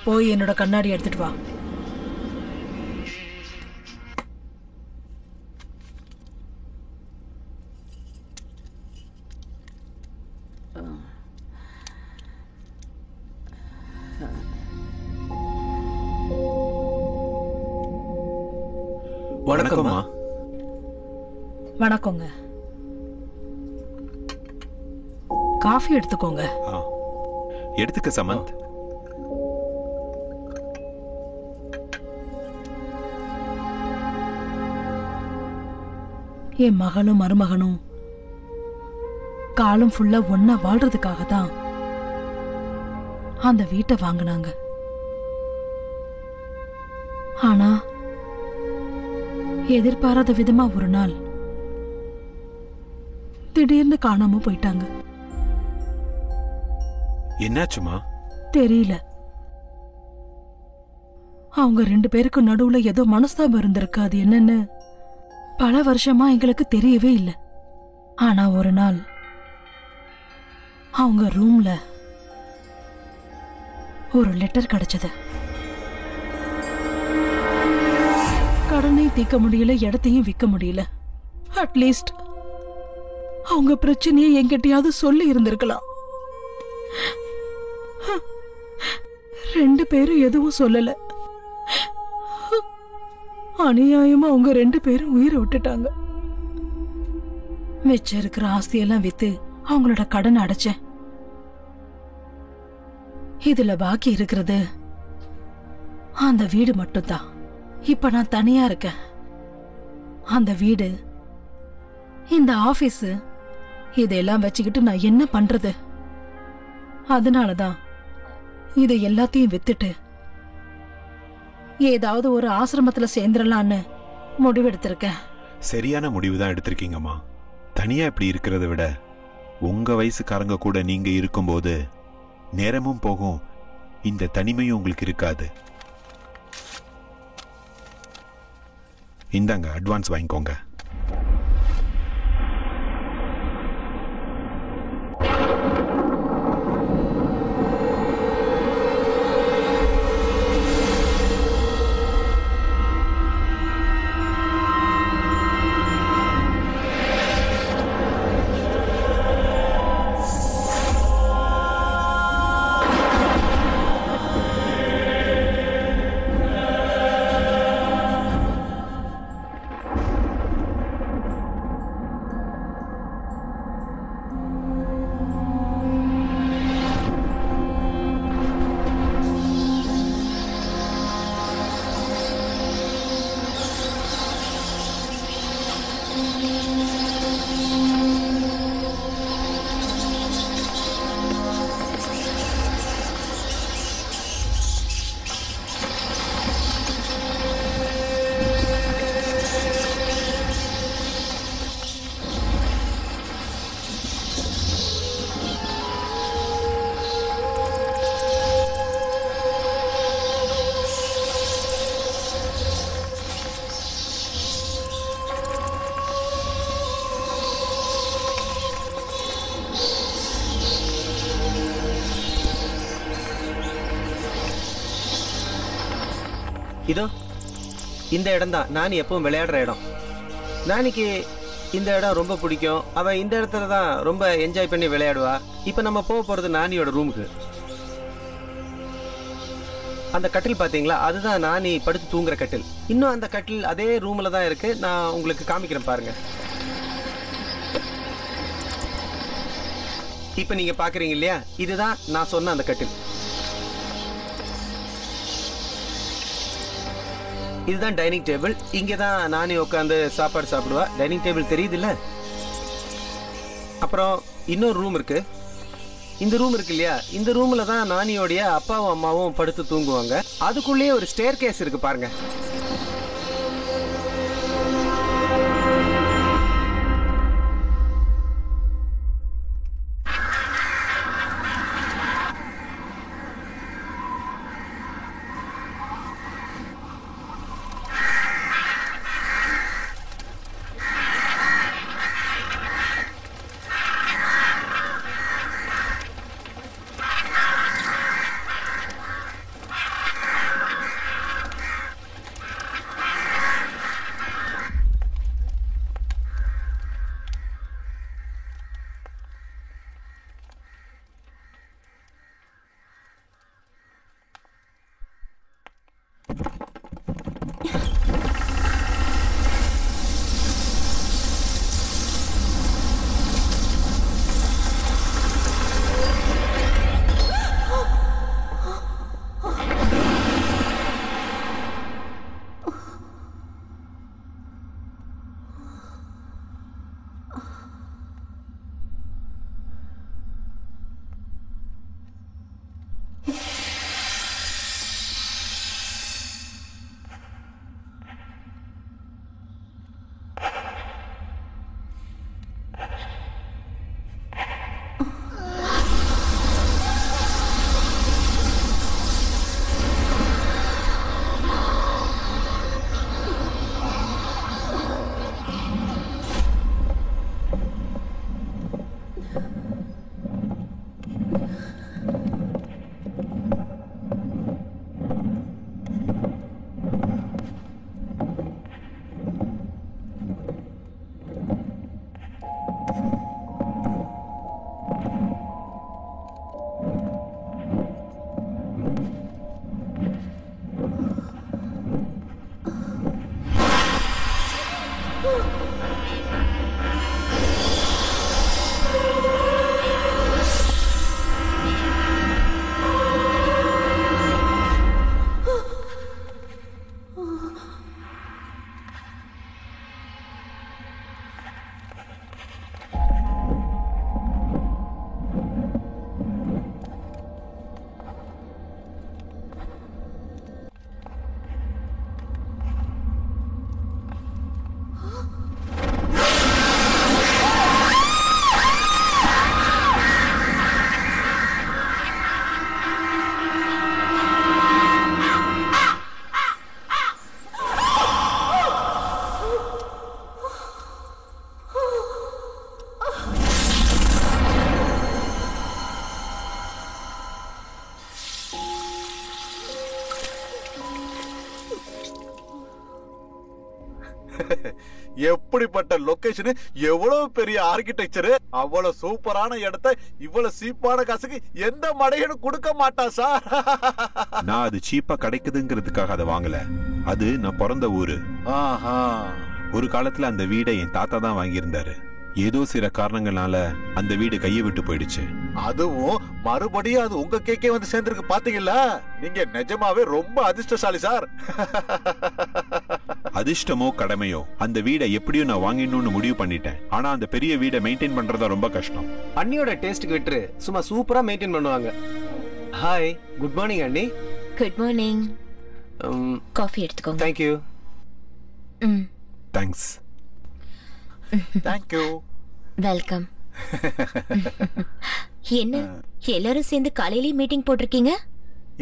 போய் என்னோட கண்ணாடி எடுத்துட்டு வா. வணக்கம்மா. வணக்கங்க. காஃபி எடுத்துக்கோங்க. எடுத்துக்க சமந்த். என் மகளும் மருமகனும் காலம் ஃபுல்லா ஒன்னா வாழ்றதுக்காக தான் அந்த வீட்டை வாங்கினாங்க. ஆனா எதிர்பாராத விதமா ஒரு நாள் திடீர்னு காணாம போயிட்டாங்க. என்னாச்சுமா? தெரியல. அவங்க 2 பேருக்கு நடுவுல ஏதோ மனஸ்தாபம் இருந்திருக்கு. அது என்னன்னு பல வருஷமா எங்களுக்கு தெரியவே இல்லை. ஆனா ஒரு நாள் அவங்க ரூம்ல ஒரு லெட்டர் கிடைச்சது. கடனை தீர்க்க முடியல, இடத்தையும் விற்க முடியல. அட்லீஸ்ட் அவங்க பிரச்சனையை என்கிட்டயாவது சொல்லி இருந்திருக்கலாம். 2 பேரும் எதுவும் சொல்லல. அநியாயமா அவங்க 2 பேரும் உயிரை விட்டுட்டாங்க. மிச்சம் இருக்கிற ஆஸ்தியெல்லாம் வித்து அவங்களோட கடனை அடைச்சேன். இதுல பாக்கி இருக்கிறது அந்த வீடு மட்டும்தான். இப்ப நான் தனியா இருக்கேன். அந்த வீடு, இந்த ஆபீஸ், இதெல்லாம் வச்சுக்கிட்டு நான் என்ன பண்றது? அதனாலதான் இதை எல்லாத்தையும் வித்துட்டு ஏதாவது ஒரு ஆசிரமத்துல சேர்ந்துடலான்னு முடிவெடுத்திருக்கேன். சரியான முடிவுதான் எடுத்திருக்கீங்கம்மா. தனியா இப்படி இருக்கிறத விட உங்க வயசுக்காரங்க கூட நீங்க இருக்கும்போது நேரமும் போகும், இந்த தனிமையும் உங்களுக்கு இருக்காது. இந்தாங்க, அட்வான்ஸ் வாங்கிக்கோங்க. இதோ இந்த இடம் தான் நான் எப்பவும் விளையாடுற இடம். நாளைக்கு இந்த இடம் ரொம்ப பிடிக்கும். அவ இந்த இடத்துல தான் ரொம்ப என்ஜாய் பண்ணி விளையாடுவா. இப்ப நம்ம போக போறது நானியோட ரூமுக்கு. அந்த கட்டில் பாத்தீங்களா, அதுதான் நானி படுத்து தூங்குற கட்டில். இன்னும் அந்த கட்டில் அதே ரூம்ல தான் இருக்கு. நான் உங்களுக்கு காமிக்கிறேன் பாருங்க. இப்ப நீங்க பாக்குறீங்க இல்லையா, இதுதான் நான் சொன்ன அந்த கட்டில். இதுதான் டைனிங் டேபிள். இங்கே தான் நானே உட்காந்து சாப்பாடு சாப்பிடுவா. டைனிங் டேபிள் தெரியுது இல்ல? அப்புறம் இன்னொரு ரூம் இருக்கு. இந்த ரூம் இருக்கு இல்லையா, இந்த ரூம்ல தான் நானியோடைய அப்பாவும் அம்மாவும் படுத்து தூங்குவாங்க. அதுக்குள்ளேயே ஒரு ஸ்டேர் கேஸ் இருக்கு பாருங்க. எப்படிப்பட்ட லொகேஷன், எவ்வளவு பெரிய ஆர்கிடெக்சர், அவ்வளவு சூப்பரான இடத்தை இவ்வளவு சீப்பான காசுக்கு எந்த மடையனும் கொடுக்க மாட்டா சார். நான் அது சீப்பா கிடைக்குதுங்கிறதுக்காக அதை வாங்கல. அது நான் பிறந்த ஊரு. ஒரு காலத்துல அந்த வீடை என் தாத்தா தான் வாங்கியிருந்தாரு. ஏதோ சில காரணங்களால அந்த வீடு கையை விட்டு போயிடுச்சு. அதுவும் மறுபடியும் அது உங்க கேக்கே வந்து சேர்ந்திருக்கு பாத்தீங்களா? நீங்க நிஜமாவே ரொம்ப அதிர்ஷ்டசாலி சார். அதிர்ஷ்டமோ கடமையோ, அந்த வீடை எப்படியும் நான் வாங்கிடணும்னு முடிவு பண்ணிட்டேன். ஆனா அந்த பெரிய வீடை மெயின்டைன் பண்றதா ரொம்ப கஷ்டம். அண்ணியோட டேஸ்ட்க்கு விட்டு சும்மா சூப்பரா மெயின்டைன் பண்ணுவாங்க. ஹாய், குட் மார்னிங் அண்ணி. Good morning. காஃபி எடுத்துக்கோங்க. Thank you. Thanks. Thank you. Welcome. என்ன எல்லாரும் சேர்ந்து காலையிலேயே மீட்டிங் போட்டிருக்கீங்க?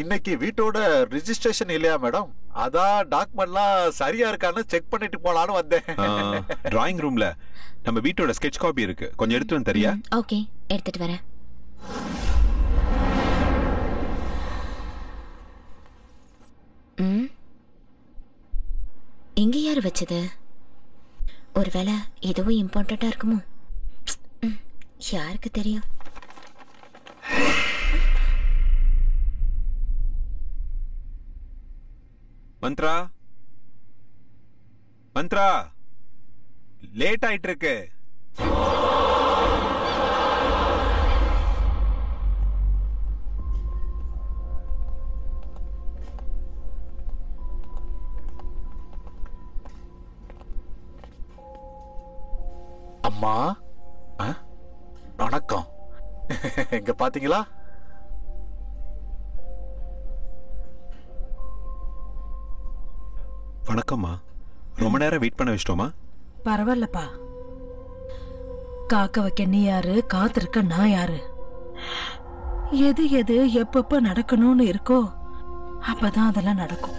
இன்னைக்கு வீட்டோட ரெஜிஸ்ட்ரேஷன் இல்லையா மேடம்? அதான் டாக்குமெண்ட்லாம் சரியா இருக்கான்னு செக் பண்ணிட்டு போலான்னு வந்தேன். டிராயிங் ரூம்ல நம்ம வீட்டோட ஸ்கெட்ச் காப்பி இருக்கு, கொஞ்சம் எடுத்து வந்து தரியா? ஓகே, எடுத்துட்டு வரேன். இங்க யாரு வச்சது? ஒருவேளை எதுவும் இம்பார்ட்டண்டா இருக்குமோ? யாருக்கு தெரியும்? மந்த்ரா, மந்த்ரா, லேட் ஆயிட்டு இருக்கு. அம்மா, வணக்கம். இங்க பாத்தீங்களா? வணக்கம்மா. ரொம்ப நேரம் வெயிட் பண்ண வச்சிட்டோமா? பரவாயில்லப்பா. காக்க வைக்க நீ யாரு, காத்திருக்க நான் யாரு? எது எது எப்பப்ப நடக்கணும்னு இருக்கோ அப்பதான் அதெல்லாம் நடக்கும்.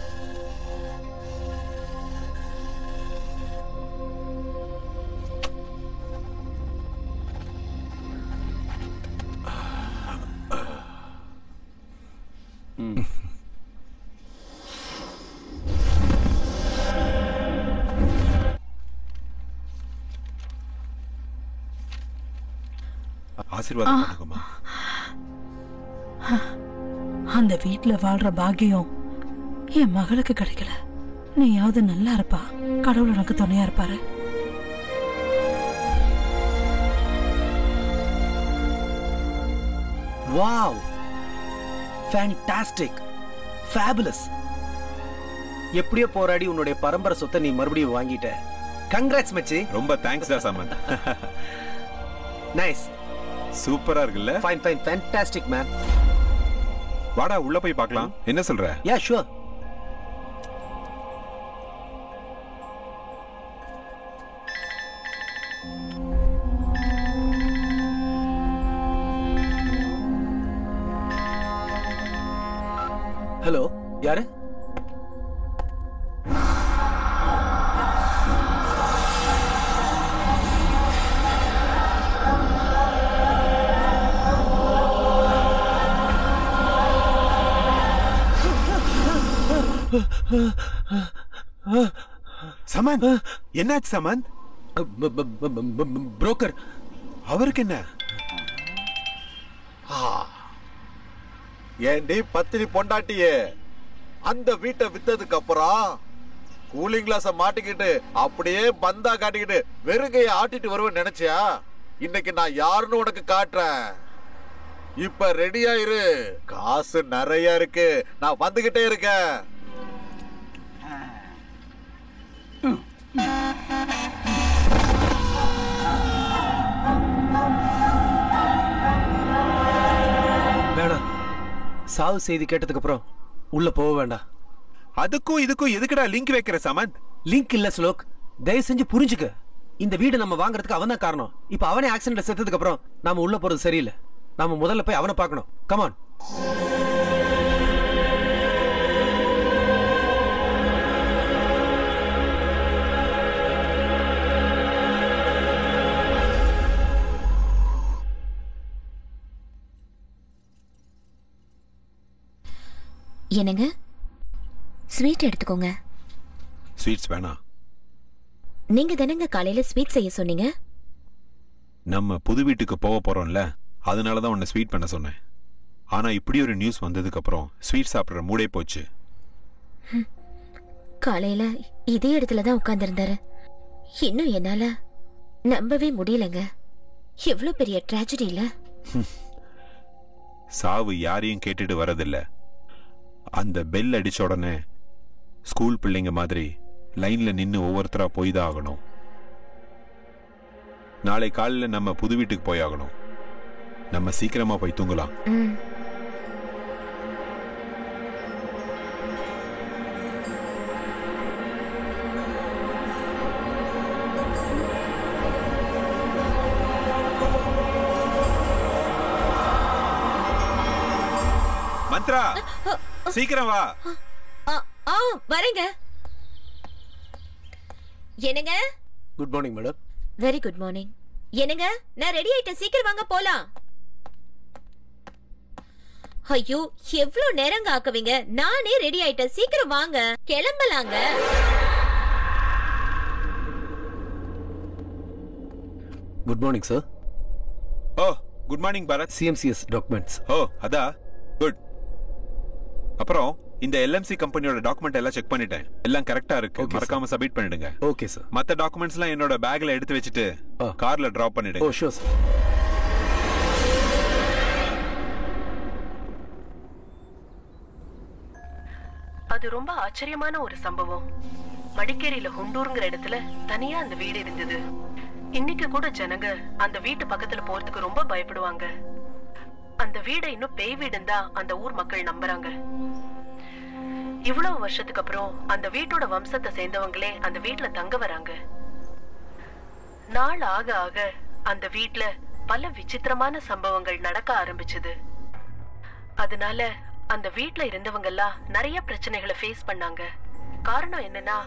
ஆசீர்வாதம் பண்ணுங்கம்மா. அந்த வீட்டுல வாழ்ற பாக்கியம் என் மகளுக்கு கிடைக்கல. நீயாவது நல்லா இருப்பா, கடவுள் உனக்கு துணையா இருப்பாரு. Wow, fantastic, fabulous. எப்படியோ போராடி உன்னுடைய பரம்பரை சொத்தை நீ மறுபடியும் வாங்கிட்ட. கங்க்ராட்ஸ் மச்சி. ரொம்ப தேங்க்ஸ் டா சமந்த். நைஸ், சூப்பரா இருக்குல்ல? Fine fine, fantastic man. வாடா உள்ள போய் பார்க்கலாம். என்ன சொல்ற? Yeah sure. ஹலோ, யாரு? சமந்த், என்னாச்சு சமந்த்? புரோக்கர். அவருக்கு என்ன? ஏண்டி பத்தினி பொண்டாட்டியே, அந்த வீட்டை வித்ததுக்கு அப்புறம் கூலிங் கிளாஸ மாட்டிக்கிட்டு அப்படியே பந்தா காட்டிக்கிட்டு வெறுங்கைய ஆட்டிட்டு வருவேன் நினைச்சியா? இன்னைக்கு நான் யாருன்னு உனக்கு காட்டுறேன். இப்ப ரெடியா இரு, காசு நிறைய இருக்கு, நான் வந்துகிட்டே இருக்கேன். வேணாம், சாவு செய்தி கேட்டதுக்கு அப்புறம் உள்ள போக வேண்டாம். அதுக்கும் இதுக்கும் எதுக்குடா லிங்க் வைக்கிற சமந்த்? லிங்க் இல்ல ஸ்லோக், தயவு செஞ்சு புரிஞ்சுக்க. இந்த வீடு நம்ம வாங்குறதுக்கு அவன் தான் காரணம். இப்ப அவனே ஆக்சிடென்ட்ல செத்ததுக்கு அப்புறம் நாம உள்ள போறது சரியில்லை. நாம முதல்ல போய் அவனை பார்க்கணும். கமான். என்னங்க, ஸ்வீட் எடுத்துக்கோங்க. ஸ்வீட்ஸ் வேணாம். நீங்க தானங்க காலையில ஸ்வீட் செய்ய சொன்னீங்க. நம்ம புது வீட்டுக்கு போக போறோம்ல, அதனாலதான் உன்னை ஸ்வீட் பண்ண சொன்னேன். ஆனா இப்படி ஒரு நியூஸ் வந்ததுக்கு அப்புறம் ஸ்வீட் சாப்பிடுற மூடே போச்சு. காலையில இதே இடத்துல தான் உட்கார்ந்திருந்தாரு. இன்னும் என்னால நம்பவே முடியலங்க. எவ்வளவு பெரிய ட்ராஜடி இல்ல? சாவு யாரையும் கேட்டுட்டு வரதில்ல. அந்த பெல் அடிச்ச உடனே ஸ்கூல் பிள்ளைங்க மாதிரி லைன்ல நின்னு ஒவ்வொருத்தரா போய் தான் ஆகணும். நாளை காலையில நம்ம புது வீட்டுக்கு போய் ஆகணும். நம்ம சீக்கிரமா போய் தூங்கலாம். மந்த்ரா, சீக்கிரம் வா. வரேங்க. என்னங்க? Good morning madam. Very good morning. என்னங்க, நான் ரெடி ஆயிட்டேன், சீக்கிரம் வாங்க போலாம். ஐயோ, எவ்வளவு நேரங்க ஆக்குவீங்க? நானே ரெடி ஆயிட்டேன், சீக்கிரம் வாங்க, கிளம்பலாங்க. Good morning sir. ஓ, good morning Bharath. CMCS documents. ஓ, அதா குட். அப்புறம் இந்த எல்எம்சி கம்பெனியோட டாக்குமெண்ட் எல்லாம் செக் பண்ணிட்டேன். எல்லாம் கரெக்டா இருக்கு. மறக்காம சப்மிட் பண்ணிடுங்க. Okay sir. மத்த டாக்குமெண்ட்ஸ் எல்லாம் என்னோட பேக்ல எடுத்து வச்சிட்டு கார்ல டிராப் பண்ணிடுங்க. ஓ ஷூர் சார். அது ரொம்ப ஆச்சரியமான ஒரு சம்பவம். மடிக்கேரியில ஹுண்டூருங்கிற இடத்துல தனியா அந்த வீடு இருந்தது. இன்னைக்கு கூட ஜனங்க அந்த வீட்டு பக்கத்துல போறதுக்கு ரொம்ப பயப்படுவாங்க. அந்த வீடை இன்னும் பேய் வீடுன்னு தான் அந்த ஊர் மக்கள் நம்புறாங்க. இவ்வளவு வருஷத்துக்கு அப்புறம் அந்த வீட்டோட வம்சத்தை சேர்ந்தவங்களே அந்த வீட்டுல தங்க வராங்க. நாள் ஆக ஆக அந்த வீட்டுல பல விசித்திரமான சம்பவங்கள் நடக்க ஆரம்பிச்சது. அதனால அந்த வீட்டுல இருந்தவங்க எல்லாம் நிறைய பிரச்சனைகளை ஃபேஸ் பண்ணாங்க. காரணம் என்னன்னா,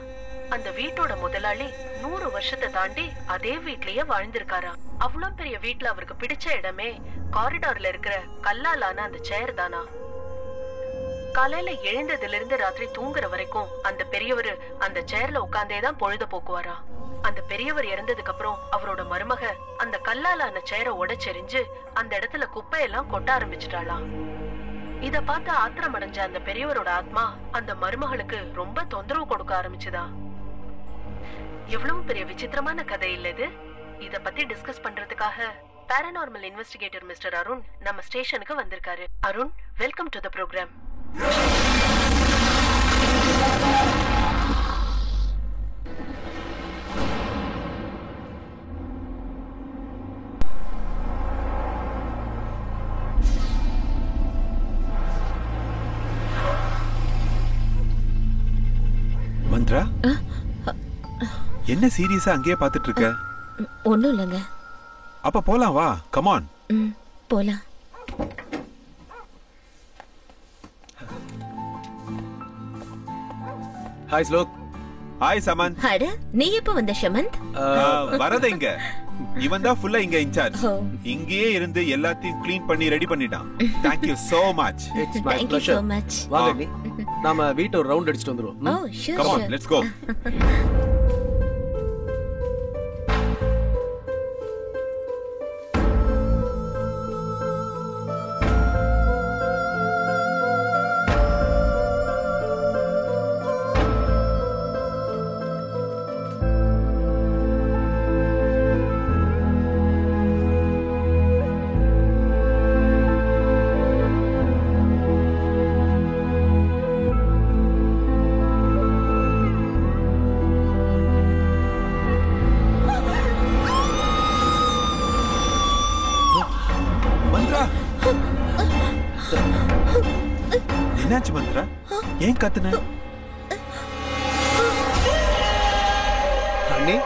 அந்த வீட்டோட முதலாளி 100 வருஷத்தை தாண்டி அதே வீட்லயே வாழ்ந்திருக்காராம். அவ்வளவு பெரிய வீட்டுல அவருக்கு பிடிச்ச இடமே காரிடார்ல இருக்கிற கல்லாலான அந்த சேர் தானா. காலையில எழுந்ததுல இருந்து ராத்திரி தூங்குற வரைக்கும் அந்த பெரியவர் அந்த சேர்ல உட்கார்ந்தேதான் பொழுத போக்குவாரா. அந்த பெரியவர் இறந்ததுக்கு அப்புறம் அவரோட மருமக அந்த கல்லாலான சேரை உடைச்செறிஞ்சு அந்த இடத்துல குப்பையெல்லாம் கொட்ட ஆரம்பிச்சிட்டாளாம். இத பார்த்து ஆத்திரம் அடைஞ்ச அந்த பெரியவரோட ஆத்மா அந்த மருமகளுக்கு ரொம்ப தொந்தரவு கொடுக்க ஆரம்பிச்சுதா. எவ்வளவு பெரிய விசித்திரமான கதை இல்ல இது. இத பத்தி டிஸ்கஸ் பண்றதுக்காக பாராநார்மல் இன்வெஸ்டிகேட்டர் மிஸ்டர் அருண் நம்ம ஸ்டேஷனுக்கு வந்திருக்காரு. Arun, welcome to the programme. Mantra, என்ன சீரியஸா அங்கேயே பாத்துட்டு இருக்க? ஒண்ணும் இல்லைங்க. அப்ப போலாம் வா, கம் ஆன். போலாம். ஹாய் ஸ்லோக். ஹாய் சமந்த். அட, நீ எப்ப வந்த ஷமந்த்? வரத இங்க இவன் தான் ஃபுல்லா இங்க இன்சார்ஜ். இங்கேயே இருந்து எல்லாத்தையும் க்ளீன் பண்ணி ரெடி பண்ணிட்டான். Thank you so much. It's my Thank you pleasure. so much. வாங்க நீ. நாம வீட்டை ஒரு ரவுண்ட் அடிச்சிட்டு வந்துருவோம். Oh, sure. Come on, sure. let's go. என்னாச்சு மந்த்ரா? ஏன் கத்துன? அண்ணி,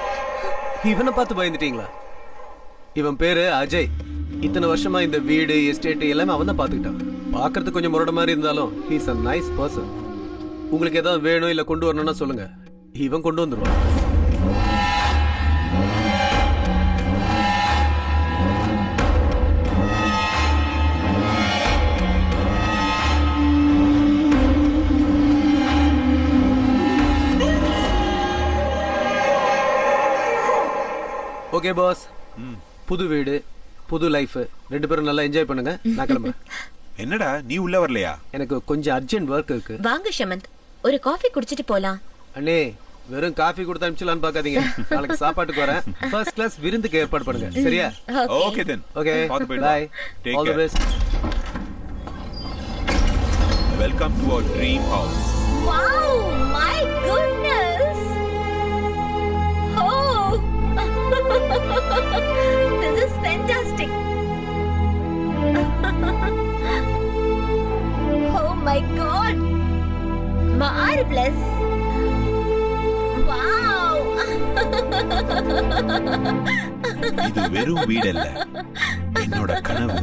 இவனை பார்த்து பயந்துட்டீங்களா? இவன் பேரு அஜய். இத்தனை வருஷமா இந்த வீடு, எஸ்டேட் எல்லாமே அவன் தான் பாத்துக்கிட்டான். பாக்குறதுக்கு கொஞ்சம் முரட மாதிரி இருந்தாலும் ஹீஸ் a nice person. உங்களுக்கு ஏதாவது வேணும் இல்ல கொண்டு வரணும்னா சொல்லுங்க, இவன் கொண்டு வந்துருவான். ஓகே பாஸ், புது வீடு, புது லைஃப், ரெண்டு பேரும் நல்லா என்ஜாய் பண்ணுங்க. நான் கிளம்புறேன். என்னடா நீ உள்ள வரலையா? எனக்கு கொஞ்சம் அர்ஜென்ட் ஒர்க் இருக்கு. வாங்க ஷமந்த், ஒரு காஃபி குடிச்சிட்டு போலாம். அண்ணே, வெறும் காஃபி கொடுத்து அனுப்பிச்சலான்னு பாக்காதீங்க. நாளைக்கு சாப்பாட்டுக்கு வரேன். ஃபர்ஸ்ட் கிளாஸ் விருந்துக்கு ஏற்பாடு பண்ணுங்க, சரியா? Okay then. Okay, bye. Take all the best. Welcome to our dream house. Wow, my goodness. Oh. This is fantastic. Oh my god. Marvelous. Wow. இது வெறும் வீடு இல்ல, என்னோட கனவு.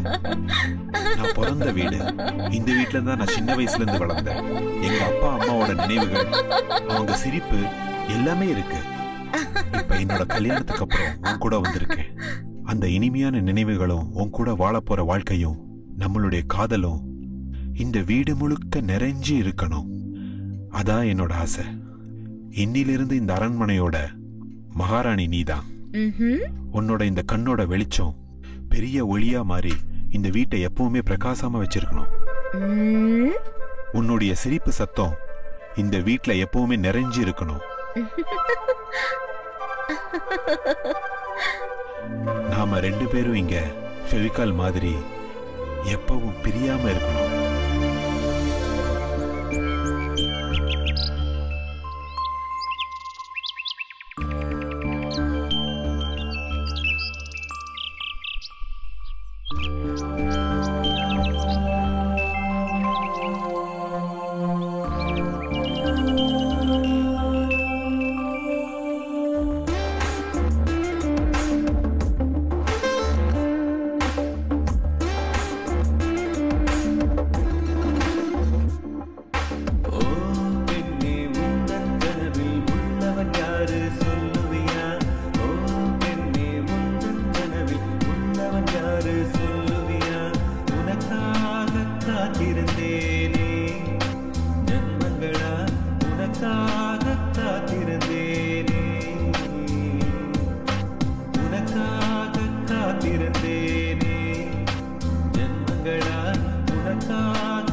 நான் பிறந்த வீடு. இந்த வீட்டுல தான் நான் சின்ன வயசுல இருந்து வளர்ந்தேன். எங்க அப்பா அம்மாவோட நினைவுகள், அவங்க சிரிப்பு எல்லாமே இருக்கு. இப்ப என்னோட கல்யாணத்துக்கு அப்புறம் உன் கூட வந்திருக்கேன். அந்த இனிமையான நினைவுகளும் உன் கூட வாழ போற வாழ்க்கையும் நம்மளுடைய காதலும் இந்த வீடு முழுக்க நிறைஞ்சு இருக்கணும். அதான் என்னோட ஆசை. இன்னிலிருந்து இந்த அரண்மனையோட மகாராணி நீதான். உன்னோட இந்த கண்ணோட வெளிச்சம் பெரிய ஒளியா மாறி இந்த வீட்டை எப்பவுமே பிரகாசமா வச்சிருக்கணும். உன்னுடைய சிரிப்பு சத்தம் இந்த வீட்டுல எப்பவுமே நிறைஞ்சு இருக்கணும். நாம ரெண்டு பேரும் இங்க ஃபெவிகால் மாதிரி எப்பவும் பிரியாம இருக்கணும். காத்திருந்தேனே ஜென்மங்களா உனக்காக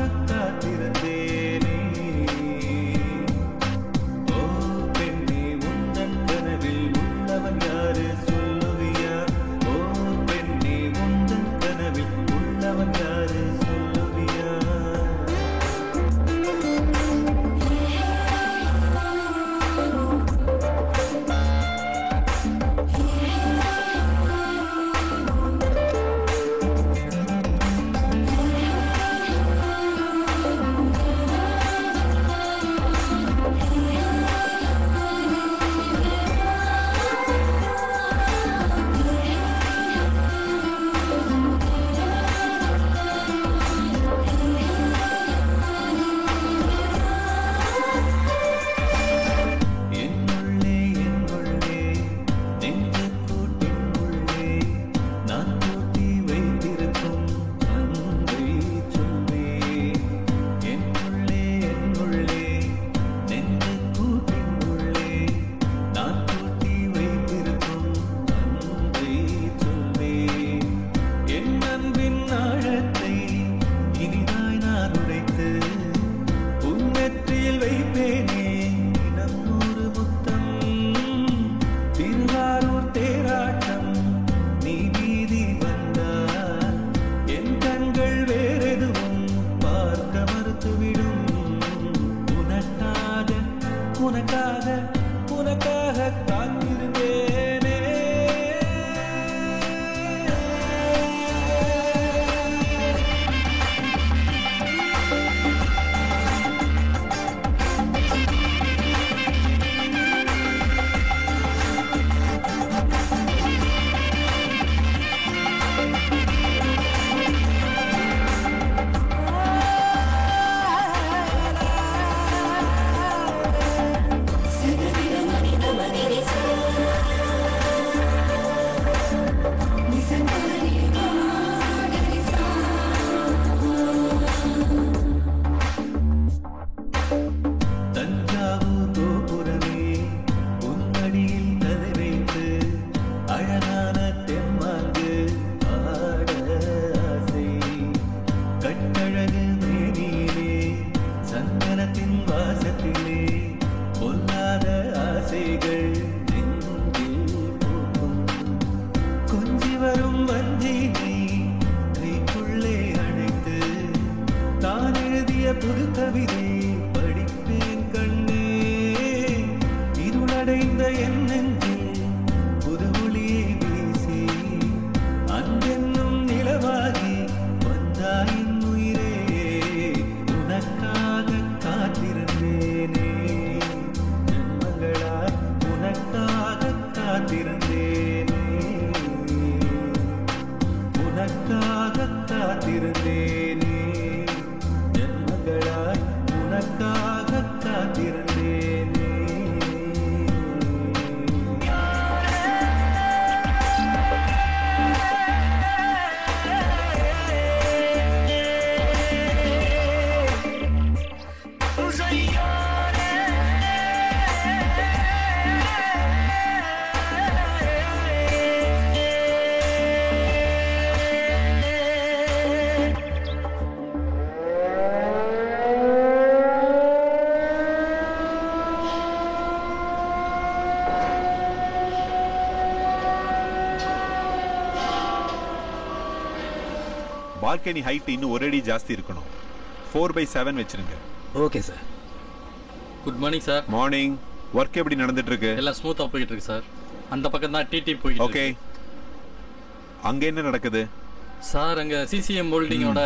அழகு மேனியிலே சந்தனத்தின் வாசத்திலே பொல்லாத ஆசைகள் நெஞ்சில் பூக்கும். கொஞ்சி வரும் வஞ்சினை கைக்குள்ளே அழைத்து தான் எழுதிய புது கவிதை படிப்பேன் கண்ணே. இருளடைந்த என் நெஞ்சில் புது ஒளியை வீசி அன்பென்னும் நிலவாகி வந்தாயின் உயிரே. உனக்காக காத்திருந்தேனே ஜன்மங்களாய் உனக்காக காத்திருந்தேனே. உனக்காக காத்திருந்தேனே ஜன்மங்களாய் உனக்காக காத்திருந்தேனே. பால்கனி ஹைட் இன்னும் ஒரு அடி ஜாஸ்தி இருக்கணும். 4/7 வச்சிருங்க. Okay sir. Good morning sir. Morning. Work எப்படி நடந்துட்டு இருக்கு? எல்லாம் ஸ்மூத்தா போயிட்டு இருக்கு சார். அந்த பக்கம் தான் டிடி போயிட்டு ஓகே. அங்க என்ன நடக்குது? சார் அங்க சிசிஎம் மோல்டிங்கோட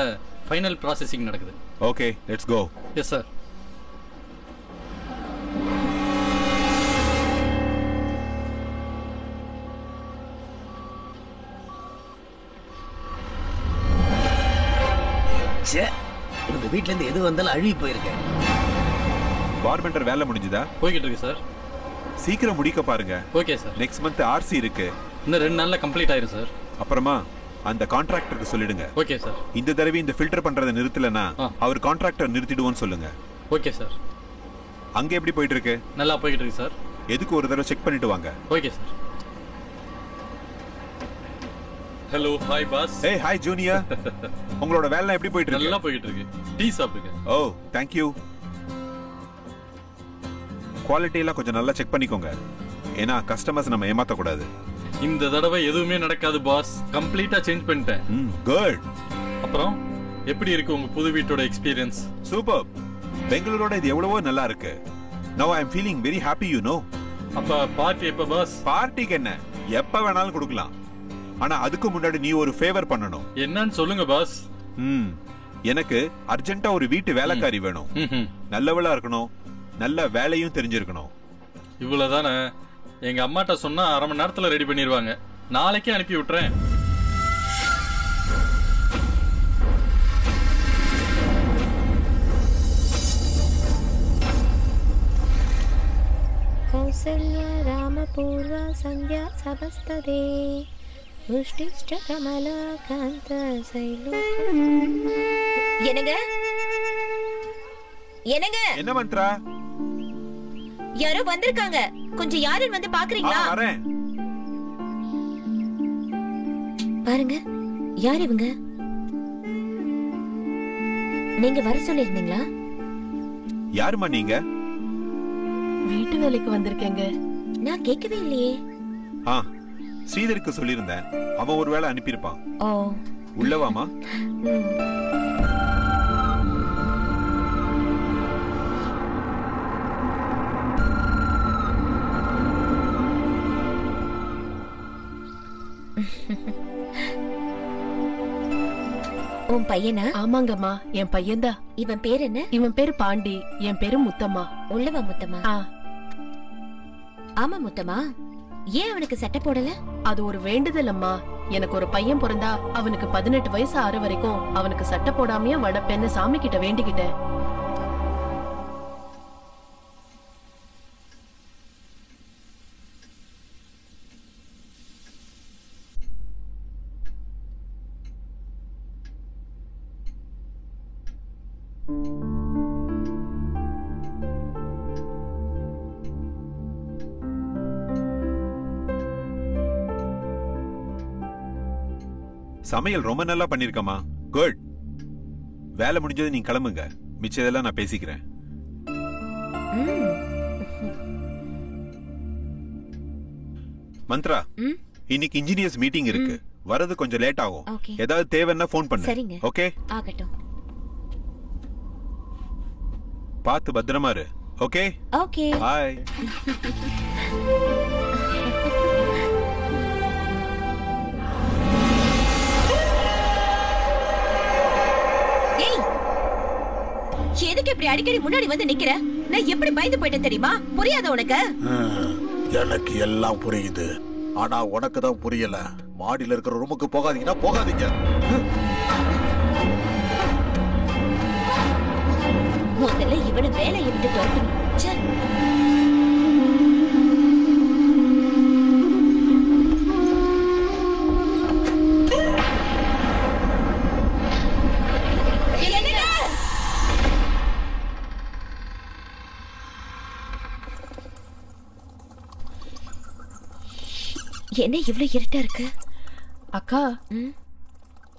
ஃபைனல் ப்ராசஸிங் நடக்குது. Okay, let's go. Yes sir. உங்க வீட்ல இருந்து எது வந்தாலும் அழுகி போயிருக்கேன். பார்பெண்டர் வேலை முடிஞ்சுதா? போய்கிட்டு இருக்கு சார். சீக்கிரம் முடிக்க பாருங்க. Okay sir. Next month RC இருக்கு. இன்னும் 2 நாள்ல கம்ப்ளீட் ஆயிரும் சார். அப்புறமா அந்த கான்ட்ராக்டருக்கு சொல்லிடுங்க. Okay sir. இந்த தடவை இந்த ஃபில்டர் பண்றதை நிறுத்தலனா அவர் கான்ட்ராக்டர் நிறுத்திடுவோன்னு சொல்லுங்க. Okay sir. அங்க எப்படி போயிட்டு இருக்கு? நல்லா போயிட்டு இருக்கு சார். எதுக்கு ஒரு தடவை செக் பண்ணிட்டு வாங்க. Okay sir. Hello, hi boss. ஏய் ஹாய் ஜூனியர். உங்களோட வேலை எப்படி போயிட்டு இருக்கு? நல்லா போயிட்டு இருக்கு. டீ சாப்பிடுங்க. ஓ, தேங்க் யூ. குவாலிட்டி எல்லாம் கொஞ்சம் நல்லா செக் பண்ணிக்கோங்க. ஏன்னா கஸ்டமர்ஸ் நம்ம ஏமாத்த கூடாது. இந்த தடவை எதுவுமே நடக்காது பாஸ். கம்ப்ளீட்டா சேஞ்ச் பண்ணிட்டேன். குட். அப்புறம் எப்படி இருக்கு உங்க புது வீட்டோட எக்ஸ்பீரியன்ஸ்? சூப்பர். பெங்களூரோட இது எவ்வளவோ நல்லா இருக்கு. Now I am feeling very happy, you know. அப்ப பார்ட்டி எப்ப பாஸ்? பார்ட்டிக்கு என்ன, எப்ப வேணாலும் கொடுக்கலாம். ஆனா அதுக்கு முன்னாடி நீ ஒரு ஃபேவர் பண்ணணும். என்னன்னு சொல்லுங்க பாஸ். எனக்கு அர்ஜென்ட்டா ஒரு வீட்டு வேலைக்காரி வேணும். நல்லவளா இருக்கணும், நல்ல வேலையும் தெரிஞ்சிருக்கணும். இவ்வளவுதானே? எங்க அம்மாட்ட சொன்னா 1/2 மணி நேரத்துல ரெடி பண்ணிடுவாங்க. நாளைக்கே அனுப்பி விட்டுறேன். கௌசல்யா ராமபூர்வா சந்தியா சபஸ்ததே புஷ்டிஷ்ட கமலா காந்த சைலோ. என்னங்க என்னங்க? என்ன மந்த்ரா? யாரோ வந்திருக்காங்க. கொஞ்சம் யாருன்னு வந்து பாக்குறீங்களா? வரேன். பாருங்க, யார் இவங்க? நீங்க வர சொல்லிருந்தீங்களா? யாருமா நீங்க? வீட்டு வேலைக்கு வந்திருக்கேங்க. நான் கேட்கவே இல்லையே. ஸ்ரீதருக்கு சொல்லியிருந்தேன். அவன் ஒரு வேளை அனுப்பியிருப்பான். ஓ, உள்ளவாமா. உன் பையனா? ஆமாங்கம்மா, என் பையன்தான். இவன் பேர் என்ன? இவன் பேரு பாண்டி, என் பேரு முத்தம்மா. உள்ளவா முத்தம்மா? ஆமா முத்தம்மா. ஏன் அவனுக்கு சட்டை போடல? அது ஒரு வேண்டுதல் அம்மா. எனக்கு ஒரு பையன் பிறந்தா அவனுக்கு 18 வயசு ஆற வரைக்கும் அவனுக்கு சட்டை போடாமையே வளர்ப்பேன்னு சாமி கிட்ட வேண்டிக்கிட்டேன். சமையல் ரொம்ப நல்லா பண்ணிருக்கமா. குட். வேலை முடிஞ்சது நீங்க கிளம்புங்க, மிச்சதெல்லாம் நான் பேசிக்கிறேன். மந்த்ரா, இன்னைக்கு இன்ஜினியர்ஸ் மீட்டிங் இருக்கு, வரது கொஞ்சம் லேட் ஆகும். ஏதாவது தேவைன்னா ஃபோன் பண்ணு. சரிங்க. ஓகே, ஆகட்டும். பார்த்து பத்திரமா இரு. ஓகே ஓகே, பாய். எதுக்கு இப்படி அடிக்கடி முன்னாடி வந்து நிக்கிற? நான் எப்படி பயந்து போயிட்டேன் தெரியுமா? புரியாத உனக்கு? எனக்கு எல்லாம் புரியுது, ஆனா உனக்கு தான் புரியல. மாடியில இருக்கிற ரூமுக்கு போகாதீங்கன்னா போகாதீங்க. முதல்ல இவனை வேலையை விட்டு துரத்தணும். என்ன இவ்வளவு இருட்டா இருக்கு? அக்கா,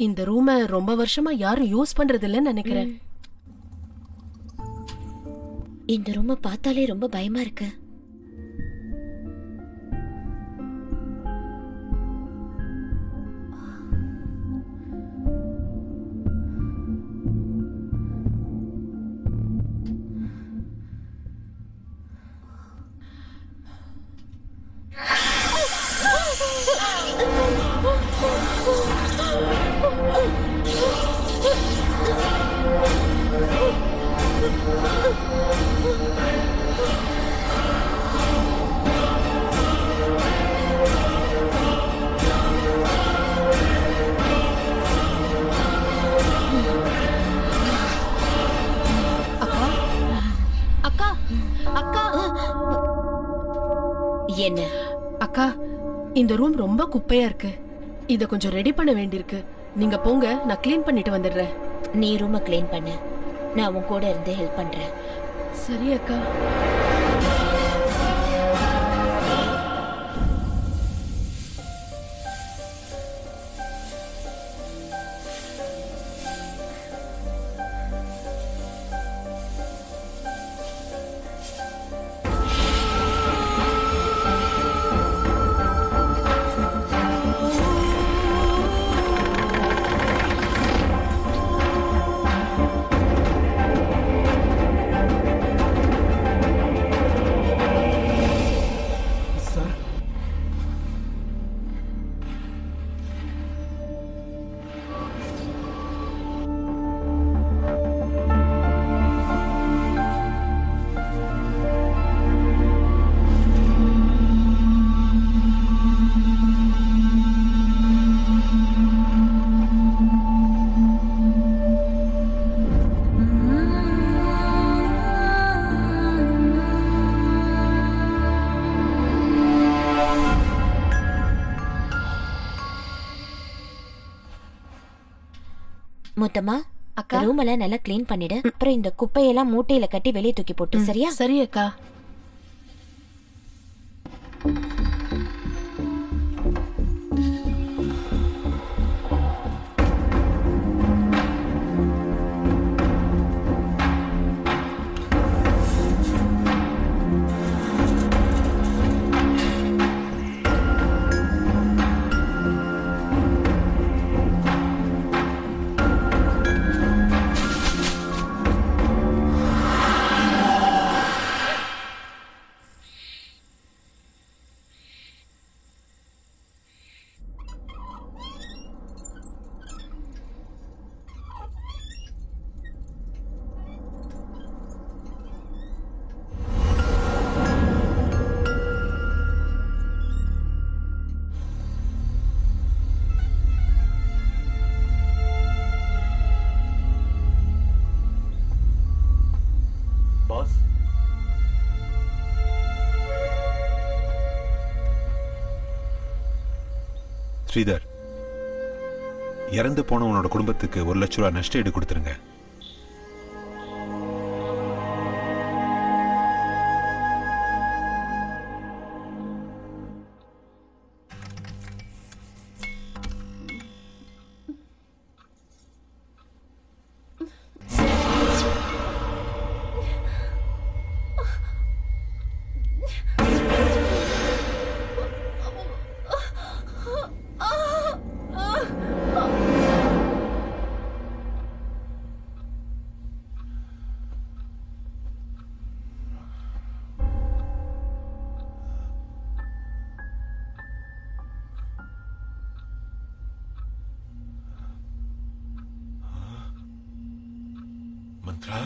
இந்த ரூமை ரொம்ப வருஷமா யாரும் யூஸ் பண்றது இல்லைன்னு நினைக்கிறேன். இந்த ரூமை பார்த்தாலே ரொம்ப பயமா இருக்கு. என்ன அக்கா, இந்த ரூம் ரொம்ப குப்பையா இருக்கு, இத கொஞ்சம் ரெடி பண்ண வேண்டியிருக்கு. நீங்க போங்க, நான் க்ளீன் பண்ணிட்டு வந்துடுறேன். நீ ரூமை க்ளீன் பண்ணு, நான் உன் கூட இருந்து ஹெல்ப் பண்றேன். சரி அக்கா. முத்தம்மா, அக்கா, ரூம் எல்லாம் நல்லா க்ளீன் பண்ணிடு. அப்புறம் இந்த குப்பையெல்லாம் மூட்டையில கட்டி வெளியே தூக்கி போட்டு. சரியா? சரி அக்கா. ஸ்ரீதர், இறந்து போனவனோட குடும்பத்துக்கு 1 லட்சம் ரூபாய் நஷ்ட ஈடு கொடுத்துருங்க. மந்த்ரா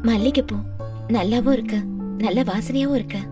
மல்லிகைப்பூ நல்லாவும் இருக்கு, நல்ல வாசனையாவும் இருக்கு.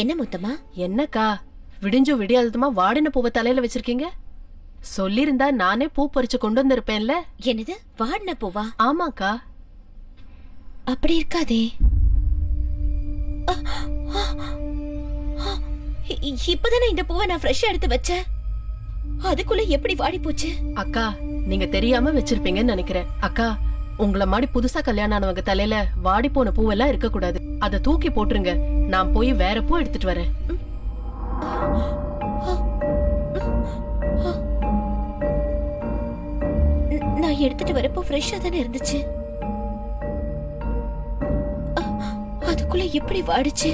என்ன முத்தமா? என்னக்கா விடிஞ்சோ விடியாததுமா வாடின பூவை தலையில வச்சிருக்கீங்க? சொல்லிருந்தா நானே பூ பறிச்சு கொண்டு வந்திருப்பேன்ல. என்னது வாடின பூவா? ஆமாக்கா. அப்படி இருக்காதே. இப்பதானே இந்த பூவை நான் ஃப்ரெஷ்ஷா எடுத்து வச்சேன். அதுக்குள்ள எப்படி வாடி போச்சு? அக்கா நீங்க தெரியாம வச்சிருப்பீங்கன்னு நினைக்கிறேன். அக்கா உங்களை மாதிரி புதுசா கல்யாணம் ஆனவங்க தலையில வாடி போன பூவெல்லாம் இருக்க கூடாது. அத தூக்கி போட்டுருங்க. நான் போய் வேற பூ எடுத்துட்டு வரேன். நான் எடுத்துட்டு வரப்போ ஃப்ரெஷ்ஷா தானே இருந்துச்சு. அதுக்குள்ள எப்படி வாடிச்சு?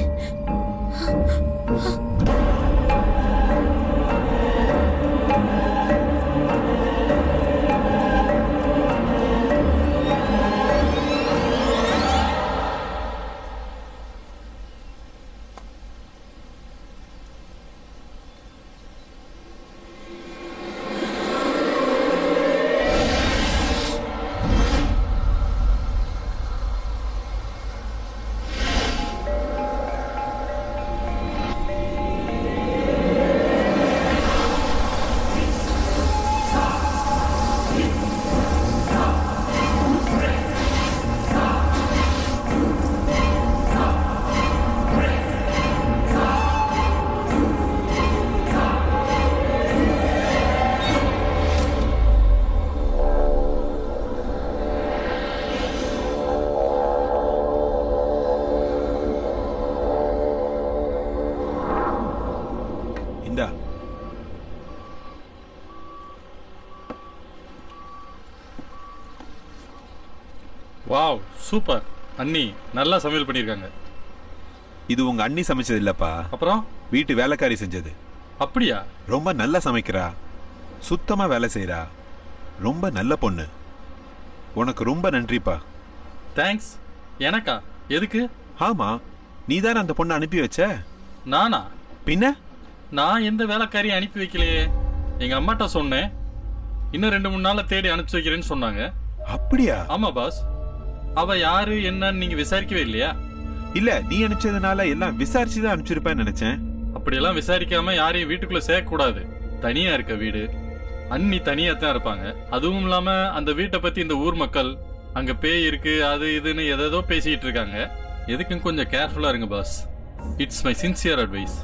Wow super. அண்ணி நல்லா சமையல் பண்ணிருக்காங்க. இது உங்க அண்ணி சமைச்சது இல்லப்பா, அப்புறம் வீட்டு வேலைக்காரி செஞ்சது. அப்படியா? ரொம்ப நல்லா சமைக்கிறா, சுத்தமா வேலை செய்யறா, ரொம்ப நல்ல பொண்ணு. உனக்கு ரொம்ப நன்றிப்பா. தேங்க்ஸ். எனக்கா? எதுக்கு? ஆமா, நீதானே அந்த பொண்ணை அனுப்பி வச்ச. நானா? பின்ன நான் எந்த வேலைக்காரியும் அனுப்பி வைக்கலையே. எங்க அம்மாட்ட சொன்னேன், இன்னும் 2-3 நாள்ல தேடி அனுப்பிச்சு வைக்கிறேன்னு சொன்னாங்க. அப்படியா? ஆமா பாஸ். அவ யாரு என்னன்னு நீங்க விசாரிக்கவே இல்லையா? இல்ல, நீ அனுப்பிச்சதுனால எல்லாம் விசாரிச்சுதான் அனுப்பிச்சிருப்பேன்னு நினைச்சேன். அப்படியெல்லாம் விசாரிக்காம யாரையும் வீட்டுக்குள்ள சேர்க்க கூடாது. தனியா இருக்க வீடு, அண்ணி தனியா தான் இருப்பாங்க. அதுவும் இல்லாம அந்த வீட்டை பத்தி இந்த ஊர் மக்கள் அங்க பேய் இருக்கு அது இதுன்னு எதோ பேசிட்டு இருக்காங்க. எதுக்கும் கொஞ்சம் கேர்ஃபுல்லா இருங்க boss. It's my sincere advice.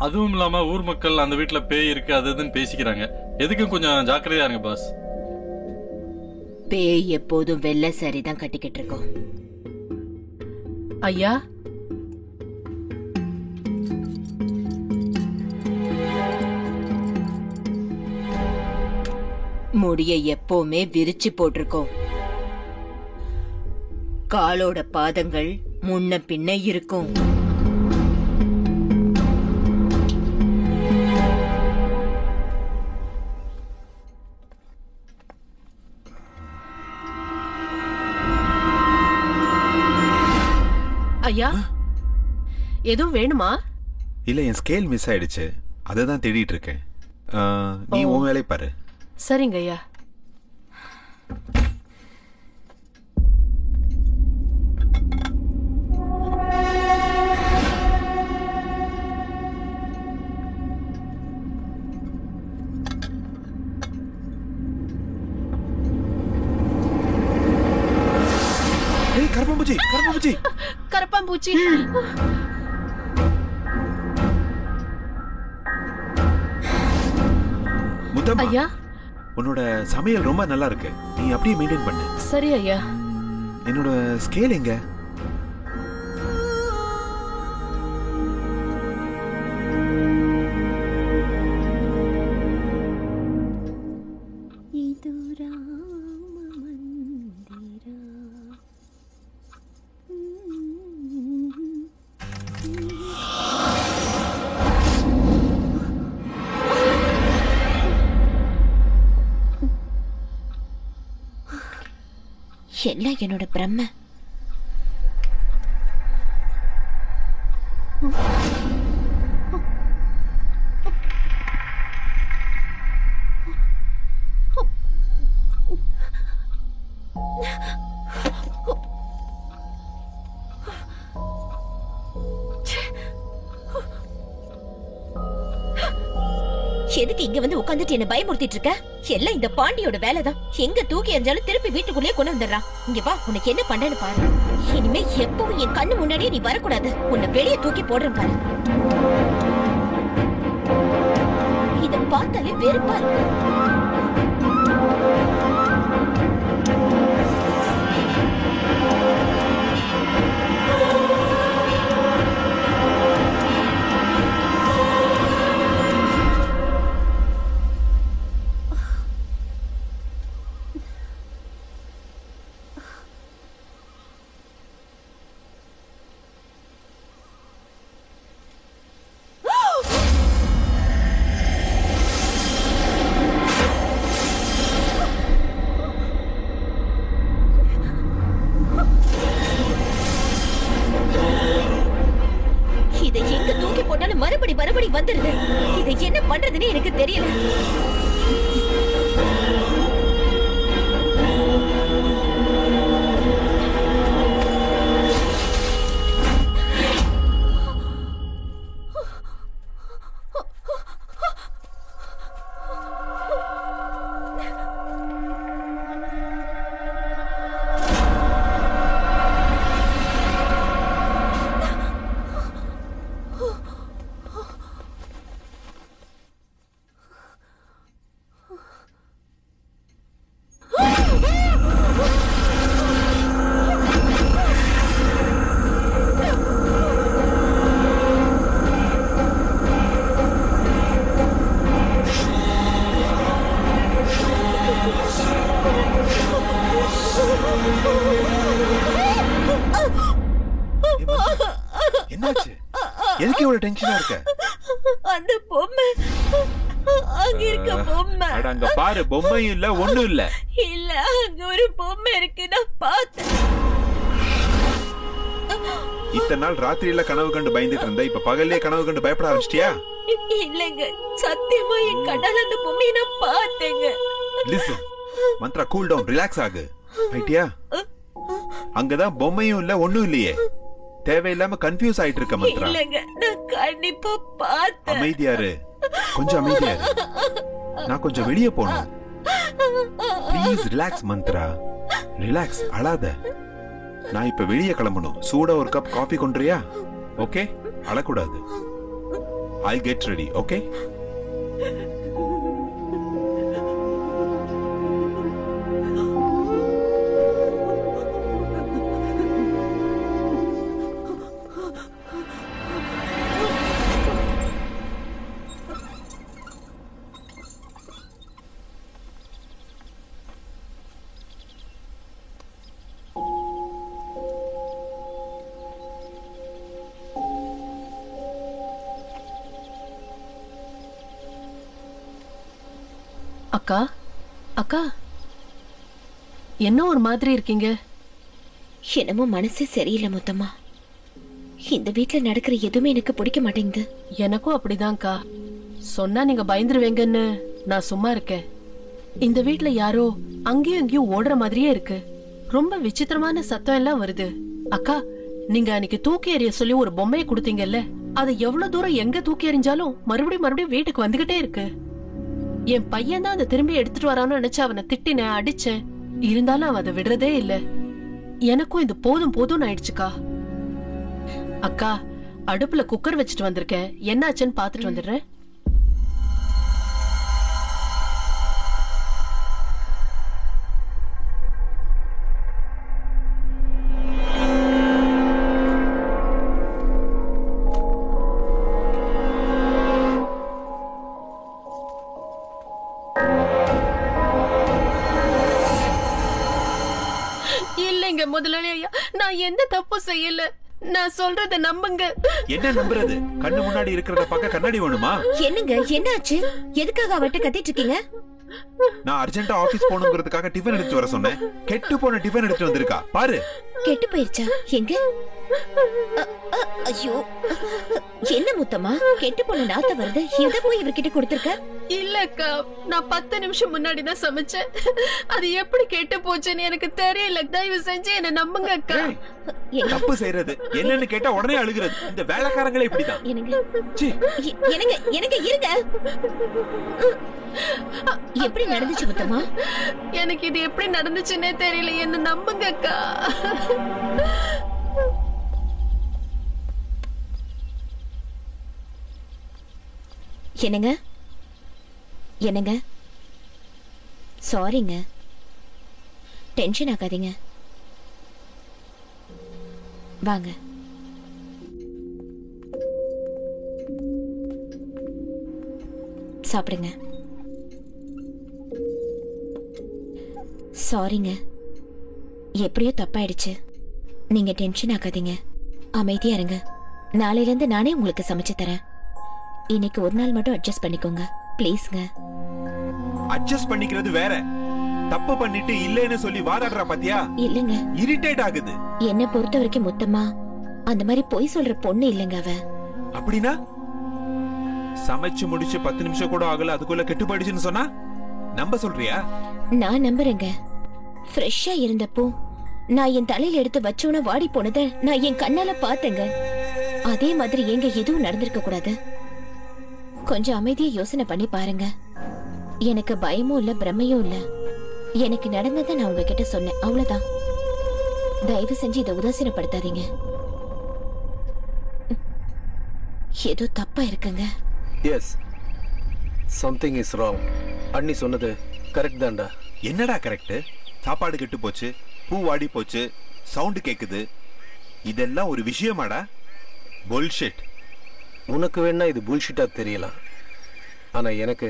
அதுவும் இல்லாம ஊர் மக்கள் அந்த வீட்டுல பேய் இருக்கு அது இதுன்னு பேசிக்கிறாங்க. எதுக்கும் கொஞ்சம் ஜாக்கிரதையா இருங்க பாஸ். பேய் எப்போதும் வெள்ளை சாரி தான் கட்டிக்கிட்டு இருக்கோம். ஐயா, முடிய எப்பவுமே விரிச்சு போட்டிருக்கோம். காலோட பாதங்கள் முன்ன பின்ன இருக்கும். ஐயா, எதுவும் வேணுமா? இல்ல, என் ஸ்கேல் மிஸ் ஆயிடுச்சு, அதை தான் தேடிட்டு இருக்கேன். நீ உன் வேலையை பாரு. சரிங்க ஐயா. கரப்பாம்பூச்சி, கரப்பாம்பூச்சி, கரப்பாம்பூச்சி. முத்தம்மா, ஐயா, உன்னோட சமையல் ரொம்ப நல்லா இருக்கு, நீ அப்படியே மெயின்டைன் பண்ணு. சரி ஐயா. என்னோட ஸ்கேல் எங்க? எல்லாம் என்னோட பிரம்ம. எதுக்கு இங்க வந்து உட்கார்ந்துட்டு என்ன பயமுறுத்திட்டு இருக்க? எல்லாம் இந்த பாண்டியோட வேலைதான். எங்க தூக்கி எறிஞ்சாலும் திருப்பி வீட்டுக்குள்ளேயே கொண்டு வந்துடுறான். இங்க வா, உனக்கு என்ன பண்றேன்னு பாரு. இனிமே எப்பவும் என் கண்ணு முன்னாடியே நீ வரக்கூடாது. உன்னை வெளியே தூக்கி போடுறேன் பாரு. இத பார்த்தாலே வெறுப்பா இருக்கு. மறுபடி வந்துருது. இதை என்ன பண்றதுன்னு எனக்கு தெரியல. என்னாச்சு? எதுக்கு இவ்வளவு டென்ஷனா இருக்க? அந்த பொம்மை அங்க இருக்க பொம்மை. அட அங்க பாரு, பொம்மையும் இல்ல ஒண்ணும் இல்ல. இல்ல, அங்க ஒரு பொம்மை இருக்கு, நான் பார்த்தேன். இத்தனை நாள் ராத்திரியில கனவு கண்டு பயந்துட்டு இருந்த, இப்ப பகல்லே கனவு கண்டு பயப்பட ஆரம்பிச்சிட்டியா? இல்லங்க, சத்தியமா என் கண்ணால அந்த பொம்மையை நான் பார்த்தேங்க. Listen Mantra, cool down, relax ஆகு. ரைட்டியா? அங்கதான் பொம்மையும் இல்ல ஒண்ணும் இல்லையே. தேவையில்லாம கன்ஃபியூஸ் ஆயிட்டு இருக்க மந்த்ரா. இல்லங்க, நான் கண்டிப்பா பார்த்தேன். அமைதியாரு, கொஞ்சம் அமைதியாரு. நான் கொஞ்சம் வெளியே போகணும். ப்ளீஸ் ரிலாக்ஸ் மந்த்ரா, ரிலாக்ஸ், அழாத. நான் இப்ப வெளியே கிளம்பணும். சூடா ஒரு கப் காஃபி கொண்டுறியா? ஓகே, அழக்கூடாது. I'll get ready, okay? அக்கா அக்கா என்ன ஒரு மாதிரி இருக்கீங்க? என்னமோ மனசே சரியில்லை முத்தம்மா. இந்த வீட்ல நடக்கிற எதுவுமே எனக்கு பிடிக்க மாட்டேங்குது. எனக்கும் அப்படிதான்க்கா. சொன்னா நீங்க பயந்துருவீங்கன்னு நான் சும்மா இருக்கேன். இந்த வீட்ல யாரோ அங்கேயும் இங்கேயும் ஓடுற மாதிரியே இருக்கு. ரொம்ப விசித்திரமான சத்தம் எல்லாம் வருது. அக்கா, நீங்க அன்னைக்கு தூக்கி எறிய சொல்லி ஒரு பொம்மையை கொடுத்தீங்கல்ல, அதை எவ்வளவு தூரம் எங்க தூக்கி எறிஞ்சாலும் மறுபடியும் வீட்டுக்கு வந்துகிட்டே இருக்கு. என் பையன் தான் அதை திரும்பி எடுத்துட்டு வரான்னு நினைச்சு அவனை திட்டினேன், அடிச்சேன். இருந்தாலும் அவன் அதை விடுறதே இல்ல. எனக்கும் இது போதும் போதும்னு ஆயிடுச்சுக்கா. அக்கா, அடுப்புல குக்கர் வச்சுட்டு வந்திருக்கேன், என்னாச்சுன்னு பாத்துட்டு வந்துடுறேன். இல்லைங்க முதலாளி ஐயா, நான் எந்த தப்பு செய்யல. நான் சொல்றத நம்புங்க. என்ன நம்புறது? கண்ணு முன்னாடி இருக்கிறத பார்க்க கண்ணாடி வேணுமா? என்னங்க, என்னாச்சு? எதுக்காக அவட்ட கத்திட்டு இருக்கீங்க? நான் அர்ஜென்ட்டா ஆபீஸ் போகணும்ங்கிறதுக்காக டிஃபன் எடுத்து வர சொன்னேன். கெட்டு போன டிஃபன் எடுத்து வந்திருக்கா பாரு. கெட்டு போயிருச்சா? எங்க? ஐயோ, என்ன முத்தம்மா, கெட்டு போன நாத்த வருது. இத போய் இவர்கிட்ட கொடுத்திருக்க? இல்லக்கா, நான் 10 நிமிஷம் முன்னாடி தான் சமைச்சேன். அது எப்படி கெட்டு போச்சுன்னு எனக்கு தெரியல. தயவு செஞ்சு என்ன நம்புங்க அக்கா. தப்பு செய்யறது என்னன்னு கேட்டா உடனே அழுகிறது. இந்த வேலைக்காரங்களே இப்படிதான். எனக்கு இருங்க. எப்படி நடந்துச்சு முத்தம்மா? எனக்கு இது எப்படி நடந்துச்சுன்னே தெரியல. என்ன நம்புங்க அக்கா. என்னங்க என்னங்க, சாரிங்க. டென்ஷன் ஆகாதீங்க. வாங்க. சாப்பிடுங்க. சாரிங்க, எப்படியோ தப்பாயிடுச்சு. நீங்க டென்ஷன் ஆகாதீங்க, அமைதியா இருங்க. நாளையில இருந்து நானே உங்களுக்கு சமைச்சு தரேன். இன்னைக்கு ஒரு நாள் மட்டும் அட்ஜஸ்ட் பண்ணிக்கோங்க ப்ளீஸ்ங்க. அட்ஜஸ்ட் பண்ணிக்கிறது வேற, தப்பு பண்ணிட்டு இல்லன்னு சொல்லி வாதாடுற பாத்தியா? இல்லங்க, இரிட்டேட் ஆகுது. என்ன பொறுத்த வரைக்கும் முத்தம்மா அந்த மாதிரி பொய் சொல்ற பொண்ணு இல்லங்க அவ. அப்படின்னா சமைச்சு முடிச்சு 10 நிமிஷம் கூட ஆகல, அதுக்குள்ள கெட்டு போயிடுச்சுன்னு சொன்னா நம்ப சொல்றியா? நான் நம்புறேங்க. ஃப்ரெஷ்ஷா இருந்தப்போ நான் என் தலையில எடுத்து வச்சோன்னு வாடி போனத நான் என் கண்ணால பார்த்தேங்க. அதே மாதிரி எங்க எதுவும் நடந்திருக்க கூடாது. கொஞ்சம் அமைதியா யோசனை பண்ணி பாருங்க. எனக்கு பயமும் இல்ல, பிரமையும் இல்ல. எனக்கு நடந்ததை நான் உங்ககிட்ட சொன்னேன், அவ்வளவுதான். தயவு செஞ்சு இதை உதாசீனப்படுத்தாதீங்க. ஏதோ தப்பா இருக்குங்க. Yes, something is wrong. அண்ணி சொன்னது கரெக்ட் தான்டா. என்னடா கரெக்ட்? சாப்பாடு கெட்டு போச்சு, பூ வாடி போச்சு, சவுண்ட் கேக்குது. இதெல்லாம் ஒரு விஷயமாடா? புல்ஷிட். உனக்கு வேணா இது புல்ஷிட்டா தெரியலாம், ஆனா எனக்கு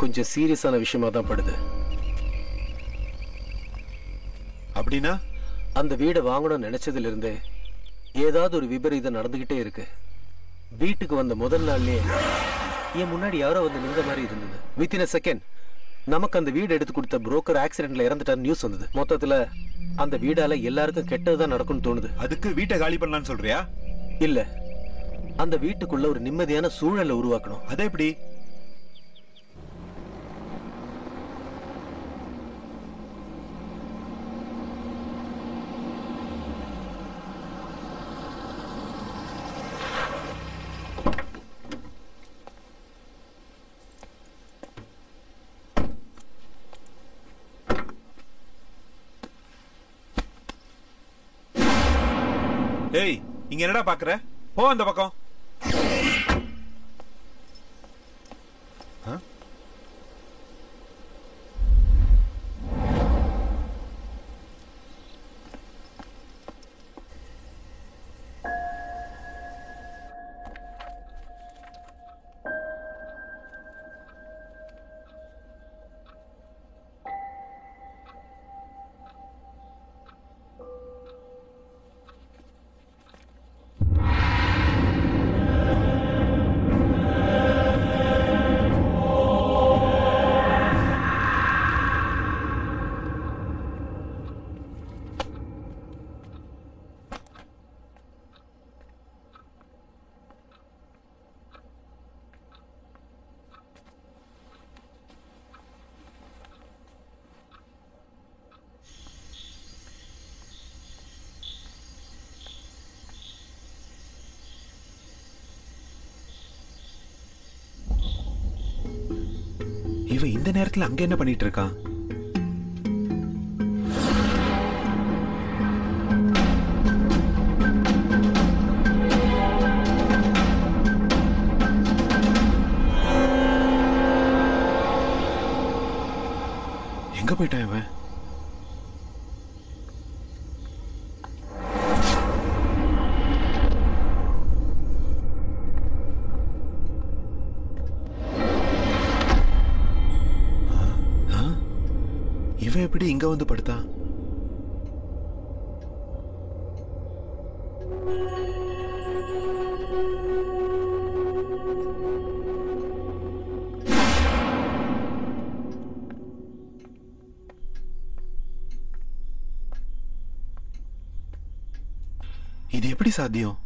கொஞ்சம் சீரியஸான விஷயமா தான் படுது. அப்படின்னா அந்த வீடை வாங்கணும்னு நினைச்சதுல இருந்தே ஏதாவது ஒரு விபரீதம் நடந்துகிட்டே இருக்கு. வீட்டுக்கு வந்த முதல் நாள்லயே என் முன்னாடி யாரோ வந்து நின்ற மாதிரி இருந்தது. வித்தின் a செகண்ட் நமக்கு அந்த வீடு எடுத்து கொடுத்த புரோக்கர் ஆக்சிடென்ட்ல இறந்துட்டார் நியூஸ் வந்தது. மொத்தத்துல அந்த வீடால எல்லாருக்கும் கெட்டதுதான் நடக்கும்னு தோணுது. அதுக்கு வீட்டை காலி பண்ணலாம்னு சொல்றியா? இல்ல, அந்த வீட்டுக்குள்ள ஒரு நிம்மதியான சூழலை உருவாக்கணும். அது எப்படி? ஏய், இங்க என்னடா பாக்குற? போ அந்த பக்கம். இவன் இந்த நேரத்துல அங்க என்ன பண்ணிட்டு இருக்கான்? எங்க போயிட்டான் இவன்? இவன் எப்படி இங்க வந்து படுத்தான்? இது எப்படி சாத்தியம்?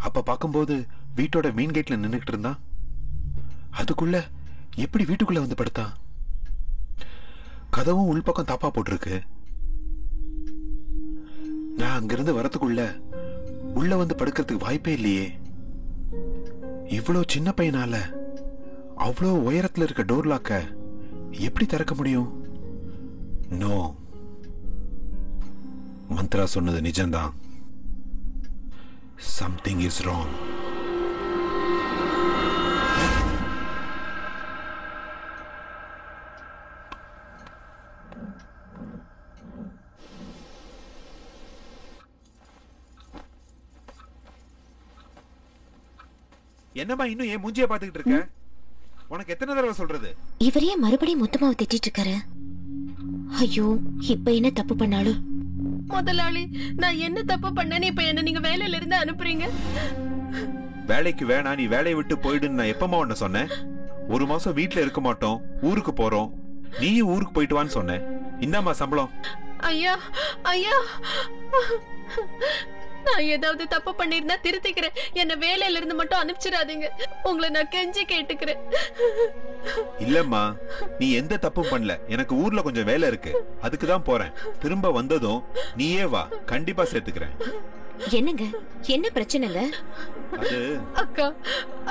அப்ப பார்க்கும்போது வீட்டோட மெயின் கேட்ல நின்னுகிட்டு இருந்தான். அதுக்குள்ள எப்படி வீட்டுக்குள்ள வந்து படுத்தான்? கதவும் உள்பக்கம் தாப்பா போட்டிருக்கு. நான் அங்கிருந்து வரதுக்குள்ள உள்ள வந்து படுக்கிறதுக்கு வாய்ப்பே இல்லையே. இவ்வளவு சின்ன பையனால அவ்வளவு உயரத்துல இருக்க டோர் லாக்க எப்படி திறக்க முடியும்? நோ, மந்த்ரா சொன்னது நிஜம்தான். Something is wrong. என்னமா இன்னும் ஏன் மூஞ்சிய பாத்துக்கிட்டு இருக்க? உனக்கு எத்தனை தடவை சொல்றது? இவரையே மறுபடியும் மொத்தமாவை திட்டிட்டு இருக்காரு. ஐயோ, இப்ப என்ன தப்பு பண்ணாலும்? முதலாளி, நான் என்ன தப்பு பண்ணேன்னு இப்ப என்ன நீங்க வேலையில இருந்து அனுப்புறீங்க? வேலைக்கு வேணா, நீ வேலையை விட்டு போயிடுன்னு நான் எப்பமா உன்ன சொன்னேன்? ஒரு மாசம் வீட்டுல இருக்க மாட்டோம், ஊருக்கு போறோம், நீயும் ஊருக்கு போயிட்டு வான்னு சொன்னேன். இந்தாமா சம்பளம். ஐயா ஐயா, நான் ஏதாவது தப்பு பண்ணிருந்தா திருத்திக்கிறேன். என்ன வேலையில இருந்து மட்டும் அனுப்பிச்சிடாதீங்க. உங்களை நான் கெஞ்சி கேட்டுக்கிறேன். இல்லம்மா, நீ எந்த தப்பும் பண்ணல. எனக்கு ஊர்ல கொஞ்சம் வேலை இருக்கு, அதுக்குதான் போறேன். திரும்ப வந்ததும் நீயே வா, கண்டிப்பா சேர்த்துக்கிறேன். என்னங்க, என்ன பிரச்சனைங்க? அது அக்கா,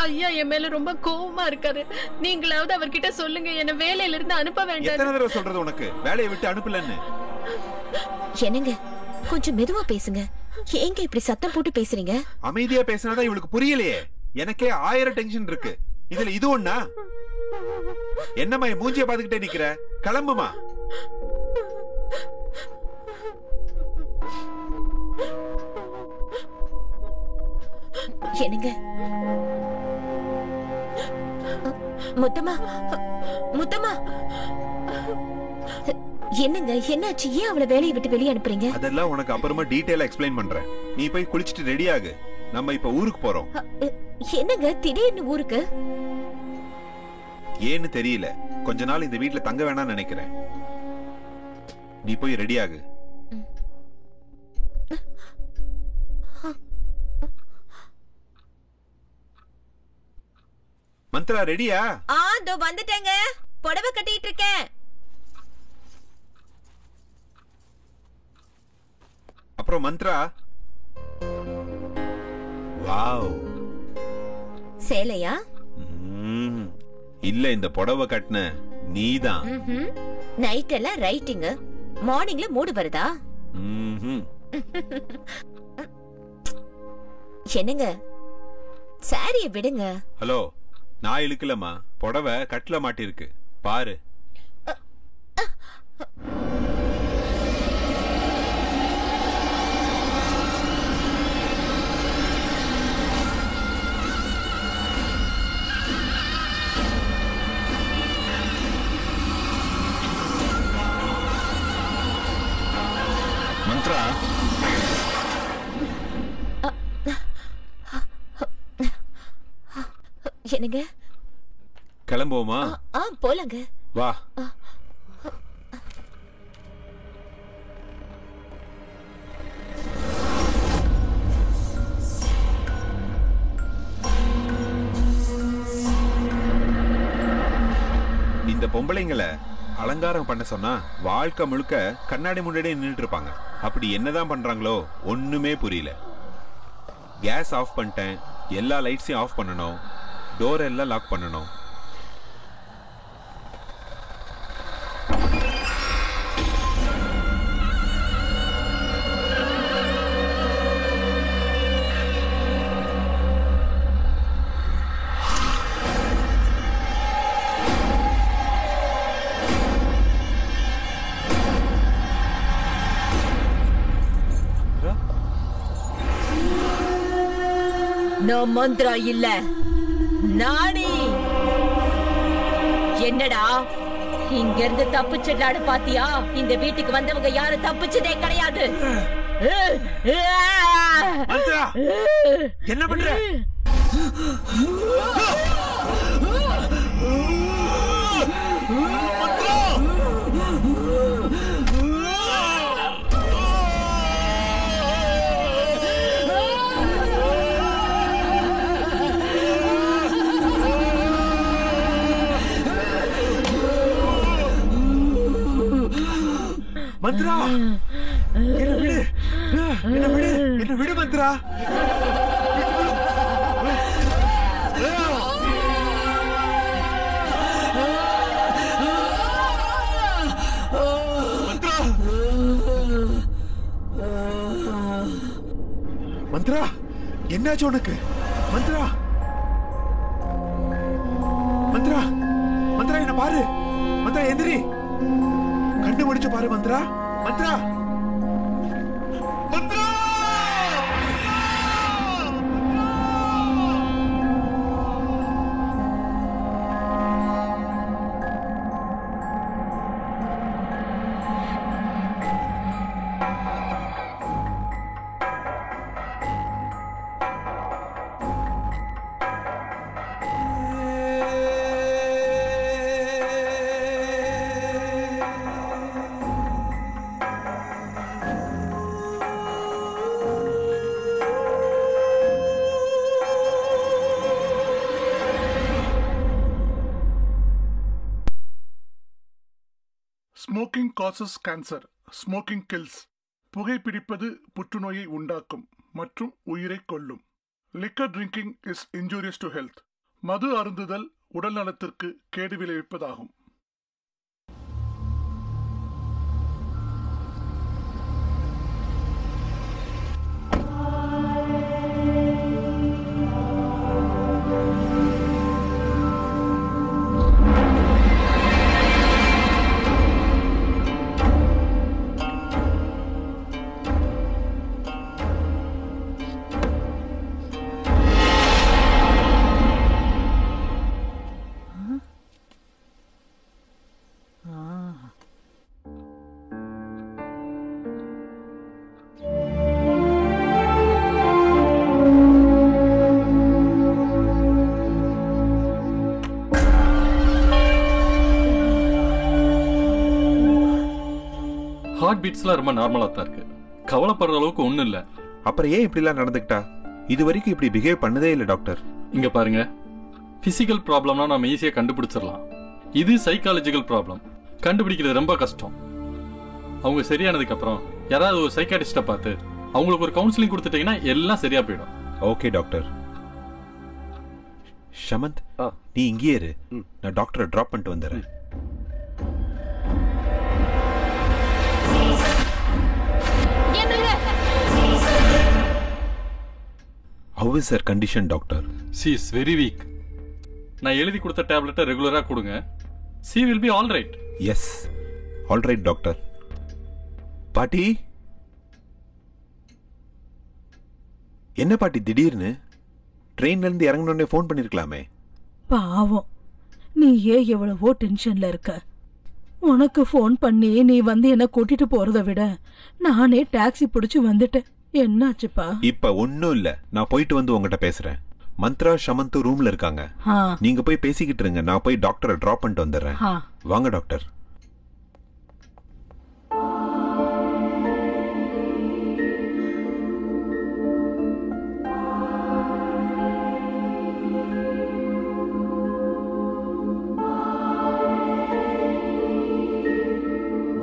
ஐயா என் மேல ரொம்ப கோவமா இருக்காரு. நீங்களாவது அவர்கிட்ட சொல்லுங்க, என்ன வேலையில இருந்து அனுப்ப வேண்டாம். எத்தனை தடவை சொல்றது உனக்கு வேலையை விட்டு அனுப்பலன்னு? என்னங்க, கொஞ்சம் மெதுவா பேசுங்க. ஏங்க இப்படி சத்தம் போட்டு பேசுறீங்க? அமைதியா பேசினாதான் இவளுக்கு புரியலையே. எனக்கே 1000 டென்ஷன் இருக்கு, இதுல இது ஒண்ணா? என்னம்மா மூஞ்சிய பாத்துக்கிட்டே நிக்கிற? கிளம்புமா. என்னங்க, முத்தம்மா முத்தம்மா, என்னங்க என்னாச்சு? ஏன் அவளை வேலையை விட்டு வெளியே அனுப்புறீங்க? அதெல்லாம் உனக்கு அப்புறமா டீடைலா எக்ஸ்பிளைன் பண்றேன். நீ போய் குளிச்சிட்டு ரெடி ஆகு, நம்ம இப்ப ஊருக்கு போறோம். என்னங்க திடீர்னு ஊருக்கு? ஏன்னு தெரியல, கொஞ்ச நாள் இந்த வீட்டுல தங்க வேணாம்னு நினைக்கிறேன். நீ போய் ரெடி ஆகு. மந்த்ரா ரெடியா? இதோ வந்துட்டேங்க, புடவை கட்டிட்டு இருக்கேன். அப்புறம் மந்த்ரா, வாவ், சேலையா? இல்ல, இந்த புடவை கட்டின நீதான். நைட் எல்லாம் ரைட்டிங், மார்னிங்ல மூடு வருதா? என்னங்க, சாரிய விடுங்க. ஹலோ, நான் இழுக்கலமா, புடவை கட்டில மாட்டிருக்கு பாரு. மந்த்ரா, என்னங்க, கிளம்புவோமா? போலாங்க, வா. இந்த பொம்பளைங்களை அலங்காரம் பண்ண சொன்னா வாழ்க்கை முழுக்க கண்ணாடி முன்னாடி நின்றுட்டு இருப்பாங்க. அப்படி என்னதான் பண்றாங்களோ ஒண்ணுமே புரியல. கேஸ் ஆஃப் பண்ணிட்டேன், எல்லா லைட்ஸையும் ஆஃப் பண்ணணும், டோர் எல்லாம் லாக் பண்ணணும். நான் மந்திரா இல்ல, நானே. என்னடா இங்க இருந்து தப்பிச்சிடலான்னு பாத்தியா? இந்த வீட்டுக்கு வந்தவங்க யாரும் தப்பிச்சதே கிடையாது. என்ன பண்ற? மந்த்ரா, என்ன விடு, என்ன விடு, என்ன விடு மந்த்ரா. மந்த்ரா, என்னாச்சு உனக்கு? மந்த்ரா, மந்த்ரா, மந்த்ரா என்ன பாரு. மந்த்ரா எந்திரி, கண்ணு முடிச்சு பாரு. Mantra, Mantra, Mantra. Smoking causes cancer, smoking kills. புகைப்பிடிப்பது புற்றுநோயை உண்டாக்கும் மற்றும் உயிரை கொல்லும். Liquor drinking is injurious to health. மது அருந்துதல் உடல் நலத்திற்கு கேடு விளைவிப்பதாகும். ஹார்ட் பீட்ஸ்லாம் ரொம்ப நார்மலா தான் இருக்கு, கவலைப்படுற அளவுக்கு ஒண்ணும் இல்ல. அப்புறம் ஏன் இப்படி எல்லாம் நடந்துக்கிட்டா? இது வரைக்கும் இப்படி பிஹேவ் பண்ணதே இல்ல டாக்டர். இங்க பாருங்க, பிசிக்கல் ப்ராப்ளம்னா நம்ம ஈஸியா கண்டுபிடிச்சிடலாம். இது சைக்காலஜிக்கல் ப்ராப்ளம், கண்டுபிடிக்கிறது ரொம்ப கஷ்டம். அவங்க சரியானதுக்கு அப்புறம் யாராவது ஒரு சைக்காட்டிஸ்ட பார்த்து அவங்களுக்கு ஒரு கவுன்சிலிங் கொடுத்துட்டீங்கன்னா எல்லாம் சரியா போயிடும். Okay doctor. ஷமந்த், நீ இங்கேயே இரு, நான் டாக்டரை டிராப் பண்ணிட்டு வந்துடுறேன். How is her condition, doctor? She is very weak. நான் எழுதி கொடுத்த டேப்லெட்டை ரெகுலரா கொடுங்க. She will be all right. Yes, all right, doctor. பாட்டி, என்ன பாட்டி திடீர்னு? ட்ரெயின்ல இருந்து இறங்கணும்னே ஃபோன் பண்ணிருக்கலாமே. பாவம், நீ ஏன் எவ்வளவோ டென்ஷன்ல இருக்க? உனக்கு ஃபோன் பண்ணி நீ வந்து என்ன கூட்டிட்டு போறதை விட நானே டாக்ஸி பிடிச்சு வந்துட்டேன். என்னாச்சுப்பா? இப்ப ஒன்னும் இல்ல, நான் போயிட்டு வந்து உங்ககிட்ட பேசுறேன். மந்த்ரா ஷமந்து ரூம்ல இருக்காங்க, நீங்க போய் பேசிக்கிட்டு இருங்க. நான் போய் டாக்டரை டிராப் பண்ணிட்டு வந்துடுறேன். வாங்க டாக்டர்.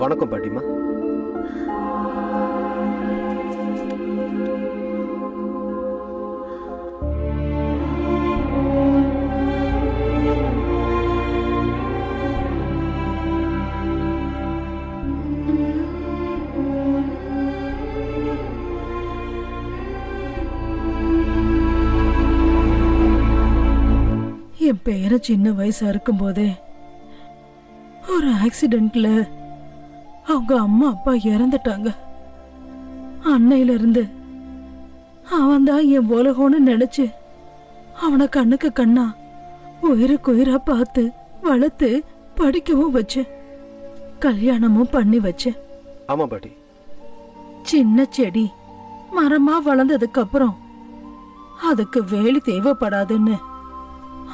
வணக்கம் பாட்டிமா. என் பேர சின்ன வயசா இருக்கும் போதே ஒரு ஆக்சிடென்ட்ல அவங்க அம்மா அப்பா இறந்துட்டாங்க. அன்னையில இருந்து அவன் தான் என் உலகம்னு நினைச்சு அவனை கண்ணுக்கு கண்ணா உயிருக்கு உயிரா பார்த்து வளர்த்து படிக்கவும் வச்சேன், கல்யாணமும் பண்ணி வச்சேன். ஆமா பாட்டி. சின்ன செடி மரமா வளர்ந்ததுக்கு அப்புறம் அதுக்கு வேலி தேவைப்படாதுன்னு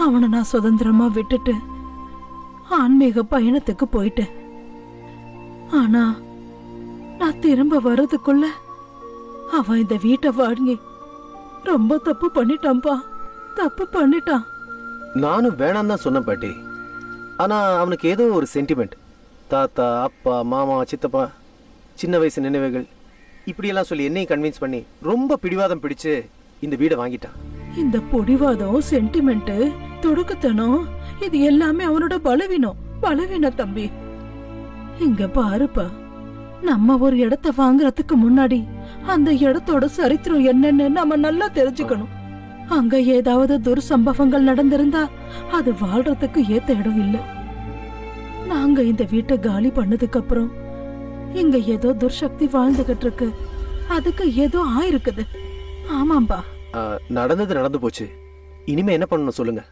அவனை நான் சுதந்திரமா விட்டுட்டு ஆன்மீக பயணத்துக்கு போயிட்டேன். ஆனா நான் திரும்ப வர்றதுக்குள்ள அவன் இந்த வீட்டை வாங்கி ரொம்ப தப்பு பண்ணிட்டான்பா, தப்பு பண்ணிட்டான். நானும் வேணாம் தான் சொன்னேன் பாட்டி. ஆனா அவனுக்கு ஏதோ ஒரு சென்டிமெண்ட். தாத்தா, அப்பா, மாமா, சித்தப்பா, சின்ன வயசு நினைவுகள் இப்படியெல்லாம் சொல்லி என்னையும் கன்வின்ஸ் பண்ணி ரொம்ப பிடிவாதம் பிடிச்சு இந்த வீடை வாங்கிட்டான். இந்த பொடிவாதம், சென்டிமெண்ட், துடுக்குத்தனம் இது எல்லாமே அவனோட பலவீனம் தம்பி. இங்க பாருப்பா, நம்ம ஒரு இடத்தை வாங்குறதுக்கு முன்னாடி அந்த இடத்தோட சரித்திரம் என்னன்னு நம்ம நல்லா தெரிஞ்சுக்கணும். அங்க ஏதாவது துர்சம்பவங்கள் நடந்திருந்தா அது வாழ்றதுக்கு ஏத்த இடம் இல்ல. நாங்க இந்த வீட்டை காலி பண்ணதுக்கு அப்புறம் இங்க ஏதோ துர்சக்தி வாழ்ந்துகிட்டு இருக்கு, அதுக்கு ஏதோ ஆயிருக்குது. ஆமாம்பா. நடந்தது நடந்து போச்சு, இனிமே என்ன பண்ணணும் சொல்லுங்க.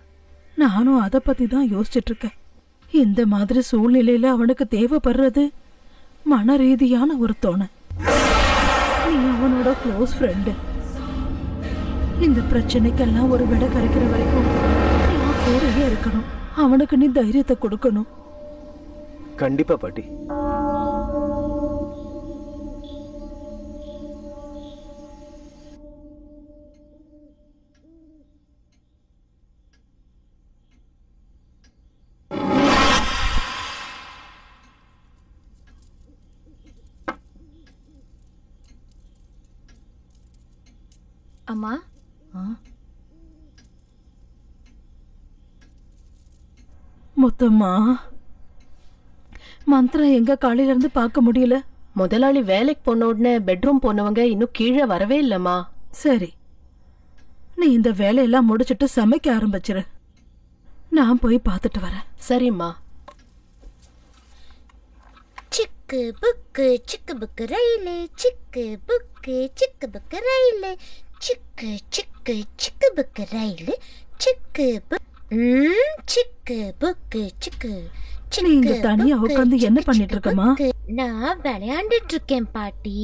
நானும் அத பத்தி தான் யோசிச்சுட்டு இருக்கேன். இந்த மாதிரி சூழ்நிலையில அவனுக்கு தேவைப்படுறது மன ரீதியான ஒரு துணை. நீ அவனோட க்ளோஸ் ஃப்ரெண்டு. இந்த பிரச்சனைக்கெல்லாம் ஒரு விட கிடைக்கிற வரைக்கும் நீ கூடவே இருக்கணும். அவனுக்கு நீ தைரியத்தை கொடுக்கணும். கண்டிப்பா பாட்டி. அம்மா, மொத்தமா மந்திரம் எங்க காலையில இருந்து பார்க்க முடியல. முதலாளி வேலைக்கு போன உடனே பெட்ரூம் போனவங்க இன்னும் கீழே வரவே இல்லம்மா. சரி, நீ இந்த வேலையெல்லாம் முடிச்சிட்டு சமைக்க ஆரம்பிச்சிரு. நான் போய் பார்த்துட்டு வரேன். சரிம்மா. சிக்கு புக்கு ரயிலு, சிக்கு புக்கு ரயிலு, சிக்கு சிக்கு சிக்கு புக்கு ரயிலு, சிக்கு புக்கு சிக்கு. நீ இங்க தனியா உட்காந்து என்ன பண்ணிட்டு இருக்கமா? நான் விளையாண்டுட்டு இருக்கேன் பாட்டி.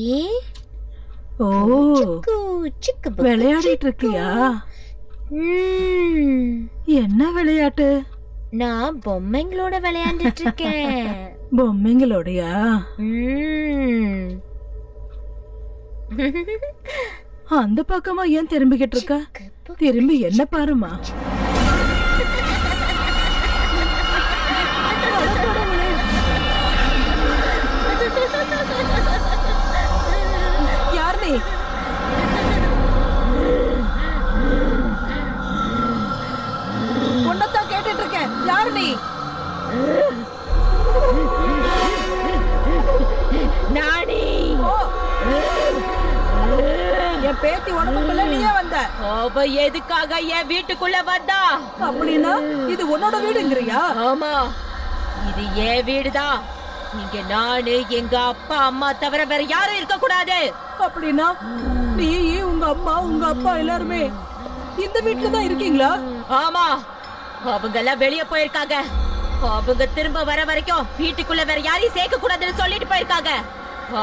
ஓ, விளையாடிட்டு இருக்கியா? என்ன விளையாட்டு? நான் பொம்மைங்களோட விளையாண்டுட்டு இருக்கேன். பொம்மைங்களோடயா? அந்த பக்கமா ஏன் திரும்பிக்கிட்டு இருக்க? திரும்பி என்ன பாருமா. யார் நீ? உன்னதான் கேட்டுட்டு இருக்கேன். யார் நீ? நானி. என் பேத்தி உடம்புக்குள்ள நீயே வந்த. அவ எதுக்காக என் வீட்டுக்குள்ள வந்தா? அப்படின்னா இது உன்னோட வீடுங்கறியா? ஆமா, இது என் வீடுதான். இங்க நானு, எங்க அப்பா அம்மா தவிர வேற யாரும் இருக்க கூடாது. அப்படின்னா நீ, உங்க அம்மா, உங்க அப்பா எல்லாருமே இந்த வீட்டுல தான் இருக்கீங்களா? ஆமா, அவங்க எல்லாம் வெளியே போயிருக்காங்க. அவங்க திரும்ப வர வரைக்கும் வீட்டுக்குள்ள வேற யாரையும் சேர்க்க கூடாதுன்னு சொல்லிட்டு போயிருக்காங்க.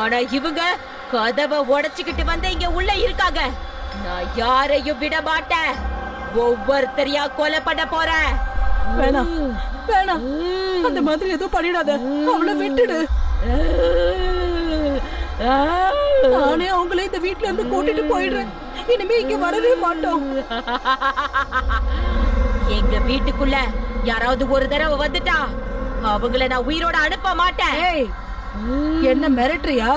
ஆனா இவங்க கதவை உடைச்சுக்கிட்டு வந்து இங்க உள்ள இருக்காங்க. நான் யாரையும் விட மாட்டேன். ஒவ்வொருத்தரையா கொலை பண்ண போறேன். வேணாம் வேணாம், அந்த மாதிரி எதுவும் பண்ணிடாத. அவளை விட்டுடு. நானே அவங்களே இந்த வீட்டுல இருந்து கூட்டிட்டு போயிடுறேன். இனிமே இங்க வரவே மாட்டோம். எங்க வீட்டுக்குள்ள யாராவது ஒரு தடவை வந்துட்டா அவங்கள நான் உயிரோட அனுப்ப மாட்டேன். என்ன மிரட்டுறியா?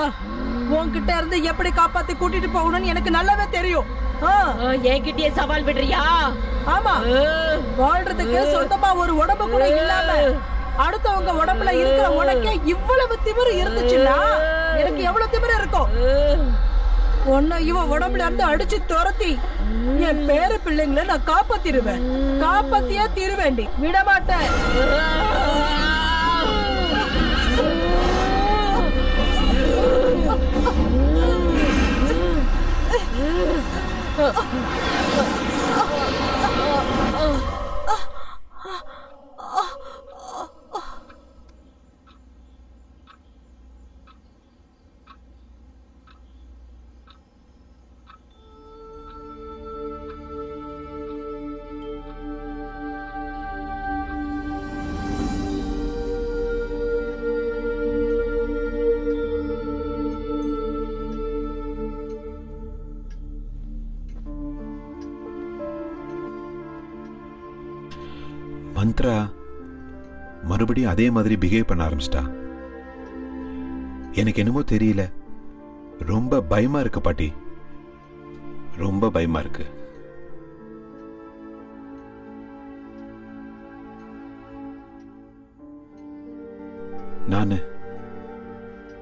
உன்கிட்ட இருந்து எப்படி காப்பாத்தி கூட்டிட்டு போகணும்னு எனக்கு நல்லாவே தெரியும். என்கிட்டயே சவால் விடுறியா? ஆமா, வாழ்றதுக்கு சொந்தமா ஒரு உடம்பு கூட இல்லாம அடுத்தவங்க உடம்புல இருக்கிற உனக்கே இவ்வளவு திமிரு இருந்துச்சுன்னா எனக்கு எவ்வளவு திமிரு இருக்கும்? உன்னை இவன் உடம்புல இருந்து அடிச்சு துரத்தி என் பேரு பிள்ளைங்களை நான் காப்பாத்திருவேன். காப்பாத்தியா தீருவேண்டி, விட மாட்டேன். மந்த்ரா மறுபடியும் அதே மாதிரி பிஹேவ் பண்ண ஆரம்பிச்சிட்டா. எனக்கு என்னமோ தெரியல, ரொம்ப பயமா இருக்கு பாட்டி, ரொம்ப பயமா இருக்கு. நானு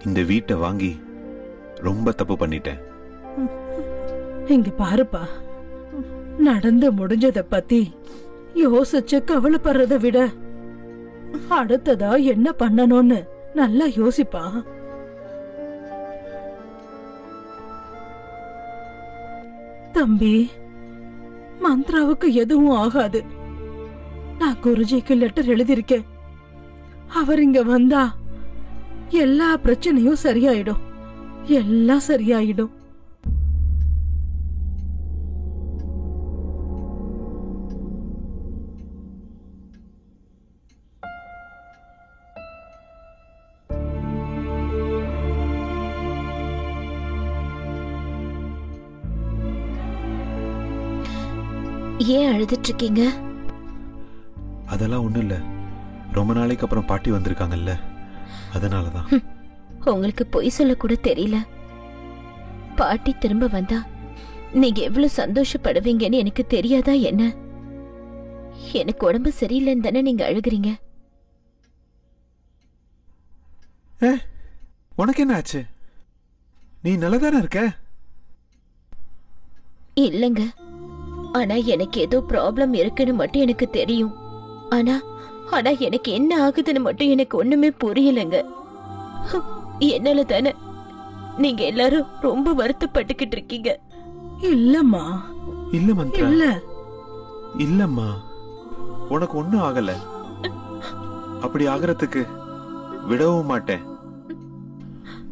இந்த வீட்டை வாங்கி ரொம்ப தப்பு பண்ணிட்டேன். இங்க பாருப்பா, நடந்து முடிஞ்சத பத்தி யோசிச்சு கவலைப்படுறத விட அடுத்ததா என்ன பண்ணணும்னு நல்லா யோசிப்பா. தம்பி, மந்த்ராவுக்கு எதுவும் ஆகாது. நான் குருஜிக்கு லெட்டர் எழுதியிருக்கேன். அவர் இங்க வந்தா எல்லா பிரச்சனையும் சரியாயிடும், எல்லாம் சரியாயிடும். ஏன் அழுதுட்டு இருக்கீங்க? அதெல்லாம் ஒண்ணும் இல்ல, ரொம்ப நாளைக்கு அப்புறம் பாட்டி வந்திருக்காங்கல்ல, அதனாலதான். உங்களுக்கு பொய் சொல்ல கூட தெரியல. பாட்டி திரும்ப வந்தா நீங்க எவ்வளவு சந்தோஷப்படுவீங்கன்னு எனக்கு தெரியாதா என்ன? எனக்கு உடம்பு சரியில்லைன்னு தானே நீங்க அழுகுறீங்க. உனக்கு என்ன ஆச்சு? நீ நல்லதானே இருக்க? இல்லங்க, ஆனா எனக்கு ஏதோ ப்ராப்ளம் இருக்குன்னு மட்டும் எனக்கு தெரியும். ஆனா ஆனா எனக்கு என்ன ஆகுதுன்னு மட்டும் எனக்கு ஒண்ணுமே புரியலங்க. என்னால தானே நீங்க எல்லாரும் ரொம்ப வருத்தப்பட்டுக்கிட்டு இருக்கீங்க. இல்லம்மா, இல்ல மந்த்ரா, இல்ல இல்லம்மா, உனக்கு ஒண்ணும் ஆகல. அப்படி ஆகிறதுக்கு விடவும் மாட்டேன்.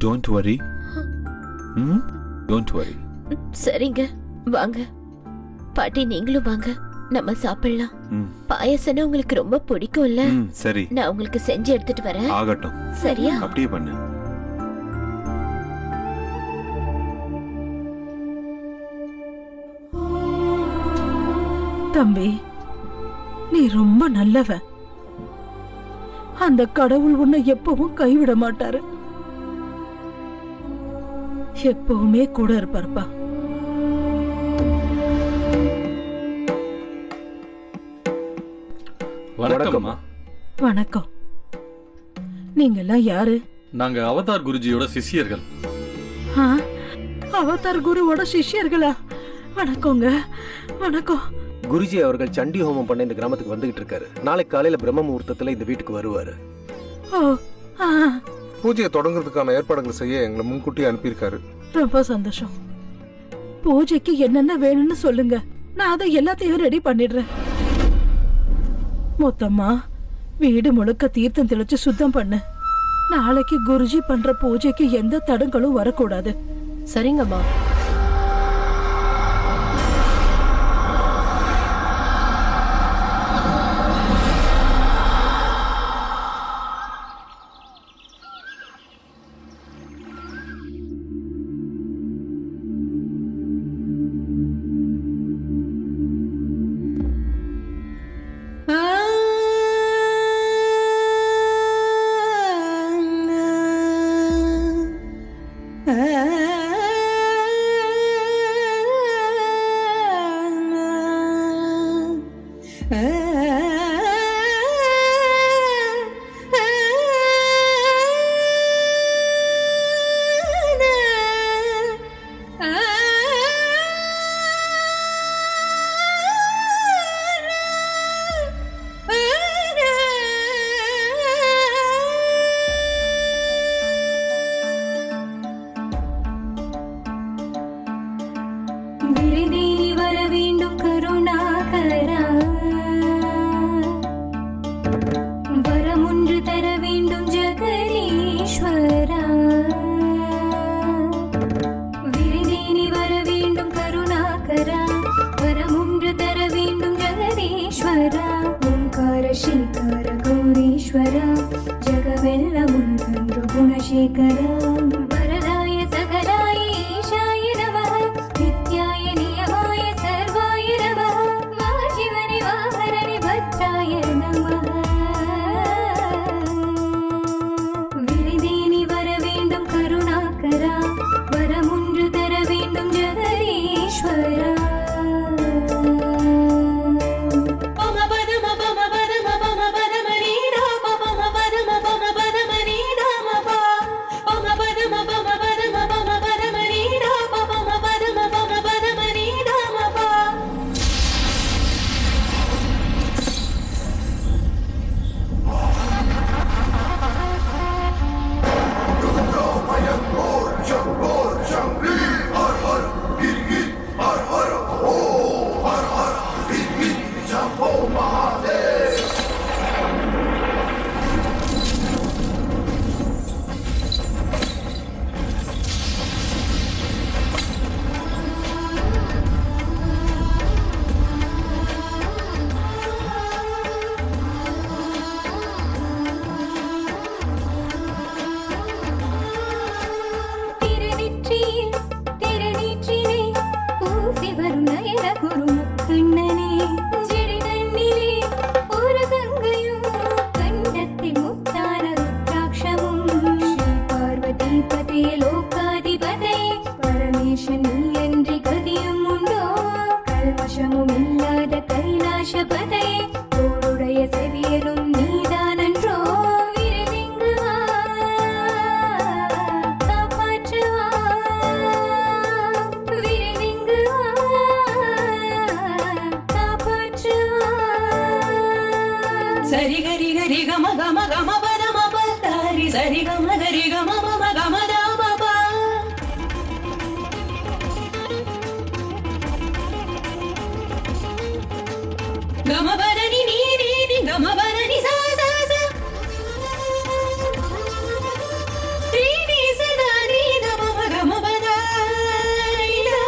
Don't worry, don't worry. சரிங்க, வாங்க பாட்டி, நீங்களும் வாங்க, நம்ம சாப்பிடலாம். பாயசம் உங்களுக்கு ரொம்ப பிடிக்கும்ல? சரி, நான் உங்களுக்கு செஞ்சு எடுத்துட்டு வரேன். ஆகட்டும். சரியா? அப்படியே பண்ணு. தம்பி, நீ ரொம்ப நல்லவன். அந்த கடவுள் உன்னை எப்பவும் கைவிட மாட்டாரு, எப்பவுமே கூட இருப்பார்ப்பா. வணக்கம்மா. வணக்கம். நீங்க எல்லாம் யாரு? நாங்க அவதார் குருஜியோட சிஷ்யர்கள். அவதார் குருவோட சிஷ்யர்களா? வணக்கங்க, வணக்கம். குருஜி அவர்கள் சண்டி ஹோமம் பண்ண இந்த கிராமத்துக்கு வந்துகிட்டு இருக்காரு. நாளைக்கு காலையில பிரம்ம முகூர்த்தத்துல இந்த வீட்டுக்கு வருவாரு. பூஜையை தொடங்குறதுக்கான ஏற்பாடுகள் செய்ய எங்களை முன்கூட்டி அனுப்பியிருக்காரு. ரொம்ப சந்தோஷம். பூஜைக்கு என்னென்ன வேணும்னு சொல்லுங்க, நான் அதை எல்லாத்தையும் ரெடி பண்ணிடுறேன். மொத்தமா வீடு முழுக்க தீர்த்தம் தெளிச்சு சுத்தம் பண்ணு. நாளைக்கு குருஜி பண்ற பூஜைக்கு எந்த தடங்களும் வரக்கூடாது. சரிங்கம்மா. सर्वाय नमः। महाशिवने वाहरणे भद्राय नमः। தோளுடைய செவியனும் நீதானன்றோ விரைவிங்கு வா காப்பாற்றுவா விரைவிங்கு வா காப்பாற்றுவா சரி கரி கரி கம கம கம பதம பத்தாரி சரி கம கரி கம மம கம தாம பா கம பரணி நீ நீ நீ கம பரணி சா சா சா நீ நீ சதா நீ கம கம பதாரி லா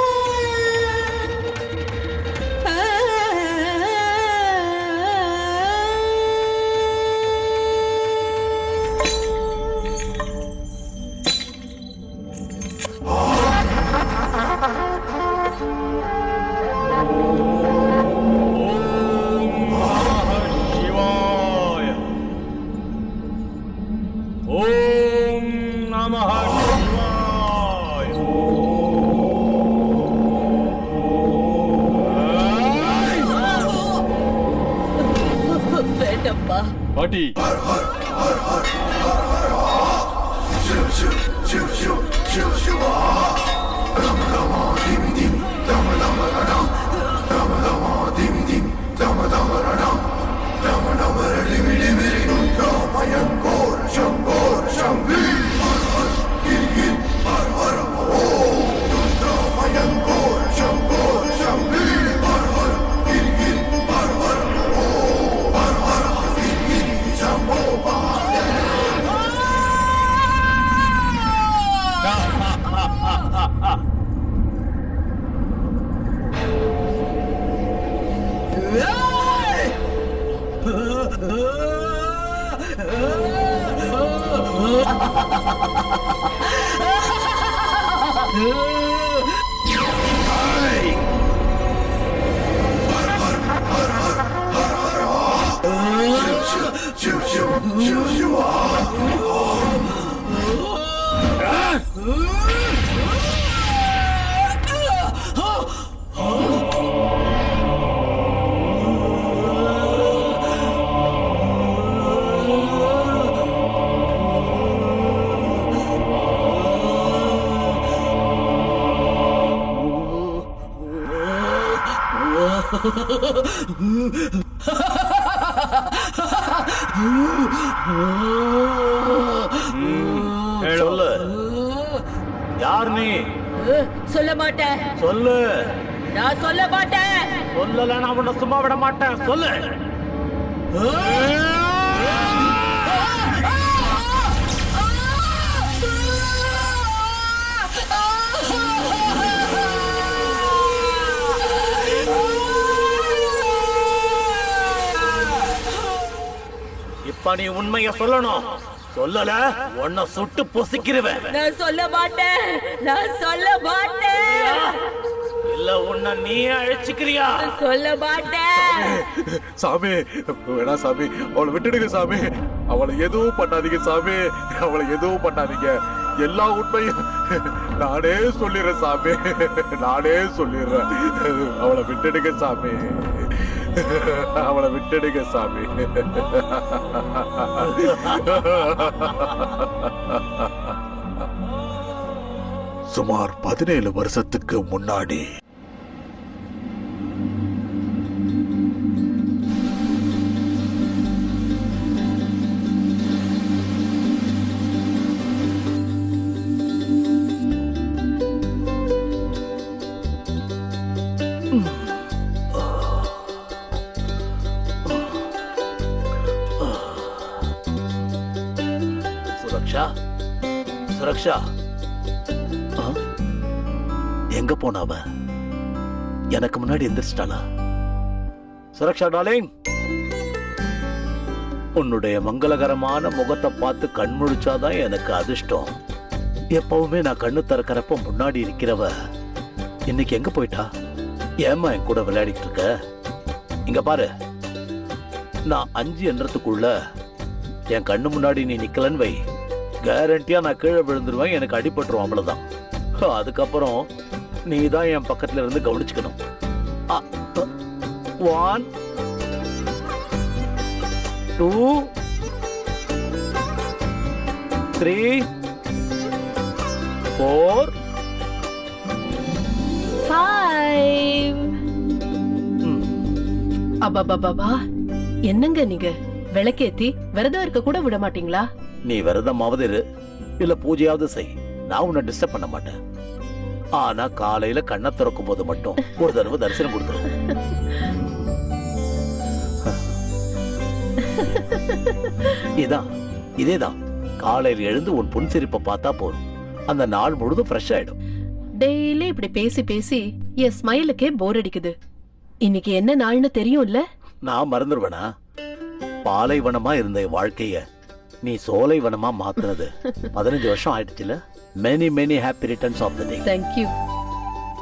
ஓம் நமः சிவாய. வேண்டப்பா. பாட்டி சொல்லு, யார் நீ? சொல்ல மாட்டேன். சொல்லு. நான் சொல்ல மாட்டேன். சொல்லல, நான் உன்னை சும்மா விட மாட்டேன். சொல்லு. இப்ப நீ உண்மைய சொல்லணும். சொல்லல, உன்னை சுட்டு பொசிக்கிறவன். நான் சொல்ல மாட்டேன். நான் சொல்ல மாட்டேன். இல்ல உன்னை நீ அழைச்சுக்கிறியா? சொல்ல மாட்டேன். சாமி வேணா சாமி, அவளை விட்டுடுங்க சாமி. அவளை எதுவும் பண்ணாதீங்க சாமி. அவளை எதுவும் பண்ணாதீங்க. எல்லா உண்மையும் நானே சொல்லிடுறேன் சாமி. நானே சொல்லிடுறேன். அவளை விட்டுடுங்க சாமி. அவளை விட்டுடுங்க சாமி. சுமார் 17 வருஷத்துக்கு முன்னாடி சுரக்ஷா, சுரக்ஷா எங்க போனாவ? எனக்கு முன்னாடி எந்திரிச்சிட்டாளா? சுரக்ஷா டார்லிங், உன்னுடைய மங்களகரமான முகத்தை பார்த்து கண் முழிச்சாதான் எனக்கு அதிர்ஷ்டம். எப்பவுமே நான் கண்ணு திறக்கிறப்ப முன்னாடி இருக்கிறவ இன்னைக்கு எங்க போயிட்டா? ஏமா என் கூட விளையாடிட்டு இருக்க? இங்க பாரு, நான் 5 என்றதுக்குள்ள என் கண்ணு முன்னாடி நீ நிக்கலன்னு வை, கேரண்டியா நான் கீழே விழுந்துருவேன். எனக்கு அடிபட்டுரும், அவ்வளவுதான். அதுக்கப்புறம் நீ தான் என் பக்கத்துல இருந்து கவனிச்சுக்கணும். 1 2 3 4 5. அப்பா என்னங்க நீங்க விளக்கேத்தி விரதம் இருக்க கூட விட மாட்டீங்களா? நீ விரதமாவது இரு இல்ல பூஜையாவது செய், நான் உன்னை டிஸ்டர்ப் பண்ண மாட்டேன். ஆனா காலையில கண்ணை திறக்கும் போது மட்டும் ஒரு தடவை தரிசனம் கொடுத்துரும். இதேதான் காலையில எழுந்து உன் புன்சிரிப்பை பார்த்தா போதும், அந்த நாள் முழுதும் ஃப்ரெஷ் ஆயிடும். டெய்லி இப்படி பேசி பேசி என் ஸ்மைலுக்கே போர் அடிக்குது. இன்னைக்கு என்ன நாள்னு தெரியும்ல? நான் மறந்துடுவேனா? பாலைவனமா இருந்த வாழ்க்கைய நீ சோலைவனமா மாத்துனது 15 வருஷம் ஆயிடுச்சுல. Many many happy returns of the day. Thank you.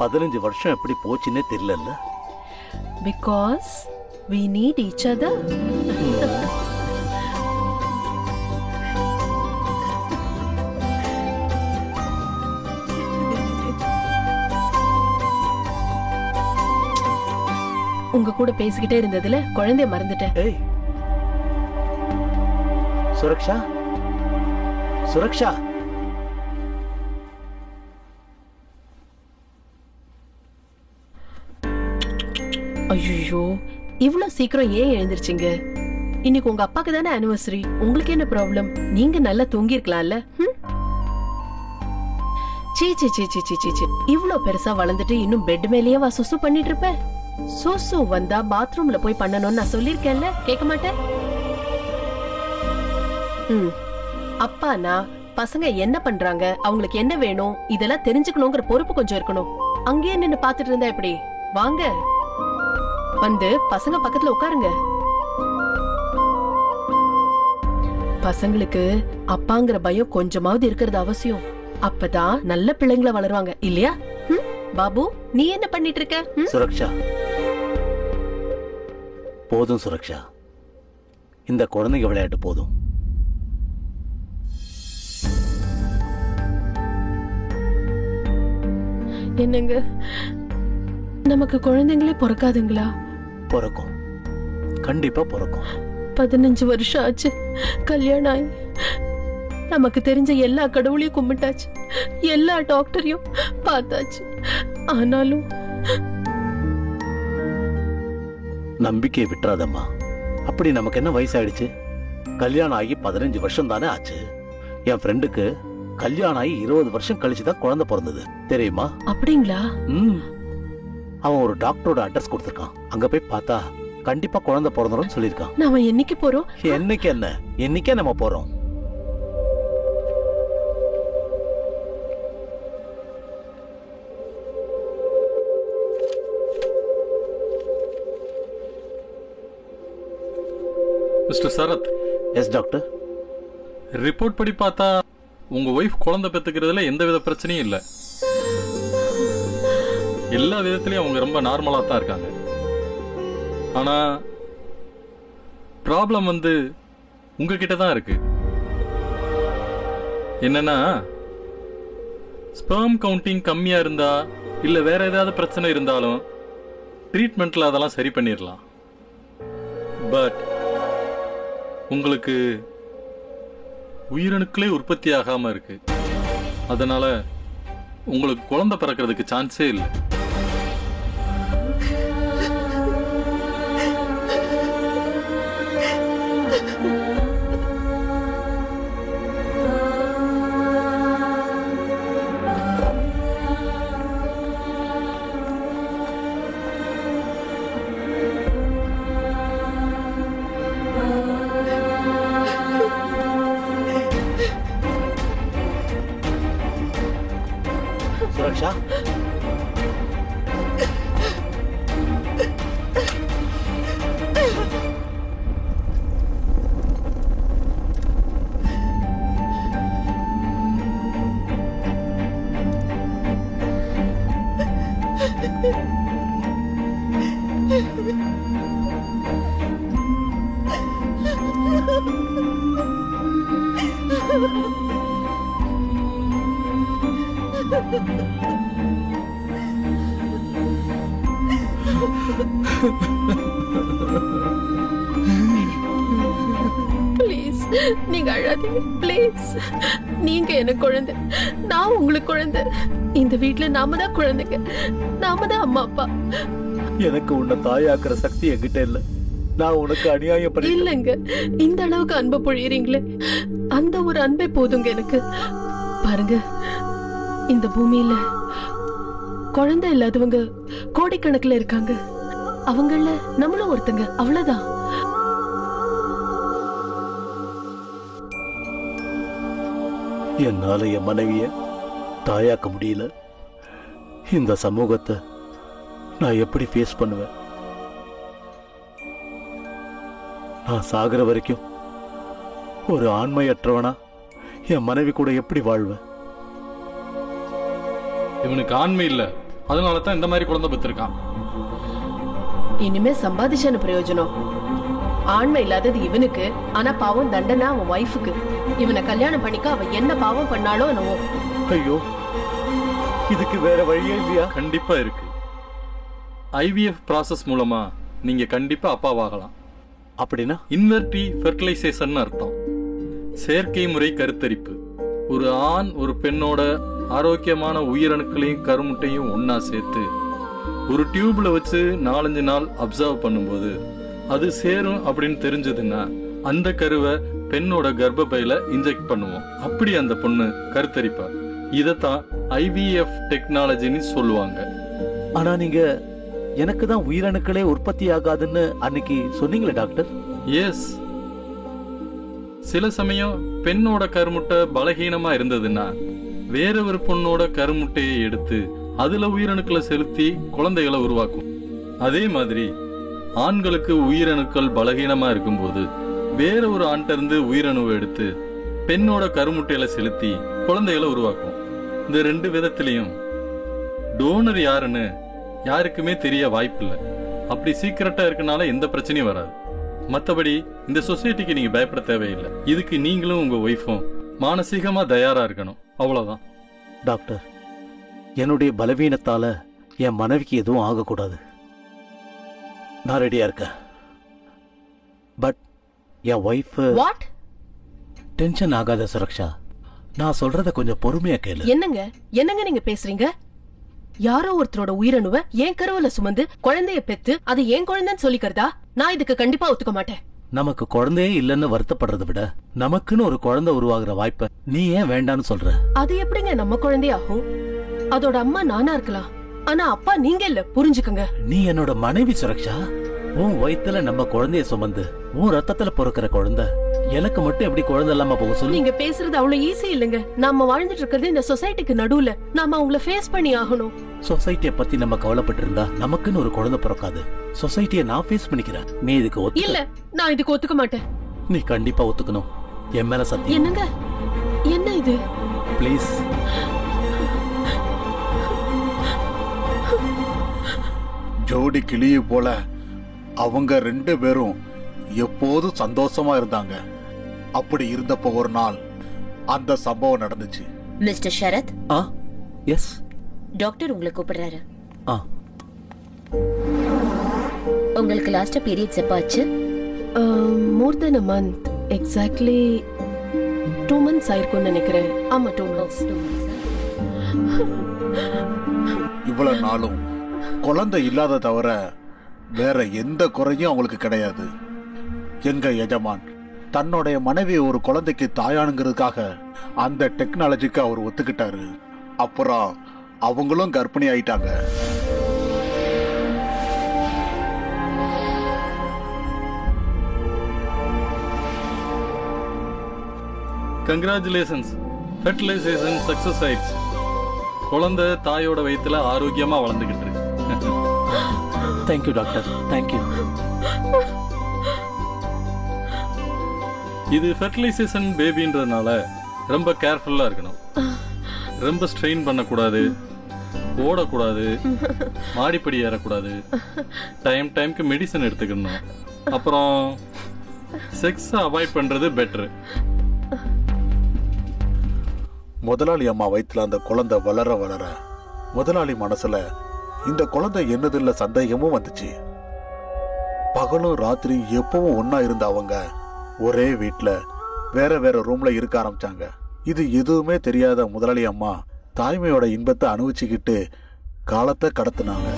15 வருஷம் எப்படி போச்சுன்னே தெரியல. Because we need each other. உங்க கூட பேசிக்கிட்டே இருந்ததுல குழந்தைய மறந்துட்டேன். ஏய் சுரக்ஷா, சுரக்ஷா. ஐயோ, இவ்வளவு சீக்கிரம் ஏன் எழுந்திருச்சீங்க? இன்னைக்கு உங்க அப்பாக்கு தானே ஆனிவர்சரி, உங்களுக்கு என்ன ப்ராப்ளம்? நீங்க நல்லா தூங்கி இருக்கலாம்ல. சீ சீ சீ சீ சீ சீ, இவ்வளவு பெருசா வளர்ந்துட்டு இன்னும் பெட் மேலேயே வா சுசு பண்ணிட்டு இருப்ப? சுசு வந்தா பாத்ரூம்ல போய் பண்ணணும்னு நான் சொல்லிருக்கேன்ல, கேட்க மாட்டேன். அப்பானா பசங்க என்ன பண்றாங்க, அவங்களுக்கு என்ன வேணும், இதெல்லாம் தெரிஞ்சுக்கணுங்கிற பொறுப்பு கொஞ்சம் இருக்கணும். அங்கேயே நின்னு பாத்துட்டு இருந்தா எப்படி? வாங்க வந்து பசங்க பக்கத்துல உட்காருங்க. பசங்களுக்கு அப்பாங்கிற பயம் கொஞ்சமாவது இருக்கிறது அவசியம். அப்பதான் நல்ல பிள்ளைங்கள வளருவாங்க இல்லையா? பாபு, நீ என்ன பண்ணிட்டு இருக்க? சுரக்ஷா, போதும் சுரக்ஷா, இந்த குழந்தைங்க விளையாட்டு போதும். என்னங்க, நமக்கு குழந்தைங்களே பிறக்காதுங்களா? பிறக்கும், கண்டிப்பா பிறக்கும். 15 வருஷம் ஆச்சு கல்யாணம் ஆகி. நமக்கு தெரிஞ்ச எல்லா கடவுளையும் கும்பிட்டாச்சு, எல்லா டாக்டரையும் பார்த்தாச்சு. ஆனாலும் நம்பிக்கையை விட்டுறாதம்மா. அப்படி நமக்கு என்ன வயசாயிடுச்சு? கல்யாணம் ஆகி 15 வருஷம் தானே ஆச்சு. என் ஃப்ரெண்டுக்கு கல்யாணம் ஆகி 20 வருஷம் கழிச்சுதான் குழந்தை பிறந்தது, தெரியுமா? அப்படிங்களா? அவன் ஒரு டாக்டரோட அட்ரஸ் கொடுத்திருக்கான், அங்க போய் பார்த்தா கண்டிப்பா குழந்தை பிறந்துரும் சொல்லிருக்கான். நாம என்னைக்கு போறோம்? என்னைக்கு என்ன, என்னைக்கே நம்ம போறோம். Mister Sarath. Yes doctor. Report படி பார்த்தா உங்க ஒய்ஃப் குழந்தை பெத்துக்கிறதுல எந்த வித பிரச்சனையும் இல்லை. எல்லா விதத்திலையும் அவங்க ரொம்ப நார்மலா தான் இருக்காங்க. ஆனா ப்ராப்ளம் வந்து உங்ககிட்ட தான் இருக்கு. என்னன்னா, ஸ்பெர்ம் கவுண்டிங் கம்மியா இருந்தா இல்ல வேற ஏதாவது பிரச்சனை இருந்தாலும் ட்ரீட்மெண்ட்ல அதெல்லாம் சரி பண்ணிடலாம். பட் உங்களுக்கு உயிரணுக்களே உற்பத்தி ஆகாம இருக்கு. அதனால உங்களுக்கு குழந்தை பிறக்கிறதுக்கு சான்ஸே இல்லை. சுரக்ஷா, நீங்க அழாதீங்க ப்ளீஸ். நீங்க எனக்கு குழந்தை, நான் உங்களுக்கு குழந்தை. இந்த வீட்ல நாம தான் குழந்தைங்க, நாம தான் அம்மா அப்பா. எனக்கு உன்னை தாயாக்குற சக்தி என்கிட்ட இல்ல. நான் உனக்கு அநியாயம் பண்ணி இல்லங்க, இந்த அளவுக்கு அன்பை பொழியறீங்களே, அந்த ஒரு அன்பே போதுங்க எனக்கு. பாருங்க, இந்த பூமியில குழந்தை இல்லாதவங்க கோடிக்கணக்கில் இருக்காங்க. அவங்கள நம்மளும் ஒருத்தங்க, அவ்வளவுதான். என்னால என் மனைவிய தாயாக்க முடியல. இந்த சமூகத்தை நான் எப்படி ஃபேஸ் பண்ணுவேன்? நான் சாகிற வரைக்கும் ஒரு ஆண்மையற்றவனா என் மனைவி கூட எப்படி வாழ்வேன்? இவனுக்கு ஆண்மை இல்ல, அதனால தான் இந்த மாதிரி குழந்தை பெற்றிருக்கான். இனிமே சம்பாதிச்சான பிரயோஜனம்? ஆண்மை இல்லாதது இவனுக்கு, ஆனா பாவம் தண்டனை அவன் வைஃபுக்கு. இவனை கல்யாணம் பண்ணிக்க அவ என்ன பாவம் பண்ணாலோ என்னவோ. ஐயோ, இதுக்கு வேற வழியே இல்லையா? கண்டிப்பா இருக்கு. ஐவிஎஃப் ப்ராசஸ் மூலமா நீங்க கண்டிப்பா அப்பாவாகலாம். அப்படின்னா இன்வெர்டி ஃபெர்டிலைசேஷன் அர்த்தம். செயற்கை முறை கருத்தரிப்பு. ஒரு ஆண் ஒரு பெண்ணோட ஆரோக்கியமான உயிரணுக்களையும் கருமுட்டையும் ஒன்னா சேர்த்து ஒரு டியூப்ல வச்சு 4-5 நாள் அப்சர்வ் பண்ணும்போது அது சேரும் அப்படின்னு தெரிஞ்சதுன்னா அந்த கருவை பெண்ணோட கர்ப்பப்பையில இன்ஜெக்ட் பண்ணுவோம். அப்படி அந்த பொண்ணு கருத்தரிப்பா. இதத்தான் ஐவிஎஃப் டெக்னாலஜின்னு சொல்லுவாங்க. ஆனா நீங்க எனக்கு தான் உயிரணுக்களே உற்பத்தி ஆகாதுன்னு அன்னைக்கு சொன்னீங்களே டாக்டர். எஸ், சில சமயம் பெண்ணோட கருமுட்டை பலகீனமா இருந்ததுன்னா வேற ஒரு பொண்ணோட கருமுட்டையை எடுத்து அதுல உயிரணுக்களை செலுத்தி குழந்தைகளை உருவாக்கும். அதே மாதிரி ஆண்களுக்கு உயிரணுக்கள் பலகீனமா இருக்கும்போது வேற ஒரு ஆண்ட இருந்து உயிரணுவை எடுத்து பெண்ணோட கருமுட்டையில செலுத்தி குழந்தைகளை உருவாக்கும். இந்த 2 விதத்திலையும் டோனர் யாருன்னு யாருக்குமே தெரிய வாய்ப்பில்லை. அப்படி சீக்கிரட்டா இருக்கனால எந்த பிரச்சனையும் வராது. மற்றபடி இந்த சொசைட்டிக்கு நீங்க பயப்பட தேவையில்லை. இதுக்கு நீங்களும் உங்க ஒய்ஃபும் மானசீகமா தயாரா இருக்கணும், அவ்வளவுதான். டாக்டர், என்னுடைய பலவீனத்தால என் மனைவிக்கு எதுவும் ஆகக்கூடாது. நான் ரெடியா இருக்கேன். But N wife what? Tension ஆகாத சுரக்ஷா, நான் சொல்றத கொஞ்சம் பொறுமையா கேளு. என்னங்க என்னங்க நீங்க பேசுறீங்க? யாரோ ஒருத்தரோட உயிரணுவ என் கருவில சுமந்து குழந்தைய பெத்து அது என் குழந்தைன்னு சொல்லிக்கிறதா? நான் இதுக்கு கண்டிப்பா ஒத்துக்க மாட்டேன். நமக்கு குழந்தையே இல்லைன்னு வருத்தப்படுறதை விட நமக்குன்னு ஒரு குழந்தை உருவாகிற வாய்ப்பை நீ ஏன் வேண்டான்னு சொல்ற? அது எப்படிங்க நம்ம குழந்தையாகும்? அதோட அம்மா நானா இருக்கலாம், ஆனா அப்பா நீங்க இல்ல, புரிஞ்சுக்கங்க. நீ என்னோட மனைவி சுரக்ஷா. உன் வயித்துல நம்ம குழந்தைய சுமந்து உன் ரத்தத்துல பிறக்கிற குழந்தை எனக்கு மட்டும் எப்படி குழந்தை இல்லாம போக சொல்லு? நீங்க பேசுறது அவ்வளவு ஈஸி இல்லங்க. நாம வாழ்ந்துட்டு இருக்கிறது இந்த சொசைட்டிக்கு நடுவுல. நாம அவங்கள ஃபேஸ் பண்ணி ஆகணும். சொசைட்டியை பத்தி நம்ம கவலைப்பட்டு இருந்தா நமக்குன்னு ஒரு குழந்தை பிறக்காது. சொசைட்டியை நான் ஃபேஸ் பண்ணிக்கிறேன். நீ இதுக்கு ஒத்துக்க? இல்ல, நான் இதுக்கு ஒத்துக்க மாட்டேன். நீ கண்டிப்பா ஒத்துக்கணும். என் மேல சத்தியம். என்னங்க என்ன இது? ப்ளீஸ். ஜோடி கிளியை போல அவங்க 2 பேரும் எப்போதும் சந்தோஷமா இருந்தாங்க. அப்படி இருந்தப்போ ஒரு நாள் அந்த சம்பவம் நடந்துச்சு. மிஸ்டர் ஷரத். எஸ். டாக்டர் உங்களை கூப்பிடுறாரு. உங்களுக்கு லாஸ்ட் பீரியட்ஸ் எப்ப ஆச்சு? மோர் தென் a month. எக்ஸாக்ட்லி 2 months ஆயிருக்கும்னு நினைக்கிறேன். ஆமா, 2 months. இவ்வளவு நாளும் குழந்தை இல்லாத தவிர வேற எந்த குறையும் அவங்களுக்கு கிடையாது. எங்க எஜமான் தன்னுடைய மனைவி ஒரு குழந்தைக்கு தாயானுங்கிறதுக்காக அந்த டெக்னாலஜிக்கு அவர் ஒத்துக்கிட்டாரு. அப்புறம் அவங்களும் கர்ப்பிணி ஆயிட்டாங்க. கங்க்ராச்சுலேஷன்ஸ், ஃபெர்டிலைசேஷன் சக்சஸ் ஆயிடுச்சு. குழந்தை தாயோட வயித்துல ஆரோக்கியமா வளர்ந்துகிட்டு இருக்கு. Thank you doctor, thank you. இது ஃபெர்டிலைசேஷன் பேபின்றதுனால ரொம்ப கேர்ஃபுல்லா இருக்கணும். ரொம்ப ஸ்ட்ரெயின் பண்ணக்கூடாது, ஓடக்கூடாது, மாடிப்படி ஏறக்கூடாது, டைம்க்கு மெடிசன் எடுத்துக்கணும். அப்புறம் செக்ஸ் அவாய்ட் பண்றது பெட்டர். முதலாளி அம்மா வயிற்றுல அந்த குழந்தை வளர வளர முதலாளி மனசுல இந்த குழந்தை என்னதில்ல சந்தேகமும் வந்துச்சு. பகலும் ராத்திரி எப்பவும் ஒன்னா இருந்த அவங்க ஒரே வீட்டுல வேற வேற ரூம்ல இருக்க ஆரம்பிச்சாங்க. இது எதுவுமே தெரியாத முதலாளி அம்மா தாய்மையோட இன்பத்தை அனுபவிச்சுக்கிட்டு காலத்தை கடத்துனாங்க.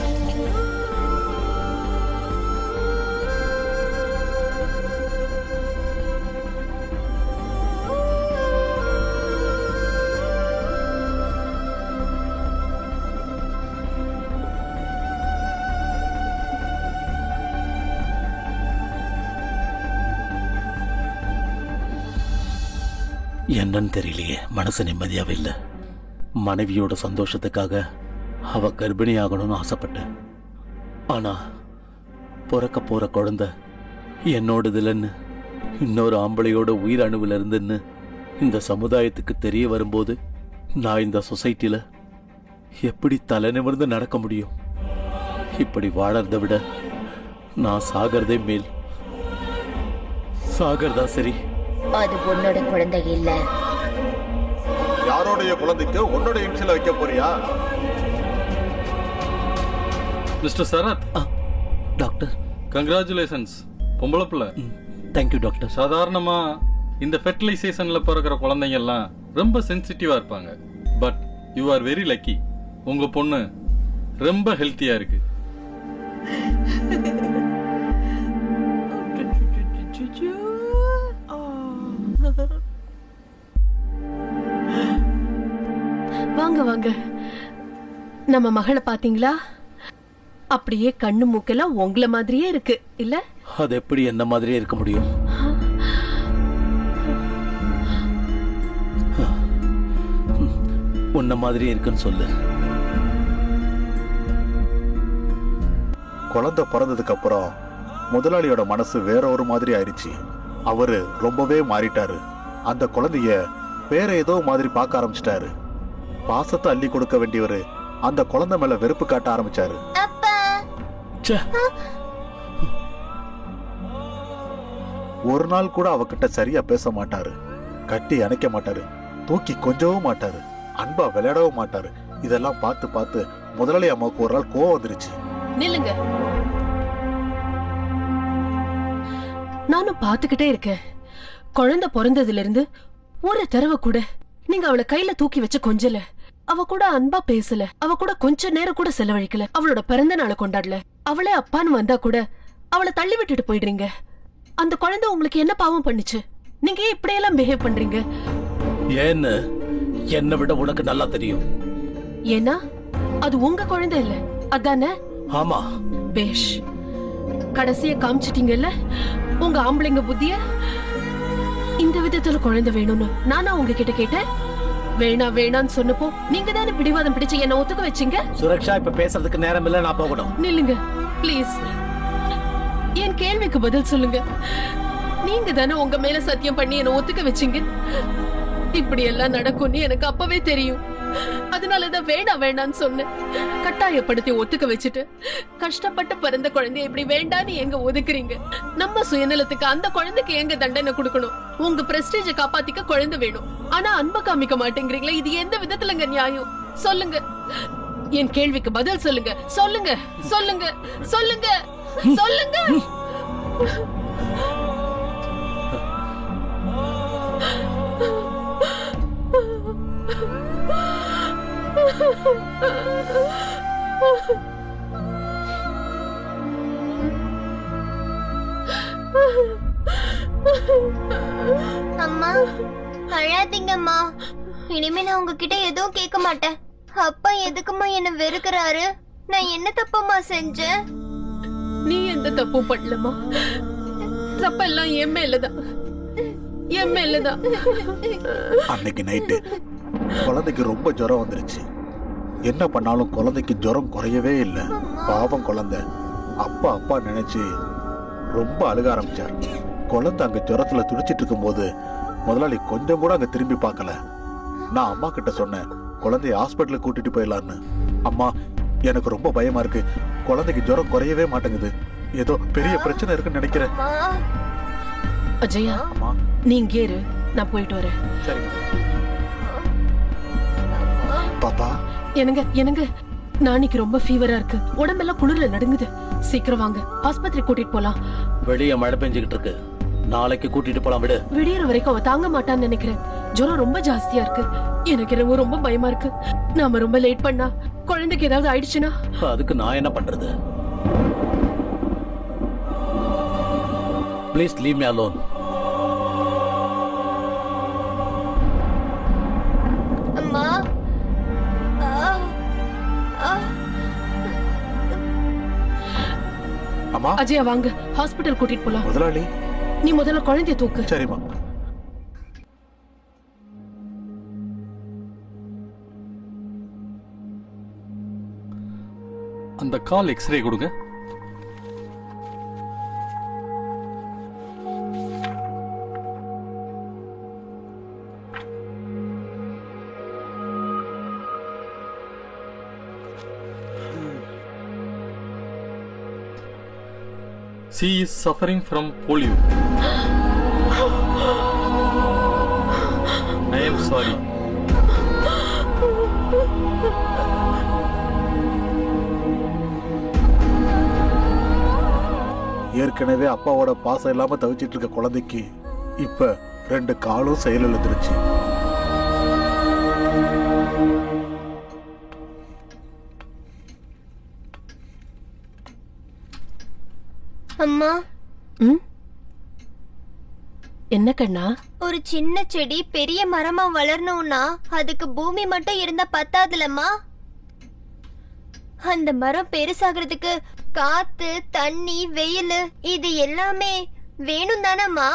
என்னன்னு தெரியலையே, மனசு நிம்மதியாவே இல்லை. மனைவியோட சந்தோஷத்துக்காக அவ கர்ப்பிணி ஆகணும்னு ஆசைப்பட்டேன். ஆனா பிறக்க போற குழந்தை என்னோடதுலன்னு, இன்னொரு ஆம்பளையோட உயிர் அணுவில் இருந்துன்னு இந்த சமுதாயத்துக்கு தெரிய வரும்போது நான் இந்த சொசைட்டில எப்படி தலை நிமிர்ந்து நடக்க முடியும்? இப்படி வாழறதை விட நான் சாகிறதே மேல். சாகிறதா சரி. அது உன்னோட குழந்தை இல்ல. யாரோடைய குழந்தைக்கு உன்னோட இன்ஷியல் வைக்க போறியா? மிஸ்டர் சரத். Doctor, congratulations. பொம்பளை பிள்ளை. Thank you doctor. சாதாரணமா இந்த ஃபெர்டிலைசேஷன்ல பிறக்கிற குழந்தைங்க எல்லாம் ரொம்ப சென்சிட்டிவா இருப்பாங்க. But you are very lucky. உங்க பொண்ணு ரொம்ப ஹெல்த்தியா இருக்கு. வாங்க வாங்க. நம்ம மகளை பாத்தீங்களா? அப்படியே கண்ணு மூக்கெல்லாம் உங்கள மாதிரியே இருக்கு இல்ல? அது எப்படி என்ன மாதிரியே இருக்க முடியும்? உன்ன மாதிரி இருக்குன்னு சொல்லு. குழந்தை பிறந்ததுக்கு அப்புறம் முதலாளியோட மனசு வேற ஒரு மாதிரி ஆயிடுச்சு. அவரு ரொம்பவே மாறிட்டாரு. அந்த குழந்தைய வேற ஏதோ மாதிரி பார்க்க ஆரம்பிச்சிட்டாரு. பாசத்தை அள்ளி கொடுக்க வேண்டியவரு அந்த குழந்தை மேல வெறுப்பு காட்ட ஆரம்பிச்சாரு. ஒரு நாள் கூட அவகிட்ட சரியா பேச மாட்டாரு, கட்டி அணைக்க மாட்டாரு, தூக்கி கொஞ்சவும் மாட்டாரு, அன்பா விளையாடவும் மாட்டாரு. இதெல்லாம் பார்த்து பார்த்து முதலாளி அம்மாவுக்கு ஒரு நாள் கோவம் வந்துருச்சு. நில்லுங்க. நானும் பாத்துக்கிட்டே இருக்கேன். குழந்தை பிறந்ததுல இருந்து ஒரு தடவை கூட நீங்க அவளை கையில தூக்கி வச்சு கொஞ்சல, அவ கூட அன்பா பேசல, அவ கூட கொஞ்ச நேரம் கூட செலவழிக்கல, அவளோட பிறந்த நாளை கொண்டாடல. அவளே அப்பான்னு வந்தா கூட அவளை தள்ளி விட்டுட்டு போயிடுறீங்க. அந்த குழந்தை உங்களுக்கு என்ன பாவம் பண்ணுச்சு? நீங்க இப்படி எல்லாம் பிஹேவ் பண்றீங்க? ஏன்னு என்னை விட உனக்கு நல்லா தெரியும். ஏன்னா அது உங்க குழந்தை இல்ல, அதானே? ஆமா. பேஷ். கடைசிய காமிச்சிட்டீங்கல்ல உங்க ஆம்பளைங்க புத்திய. இந்த விதத்துல குழந்தை வேணும்னு நானா உங்ககிட்ட கேட்டேன்? வேணா வேணான்னு சொன்னப்போ நீங்க தானே பிடிவாதம் பிடிச்சு என்ன ஒத்துக்க வச்சீங்க. சுரக்ஷா, இப்ப பேசுறதுக்கு நேரம் இல்ல, நான் போகணும். நில்லுங்க ப்ளீஸ். என் கேள்விக்கு பதில் சொல்லுங்க. நீங்க தானே உங்க மேல சத்தியம் பண்ணி என்ன ஒத்துக்க வச்சீங்க. இப்படி எல்லாம் நடக்கும்னு எனக்கு அப்பவே தெரியும். அதனாலதான் வேணா வேணான்னு சொன்னேன். கட்டாயப்படுத்தி ஒத்துக்க வச்சுட்டு கஷ்டப்பட்டு பிறந்த குழந்தைய இப்படி வேண்டான்னு எங்க ஒதுக்குறீங்க? நம்ம சுயநலத்துக்கு அந்த குழந்தைக்கு எங்க தண்டனை கொடுக்கணும்? உங்க பிரஸ்டீஜ காப்பாத்திக்க குழந்தை வேணும், ஆனா அன்பை காமிக்க மாட்டேங்கிறீங்களா? இது எந்த விதத்துலங்க நியாயம்? சொல்லுங்க. என் கேள்விக்கு பதில் சொல்லுங்க. சொல்லுங்க சொல்லுங்க சொல்லுங்க சொல்லுங்க. அம்மா அழாதீங்கம்மா. இனிமே நான் உங்ககிட்ட எதுவும் கேட்க மாட்டேன். அப்பா எதுக்குமா என்ன வெறுக்கிறாரு? நான் என்ன தப்பம்மா செஞ்சேன்? நீ எந்த தப்பும் பண்ணலமா. தப்பெல்லாம் என் மேலதான், என் மேலதான். அன்னைக்கு நைட்டு குழந்தைக்கு ரொம்ப ஜுரம் வந்துருச்சு. என்ன பண்ணாலும் குழந்தைக்கு ஜுரம் குறையவே இல்லை. பாவம் குழந்தை அப்பா அப்பா நினைச்சு ரொம்ப அழுக ஆரம்பிச்சார். குழந்தை அங்க ஜுரத்துல துடிச்சிட்டு இருக்கும் போது முதலாளி கொஞ்சம் கூட அங்க திரும்பி பார்க்கல. நான் அம்மா கிட்ட சொன்னேன், குழந்தைய ஹாஸ்பிட்டலுக்கு கூட்டிட்டு போயிடலான்னு. அம்மா, எனக்கு ரொம்ப பயமா இருக்கு, குழந்தைக்கு ஜுரம் குறையவே மாட்டேங்குது, ஏதோ பெரிய பிரச்சனை இருக்குன்னு நினைக்கிறேன். அஜயா, நீ இங்கே இரு, நான் போயிட்டு வரேன். சரி பாப்பா. எனக்கு நாளைக்கு ரொம்ப ஃபீவரா இருக்கு, உடம்பெல்லாம் குளிர்ல நடுங்குது. சீக்கிரம் வாங்க, ஆஸ்பத்திரி கூட்டிட்டு போலாம். வெளியே மழை பெஞ்சுக்கிட்டு இருக்கு, நாளைக்கு கூட்டிட்டு போலாம் விடு. விடியற வரைக்கும் அவ தாங்க மாட்டான்னு நினைக்கிறேன். ஜுரம் ரொம்ப ஜாஸ்தியா இருக்கு. எனக்கு என்னவோ ரொம்ப பயமா இருக்கு. நாம ரொம்ப லேட் பண்ணா குழந்தைக்கு ஏதாவது ஆயிடுச்சுன்னா அதுக்கு நான் என்ன பண்றது? Please leave me alone. அம்மா அம்மா அஜயா வாங்க ஹாஸ்பிடல் கூட்டிட்டு போலாம். முதலாளி நீ முதல்ல குழந்தைய தூக்கு. சரிம்மா. அந்த கால் எக்ஸ்ரே கொடுங்க. She is suffering from polio. I am sorry. ஏற்கனவே அப்பாவோட பாசம் இல்லாம தவிச்சிட்டு இருக்க குழந்தைக்கு இப்ப 2 காலும் செயலிழந்துருச்சு. அம்மா என்ன கண்ணா? ஒரு சின்ன செடி பெரிய மரமா வளரணும்னா அதுக்கு பூமி மட்டும் இருந்தா பத்தாதுலம்மா. அந்த மரம் பெருசாகிறதுக்கு காத்து, தண்ணி, வெயில் இது எல்லாமே வேணும் தானம்மா.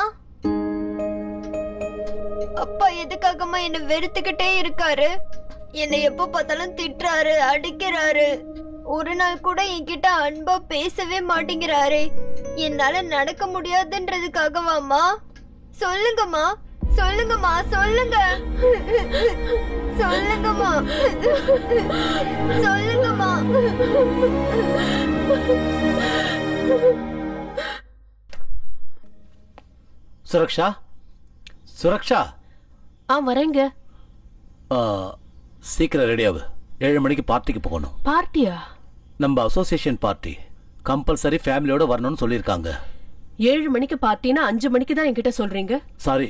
அப்பா எதுக்காகமா என்ன வெறுத்துக்கிட்டே இருக்காரு? என்னை எப்ப பார்த்தாலும் திட்டுறாரு, அடிக்கிறாரு. ஒரு நாள் கூட என்கிட்ட அன்பா பேசவே மாட்டேங்கிறாரு. என்னால நடக்க முடியாதுன்றதுக்காகவாமா? சொல்லுங்கம்மா, சொல்லுங்கம்மா, சொல்லுங்க, சொல்லுங்கம்மா, சொல்லுங்கம்மா. சுரக்ஷா, சுரக்ஷா. வரேங்க. சீக்கிரம் ரெடியாவு. 7 மணிக்கு பார்ட்டிக்கு போகணும். பார்ட்டியா? நம்ம அசோசியேஷன் பார்ட்டி. கம்பல்சரி ஃபேமிலியோட வரணும்னு சொல்லியிருக்காங்க. 7 மணிக்கு பார்ட்டினா 5 மணிக்கு தான் என்கிட்ட சொல்றீங்க? சாரி,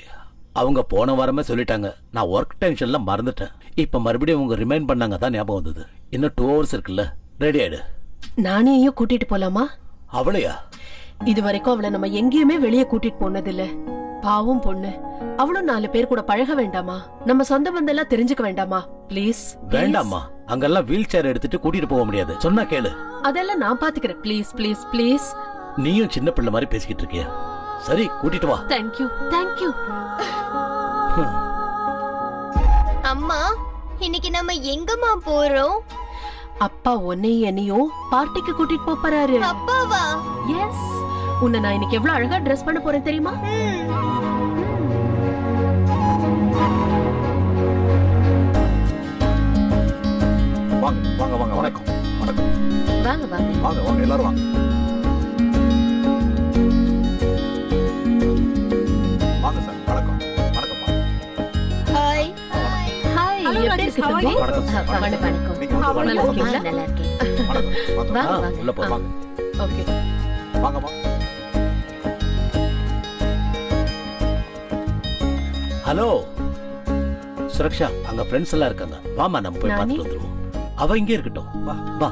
அவங்க போன வாரமே சொல்லிட்டாங்க. நான் ஒர்க் டென்ஷன்ல மறந்துட்டேன். இப்ப மறுபடியும் அவங்க ரிமைண்ட் பண்ணாங்க தான் ஞாபகம் வந்தது. இன்னும் 2 hours இருக்குல்ல, ரெடி ஆயிடு. நானேயும் கூட்டிட்டு போலாமா? அவளையா? இது வரைக்கும் அவளை நம்ம எங்கேயுமே வெளியே கூட்டிட்டு போனதில்ல. பாவம் பொண்ணு. அவளும் 4 பேர் கூட பழக வேண்டாமா? நம்ம சொந்த பந்தெல்லாம் தெரிஞ்சுக்க வேண்டாமா? ப்ளீஸ். வேண்டாமா, அங்கெல்லாம் வீல் சேர் எடுத்துட்டு கூட்டிட்டு போக முடியாது. சொன்னா கேளு. அதெல்லாம் நான் பாத்துக்கிறேன். Please please please. நீயும் சின்ன பிள்ளை மாதிரி பேசிக்கிட்டு இருக்கியா? சரி, கூட்டிட்டு வா. Thank you thank you. அம்மா, இன்னைக்கு நம்ம எங்கம்மா போறோம்? அப்பா உன்னையும் என்னையும் பார்ட்டிக்கு கூட்டிட்டு போறாரு. அப்பாவா? எஸ். உன்னை நான் இன்னைக்கு எவ்வளவு அழகா ட்ரெஸ் பண்ண போறேன் தெரியுமா? வாங்க வாங்க வாங்க. வணக்கம் வணக்கம். வாங்க வாங்க வாங்க வாங்க எல்லாரும் வாங்க. வாங்க சார். வணக்கம் வணக்கம். Hi hi. எப்படி இருக்கு தம்பி? வணக்கம். வணக்கம். நீங்க வந்து நல்லா இருக்கீங்களா? நல்லா இருக்கேன். வணக்கம். வாங்க வாங்க. வாங்க. உள்ள போ. வாங்க. ஓகே. வாங்கம்மா. ஹலோ சுரக்ஷா, அங்க ஃப்ரெண்ட்ஸ் எல்லாம் இருக்காங்க. வாமா, நம்ம போய் பார்த்துட்டு வந்துருவோம். அவ இங்கே இருக்கட்டும். வா வா.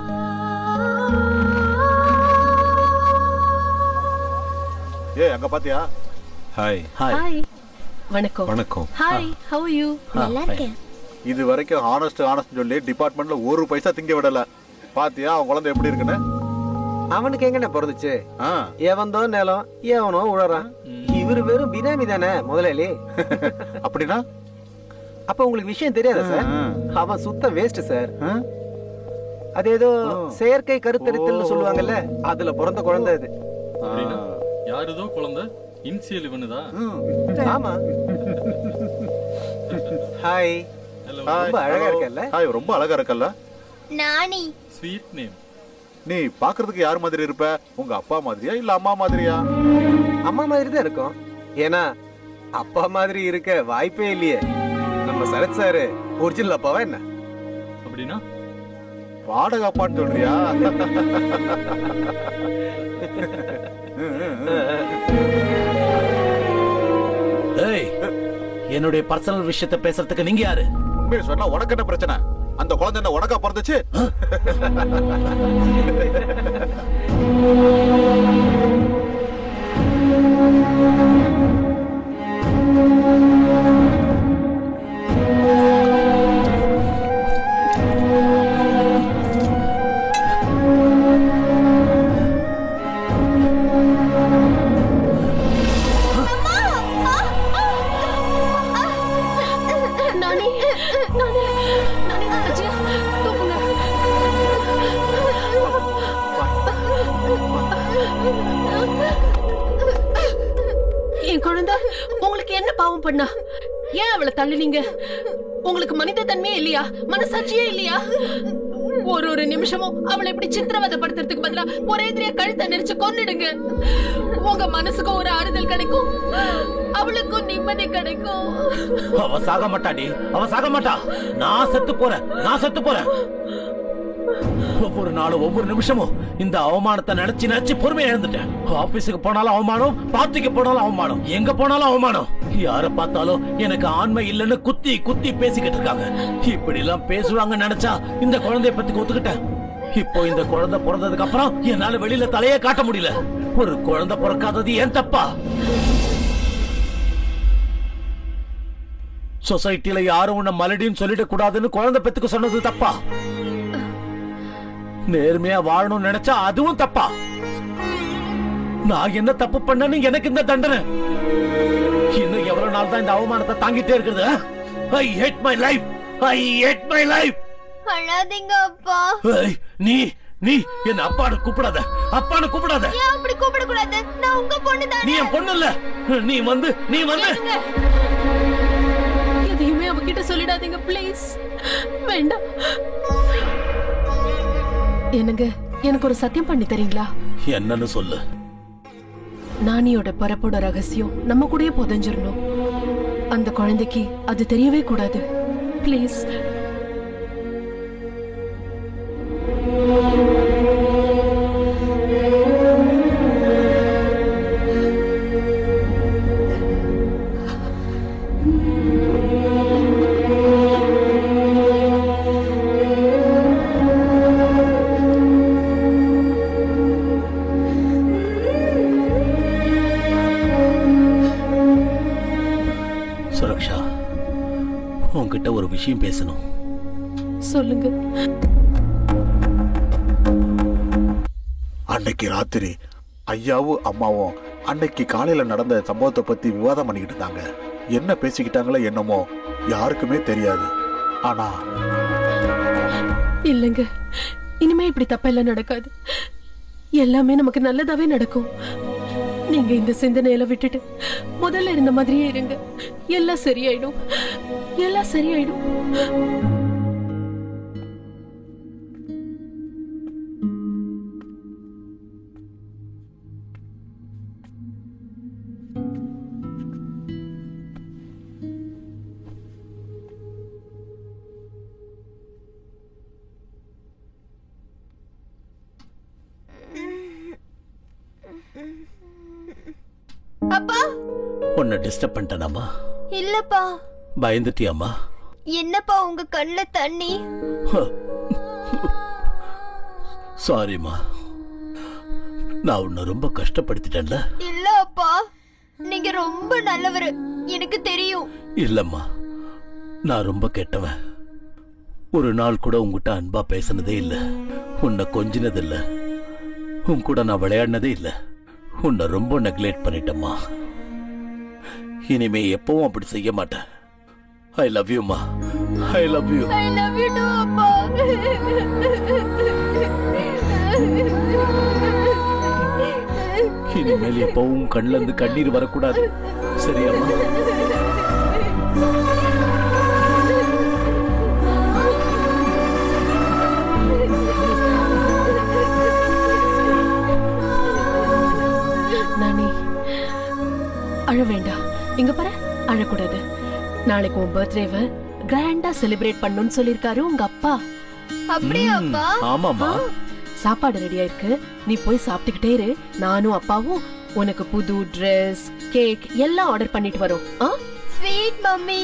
அங்க பாத்தியா? ஹாய். ஹாய். வணக்கம். வணக்கம். Hi, how are you? நல்லா இருக்கேன். இது வரைக்கும் ஹானஸ்ட் சொல்லி டிபார்ட்மெண்ட்ல 1 பைசா திங்க விடல. பாத்தியா அவன் குழந்தை எப்படி இருக்குன்னு? அவனுக்கு எங்கண்ணே பிறந்துச்சு? எவன்தோ நிலம் எவனோ உழறான். இவரு வெறும் பினாமி தானே முதலாளி. அப்படின்னா அப்ப உங்களுக்கு விஷயம் தெரியாதா சார்? அவன் சுத்த வேஸ்ட் சார். அது ஏதோ செயற்கை கருத்தரித்தல் சொல்லுவாங்கல்ல, அதுல பிறந்த குழந்தை அது. யாருதோ குழந்தை இன்சியல் இவனுதா? ஆமா. ஹாய். ரொம்ப அழகா இருக்கல்ல? ஹாய், ரொம்ப அழகா இருக்கல்ல? நானி. Sweet name. நீ பாக்குறதுக்கு யார் மாதிரி இருப்ப? உங்க அப்பா மாதிரியா இல்ல அம்மா மாதிரியா? அம்மா மாதிரி தான் இருக்கும். ஏன்னா அப்பா மாதிரி இருக்க வாய்ப்பே இல்லையே. நம்ம சரத் சாரு ஒரிஜினல் அப்பாவா என்ன? அப்படின்னா வாடகை அப்பான்னு சொல்றியா? என்னுடைய பர்சனல் விஷயத்தை பேசுறதுக்கு நீங்க யாரு? உண்மையை சொன்னா உனக்கு என்ன பிரச்சனை? அந்த குழந்தை என்ன உனக்கா பிறந்துச்சு? என் குழந்தை உங்களுக்கு என்ன பாவம் பண்ணா? ஏன் அவளை தள்ளுனீங்க? உங்களுக்கு மனித தன்மையே இல்லையா? மனசாட்சியே இல்லையா? ஒரு நிமிஷமும் அவளை இப்படி சித்திரவதைப்படுத்துறதுக்கு பதிலா ஒரே எதிரியா கழுத்தை நெரிச்சு கொன்னுடுங்க. உங்க மனசுக்கும் ஒரு ஆறுதல் கிடைக்கும், அவளுக்கும் நிம்மதி கிடைக்கும். அவ சாக மாட்டாடி, அவ சாக மாட்டா. நான் செத்து போறேன். ஒவ்வொரு நாளும் ஒவ்வொரு நிமிஷமும் இந்த அவமானத்தை நினைச்சு பொறுமையா எழுந்துட்டேன். ஆபீஸுக்கு போனாலும் அவமானம், பார்ட்டிக்கு போனாலும் அவமானம், எங்க போனாலும் அவமானம். யார பார்த்தாலும் எனக்கு ஆண்மை இல்லைன்னு குத்தி பேசிக்கிட்டு இருக்காங்க. இப்படி எல்லாம் பேசுவாங்க நினைச்சா இந்த குழந்தைய பத்தி ஒத்துக்கிட்டேன். இப்போ இந்த குழந்தை பிறந்ததுக்கு அப்புறம் என்னால வெளியில தலையே காட்ட முடியல. ஒரு குழந்தை பிறக்காதது ஏன் தப்பா? சொசைட்டில யாரும் உன்னை மலடின்னு சொல்லிட கூடாதுன்னு குழந்தை பெத்துக்கு சொன்னது தப்பா? நேர்மையா வாழணும்னு நினைச்சா அதுவும் தப்பா? நான் என்ன தப்பு பண்ணேன்னு எனக்கு இந்த தண்டனை? இன்னும் எவ்வளவு நாள் தான் இந்த அவமானத்தை தாங்கிட்டே இருக்குது? I hate my life. அழாதீங்க அப்பா. நீ என்ன அப்பான்னு கூப்பிடாத. ஏன் அப்படி கூப்பிட கூடாது? நான் உங்க பொண்ணு தானே. நீ என் பொண்ணு இல்ல. நீ வந்து எதையுமே அவகிட்ட சொல்லிடாதீங்க ப்ளீஸ். வேண்டாம். எனக்கு ஒரு சத்தியம் பண்ணி தரீங்களா? என்னன்னு சொல்லு. நானியோட பிறப்போட ரகசியம் நம்ம கூடயே புதைஞ்சிரணும். அந்த குழந்தைக்கு அது தெரியவே கூடாது. ப்ளீஸ். சுரக்ஷா, உன்கிட்ட ஒரு விஷயம் பேசணும். சொல்லுங்க. அன்னைக்கு ராத்திரி ஐயாவும் அம்மாவும் அன்னைக்கு காலையில நடந்த சம்பவத்தை பத்தி விவாதம் பண்ணிக்கிட்டு இருந்தாங்க. என்ன பேசிக்கிட்டாங்களோ என்னமோ யாருக்குமே தெரியாது. ஆனா இல்லங்க, இனிமே இப்படி தப்பெல்லாம் நடக்காது. எல்லாமே நமக்கு நல்லதாவே நடக்கும். நீங்க இந்த சிந்தனையில விட்டுட்டு முதல்ல இருந்த மாதிரியே இருங்க. எல்லாம் சரியாயிடும். அப்பா, உன்னை டிஸ்டர்ப் பண்ணிட்டேனாமா? இல்லப்பா. பயந்துட்டியாமா? என்னப்பா உங்க கண்ணுல தண்ணி? சாரிமா, நான் உன்னை ரொம்ப கஷ்டப்படுத்திட்டேன்ல. இல்ல அப்பா, நீங்க ரொம்ப நல்லவரு, எனக்கு தெரியும். இல்லம்மா, நான் ரொம்ப கெட்டவன். ஒரு நாள் கூட உங்ககிட்ட அன்பா பேசினதே இல்ல, உன்னை கொஞ்சினது இல்ல, உன் கூட நான் விளையாடினதே இல்ல. உன்னை ரொம்ப நெக்லெக்ட் பண்ணிட்டேம்மா. இனிமே எப்பவும் அப்படி செய்ய மாட்டேன். I love you மா. I love you. I love you too அப்பா. இனிமேல் எப்பவும் கண்ணுல இருந்து கண்ணீர் வரக்கூடாது, சரியாம்மா? நானே அழ வேண்டாம். இங்க பாரு, அழக்கூடாது. நாளைக்கு உன் பர்த்டேவை கிராண்டா செலிப்ரேட் பண்ணணும்னு சொல்லிருக்காரு உங்க அப்பா. அப்படியே அப்பா? ஆமாமா. சாப்பாடு ரெடியா இருக்கு, நீ போய் சாப்பிட்டுக்கிட்டே இரு. நானும் அப்பாவும் உனக்கு புது ட்ரெஸ், கேக் எல்லாம் ஆர்டர் பண்ணிட்டு வரோம். Sweet mummy.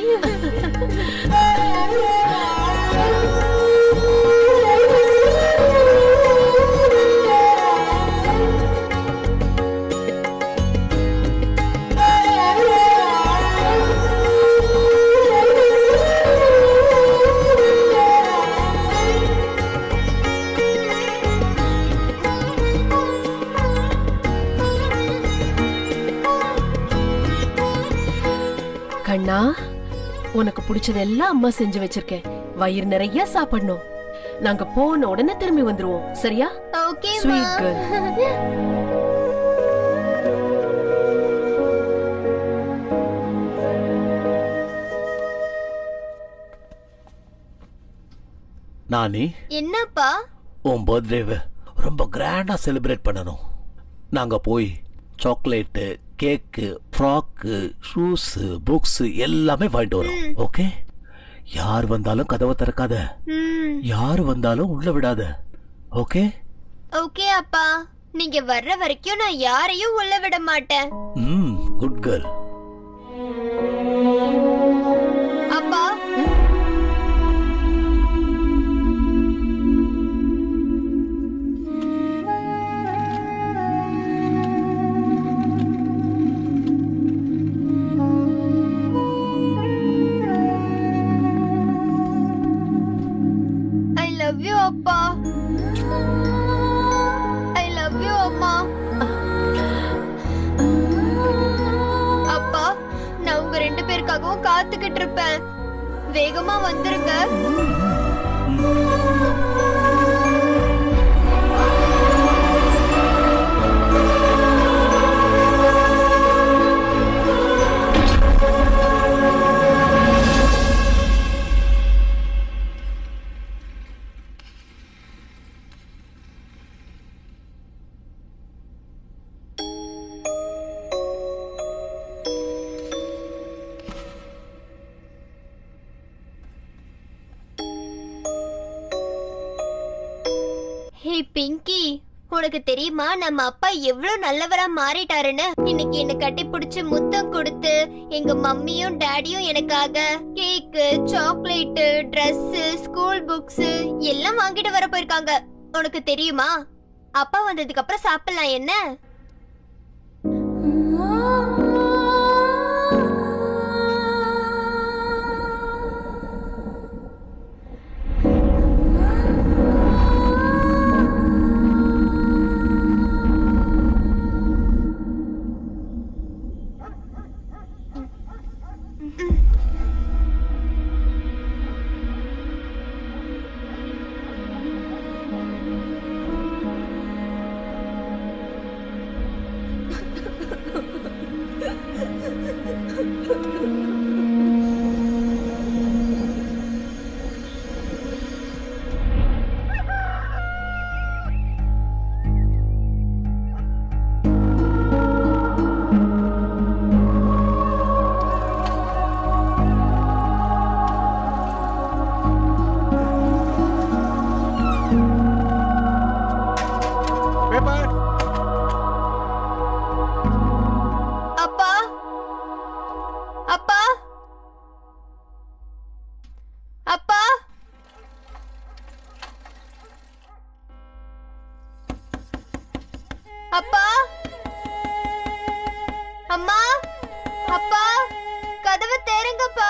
கண்ணா, உனக்கு பிடிச்சதெல்லாம் அம்மா செஞ்சு வச்சிருக்கேன். வயிறு நிறைய சாப்பிடணும். நாங்க போன உடனே திரும்பி வந்துருவோம், சரியா? Okay sweet girl. நானி, என்னப்பா? உன் பர்த்டேவை ரொம்ப கிராண்டா செலிப்ரேட் பண்ணணும். நாங்க போய் சாக்லேட்டு, கேக்கு, ஃப்ராக்கு, ஷூஸ், புக்ஸ் எல்லாமே வாங்கிட்டு வரோம். ஓகே? யார் வந்தாலும் கதவை திறக்காத, யார் வந்தாலும் உள்ள விடாத. ஓகே? ஓகே அப்பா. நீங்க வர்ற வரைக்கும் நான் யாரையும் உள்ள விட மாட்டேன். Good girl. அப்பா, love you அப்பா. I love you அம்மா. அப்பா, நான் உங்க ரெண்டு பேருக்காகவும் காத்துக்கிட்டு இருப்பேன். வேகமா வந்துருங்க. ஹே பிங்கி, உனக்கு தெரியுமா நம்ம அப்பா எவ்வளவு நல்லவரா மாறிட்டாருன்னு? இன்னைக்கு என்ன கட்டி பிடிச்சு முத்தம் கொடுத்து எங்க மம்மியும் டாடியும் எனக்காக கேக்கு, சாக்லேட்டு, Dress, ஸ்கூல் புக்ஸ் எல்லாம் வாங்கிட்டு வர போயிருக்காங்க. உனக்கு தெரியுமா? அப்பா வந்ததுக்கு அப்புறம் சாப்பிடலாம் என்ன? அப்பா, அம்மா, அப்பா, கதவை திறங்கப்பா.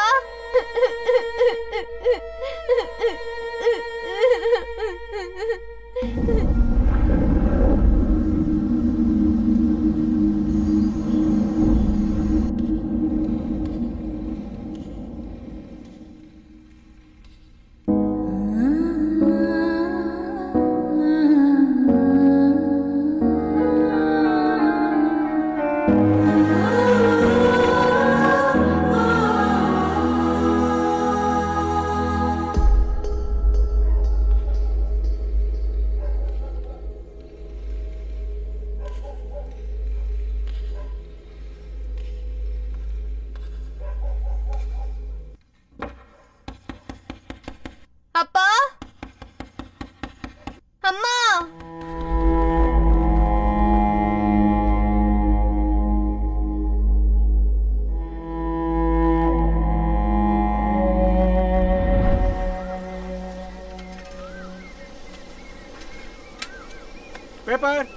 பேப்பர்.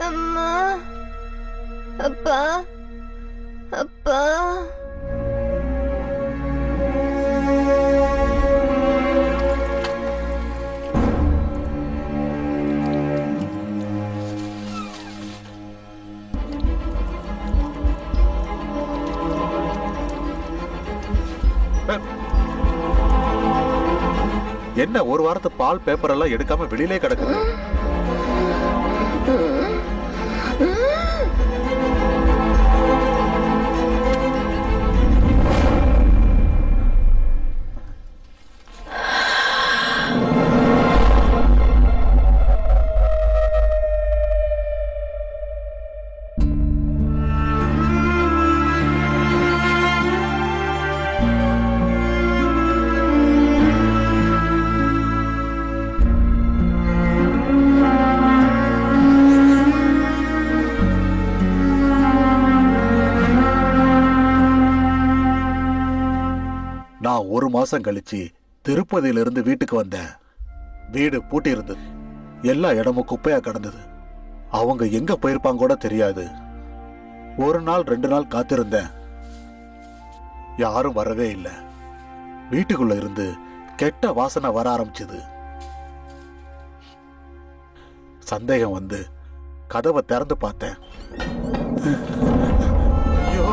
அம்மா, அப்பா, அப்பா. என்ன ஒரு வாரத்து பால் பேப்பர் எல்லாம் எடுக்காம வெளியிலே கிடக்குது? நான் ஒரு மாசம் கழிச்சு திருப்பதியிலிருந்து வீட்டுக்கு வந்தேன். வீடு பூட்டி இருந்தது. எல்லா இடமும் குப்பையா கிடந்தது. அவங்க எங்க போயிருப்பாங்க கூட தெரியாது. ஒரு நாள் 2 நாள் காத்திருந்தேன். யாரும் வரவே இல்லை. வீட்டுக்குள்ள இருந்து கெட்ட வாசனை வர ஆரம்பிச்சது. சந்தேகம் வந்து கதவை திறந்து பார்த்தேன். ஐயோ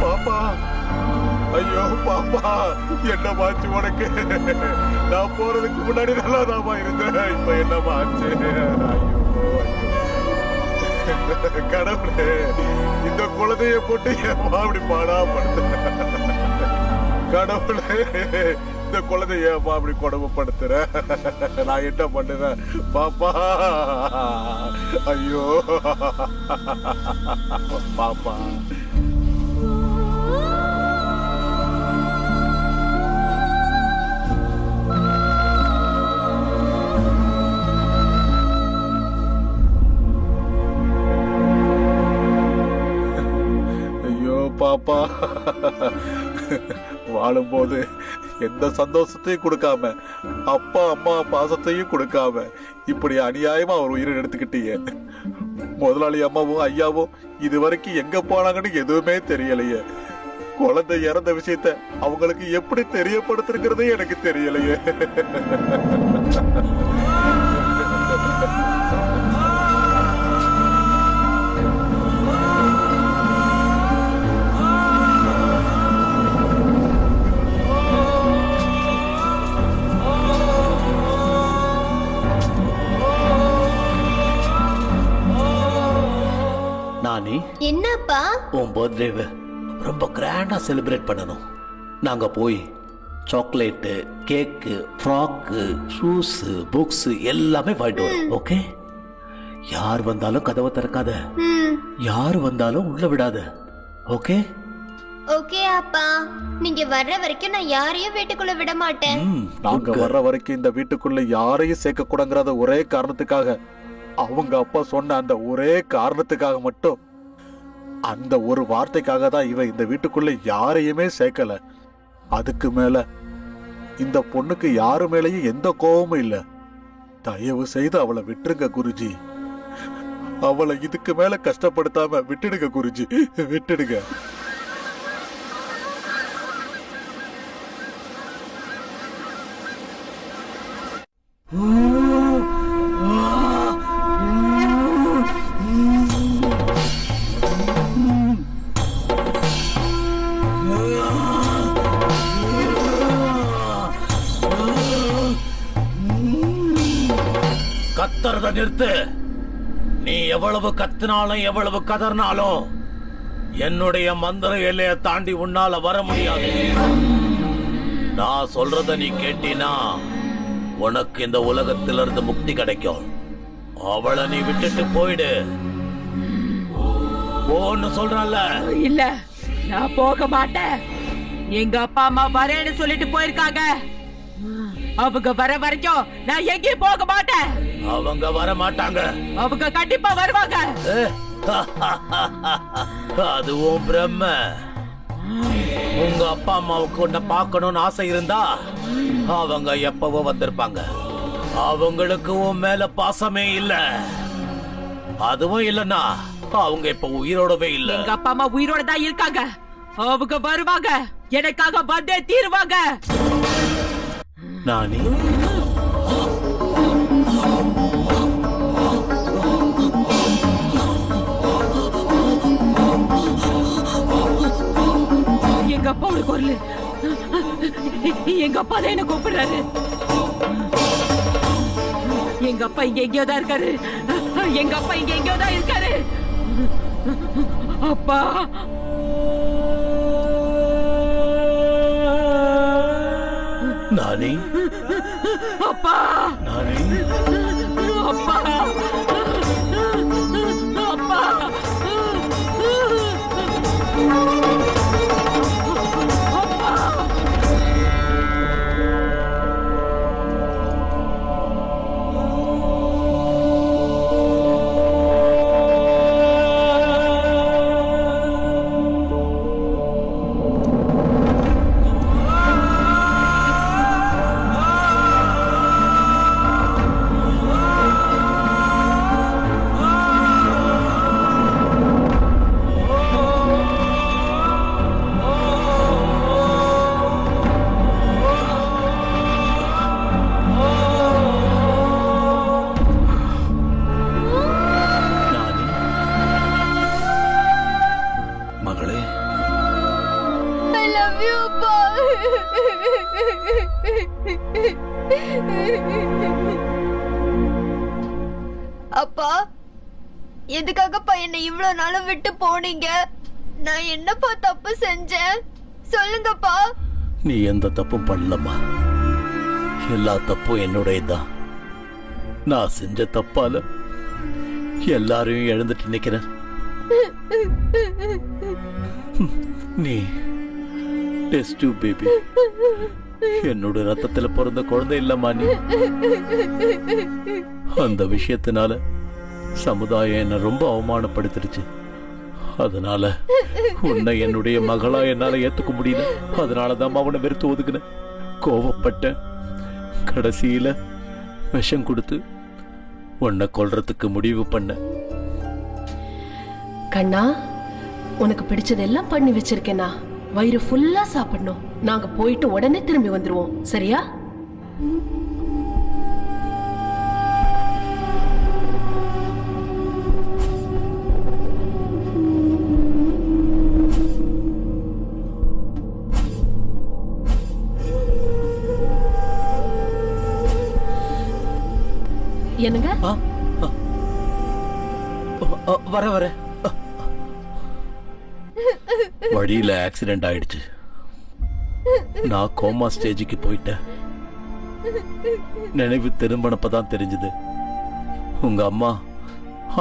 பாப்பா, ஐயோ பாப்பா, என்ன மாச்சு உனக்கு? நான் போறதுக்கு முன்னாடி நல்லாதாமா இருந்தேன். இப்ப என்ன மாச்சு? கடவுளே, இந்த குழந்தைய போட்டு ஏமா அப்படி பாடா படுத்த? கடவுளே, இந்த குழந்தைய ஏமா அப்படி கொடுமைப்படுத்துற? நான் என்ன பண்ணுவேன் பாப்பா? ஐயோ பாப்பா. பாப்பா, வாழும்போது எந்த சந்தோஷத்தையும் கொடுக்காம, அப்பா அம்மா பாசத்தையும் கொடுக்காம, இப்படி அநியாயமா ஒரு உயிரை எடுத்துக்கிட்டீங்க. முதலாளி அம்மாவும் ஐயாவும் இது வரைக்கும் எங்க போனாங்கன்னு எதுவுமே தெரியலையே. குழந்தை இறந்த விஷயத்த அவங்களுக்கு எப்படி தெரியப்படுத்துறதே எனக்கு தெரியலையே. என்னப்பா? உன் பர்த்டேவை ரொம்ப கிராண்டா செலிப்ரேட் பண்ணணும். நாங்க போய் சாக்லேட்டு, கேக்கு, ஃப்ராக்கு, ஷூஸ், புக்ஸ் எல்லாமே வாங்கிட்டு வரோம். ஓகே? யார் வந்தாலும் கதவை திறக்காத, யார் வந்தாலும் உள்ள விடாத. ஓகே? ஓகே அப்பா, நீங்க வர்ற வரைக்கும் நான் யாரையும் வீட்டுக்குள்ள விட மாட்டேன். நாங்க வர்ற வரைக்கும் இந்த வீட்டுக்குள்ள யாரையும் சேர்க்க கூடாங்கிறத ஒரே காரணத்துக்காக, அவங்க அப்பா சொன்ன அந்த ஒரே காரணத்துக்காக மட்டும், அந்த ஒரு வார்த்தைக்காக தான் இவன் இந்த வீட்டுக்குள்ள யாரையுமே சேர்க்கல. அதுக்கு மேல இந்த பொண்ணுக்கு யாரு மேலயும் எந்த கோபமும் இல்ல. தயவு செய்து அவளை விட்டுருங்க குருஜி. அவளை இதுக்கு மேல கஷ்டப்படுத்தாம விட்டுடுங்க குருஜி, விட்டுடுங்க. கத்துறத நிறுத்து. நீ எவ்வளவு கத்தினாலும் எவ்வளவு கதறினாலும் என்னுடைய மந்திர எல்லையை தாண்டி உன்னால வர முடியாது. நான் சொல்றத நீ கேட்டினா உனக்கு இந்த உலகத்திலிருந்து முக்தி கிடைக்கும். அவளை நீ விட்டுட்டு போயிடு. போன்னு சொல்றல. இல்ல, நான் போக மாட்டேன். எங்க அப்பா அம்மா வரேன்னு சொல்லிட்டு போயிருக்காங்க. அவங்க வர வரைக்கும் நான் எங்கேயும் போக மாட்டேன். அவங்க வர மாட்டாங்க. அவங்க கண்டிப்பா வருவாங்க. அதுவும் பிரம்ம. உங்க அப்பா அம்மாவுக்கு உன்னை பார்க்கணும்னு ஆசை இருந்தா அவங்க எப்பவோ வந்திருப்பாங்க. அவங்களுக்கு உன் மேல பாசமே இல்ல. அதுவும் இல்லன்னா அவங்க இப்ப உயிரோடவே இல்ல. எங்க அப்பா அம்மா உயிரோட தான் இருக்காங்க. அவங்க வருவாங்க, எனக்காக வந்தே தீருவாங்க. நானி, எங்க அப்பாவோட குரல். எங்க அப்பா தான் என்ன கூப்பிடுறாரு. எங்க அப்பா இங்க எங்கேயோ தான் இருக்காரு. எங்க அப்பா இங்க எங்கேயோ தான் இருக்காரு. அப்பா, நானி, அப்பா, நானி, அப்பா, அப்பா. அப்பா, எதுக்காகப்பா என்னை இவ்வளவு நாளும் விட்டு போனீங்க? நான் என்னப்பா தப்பு செஞ்சேன்? சொல்லுங்கப்பா. நீ எந்த தப்பும் பண்ணலம்மா. எல்லா தப்பும் என்னுடையதான். நான் செஞ்ச தப்பால எல்லாரையும் எழுந்துட்டு நிக்கிறேன். நீ டெஸ்ட் டியூப் பேபி. என்னோட ரத்தத்துல பிறந்த குழந்தை இல்லம்மா நீ. அந்த விஷயத்தினால சமுதாயம் என்ன ரொம்ப அவமானப்படுத்திருச்சு. அதனால உன்னை என்னுடைய மகளா என்னால ஏத்துக்க முடியல. அதனாலதான் அவனை வெறுத்து ஒதுக்குனேன், கோவப்பட்டேன். கடைசியில விஷம் கொடுத்து உன்னை கொல்றதுக்கு முடிவு பண்ண. கண்ணா, உனக்கு பிடிச்சதெல்லாம் பண்ணி வச்சிருக்கேனா. வயிறு ஃபுல்லா சாப்பிடணும். நாங்க போயிட்டு உடனே திரும்பி வந்துருவோம், சரியா? என்னங்க? வர வர வழியில ஆக்சிடென்ட் ஆயிடுச்சு. நான் கோமா ஸ்டேஜுக்கு போயிட்டேன். நினைவு திரும்பினப்பதான் தெரிஞ்சது உங்க அம்மா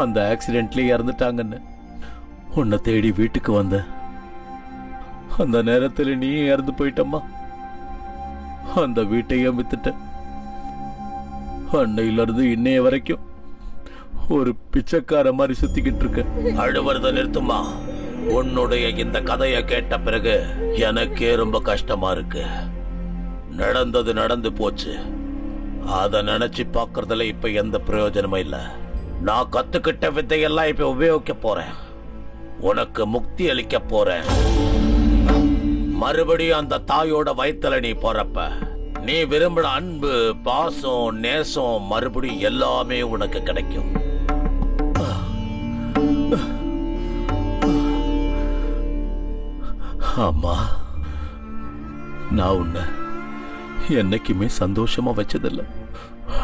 அந்த ஆக்சிடென்ட்லயே இறந்துட்டாங்கன்னு. உன்னை தேடி வீட்டுக்கு வந்த. அந்த நேரத்தில் நீ இறந்து போயிட்டம்மா. அந்த வீட்டையே வித்துட்ட. அன்னையில இருந்து இன்னைய வரைக்கும் ஒரு பிச்சைக்கார மாதிரி சுத்திக்கிட்டு இருக்க. அழுவறத நிறுத்துமா. உன்னுடைய இந்த கதையை கேட்ட பிறகு எனக்கே ரொம்ப கஷ்டமா இருக்கு. நடந்தது நடந்து போச்சு. அத நினைச்சு பாக்குறதுல இப்ப எந்த பிரயோஜனமும் இல்ல. நான் கத்துக்கிட்ட வித்தையெல்லாம் இப்ப உபயோகிக்க போறேன். உனக்கு முக்தி அளிக்க போறேன். மறுபடியும் அந்த தாயோட வயித்துல நீ போறப்ப நீ விரும்பின அன்பு, பாசம், நேசம் மறுபடியும் எல்லாமே உனக்கு கிடைக்கும். அம்மா, நான் உன்னை என்னைக்குமே சந்தோஷமா வச்சதில்ல.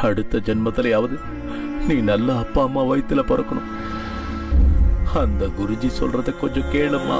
அடுத்த ஜென்மத்திலேயாவது நீ நல்ல அப்பா அம்மா வயித்துல பிறக்கணும். அந்த குருஜி சொல்றத கொஞ்சம் கேளுமா.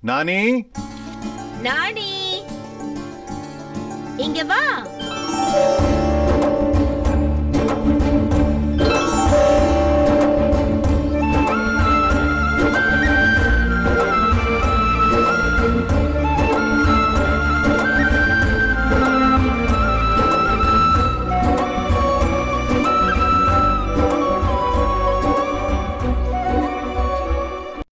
நானி, நானி, இங்க வா.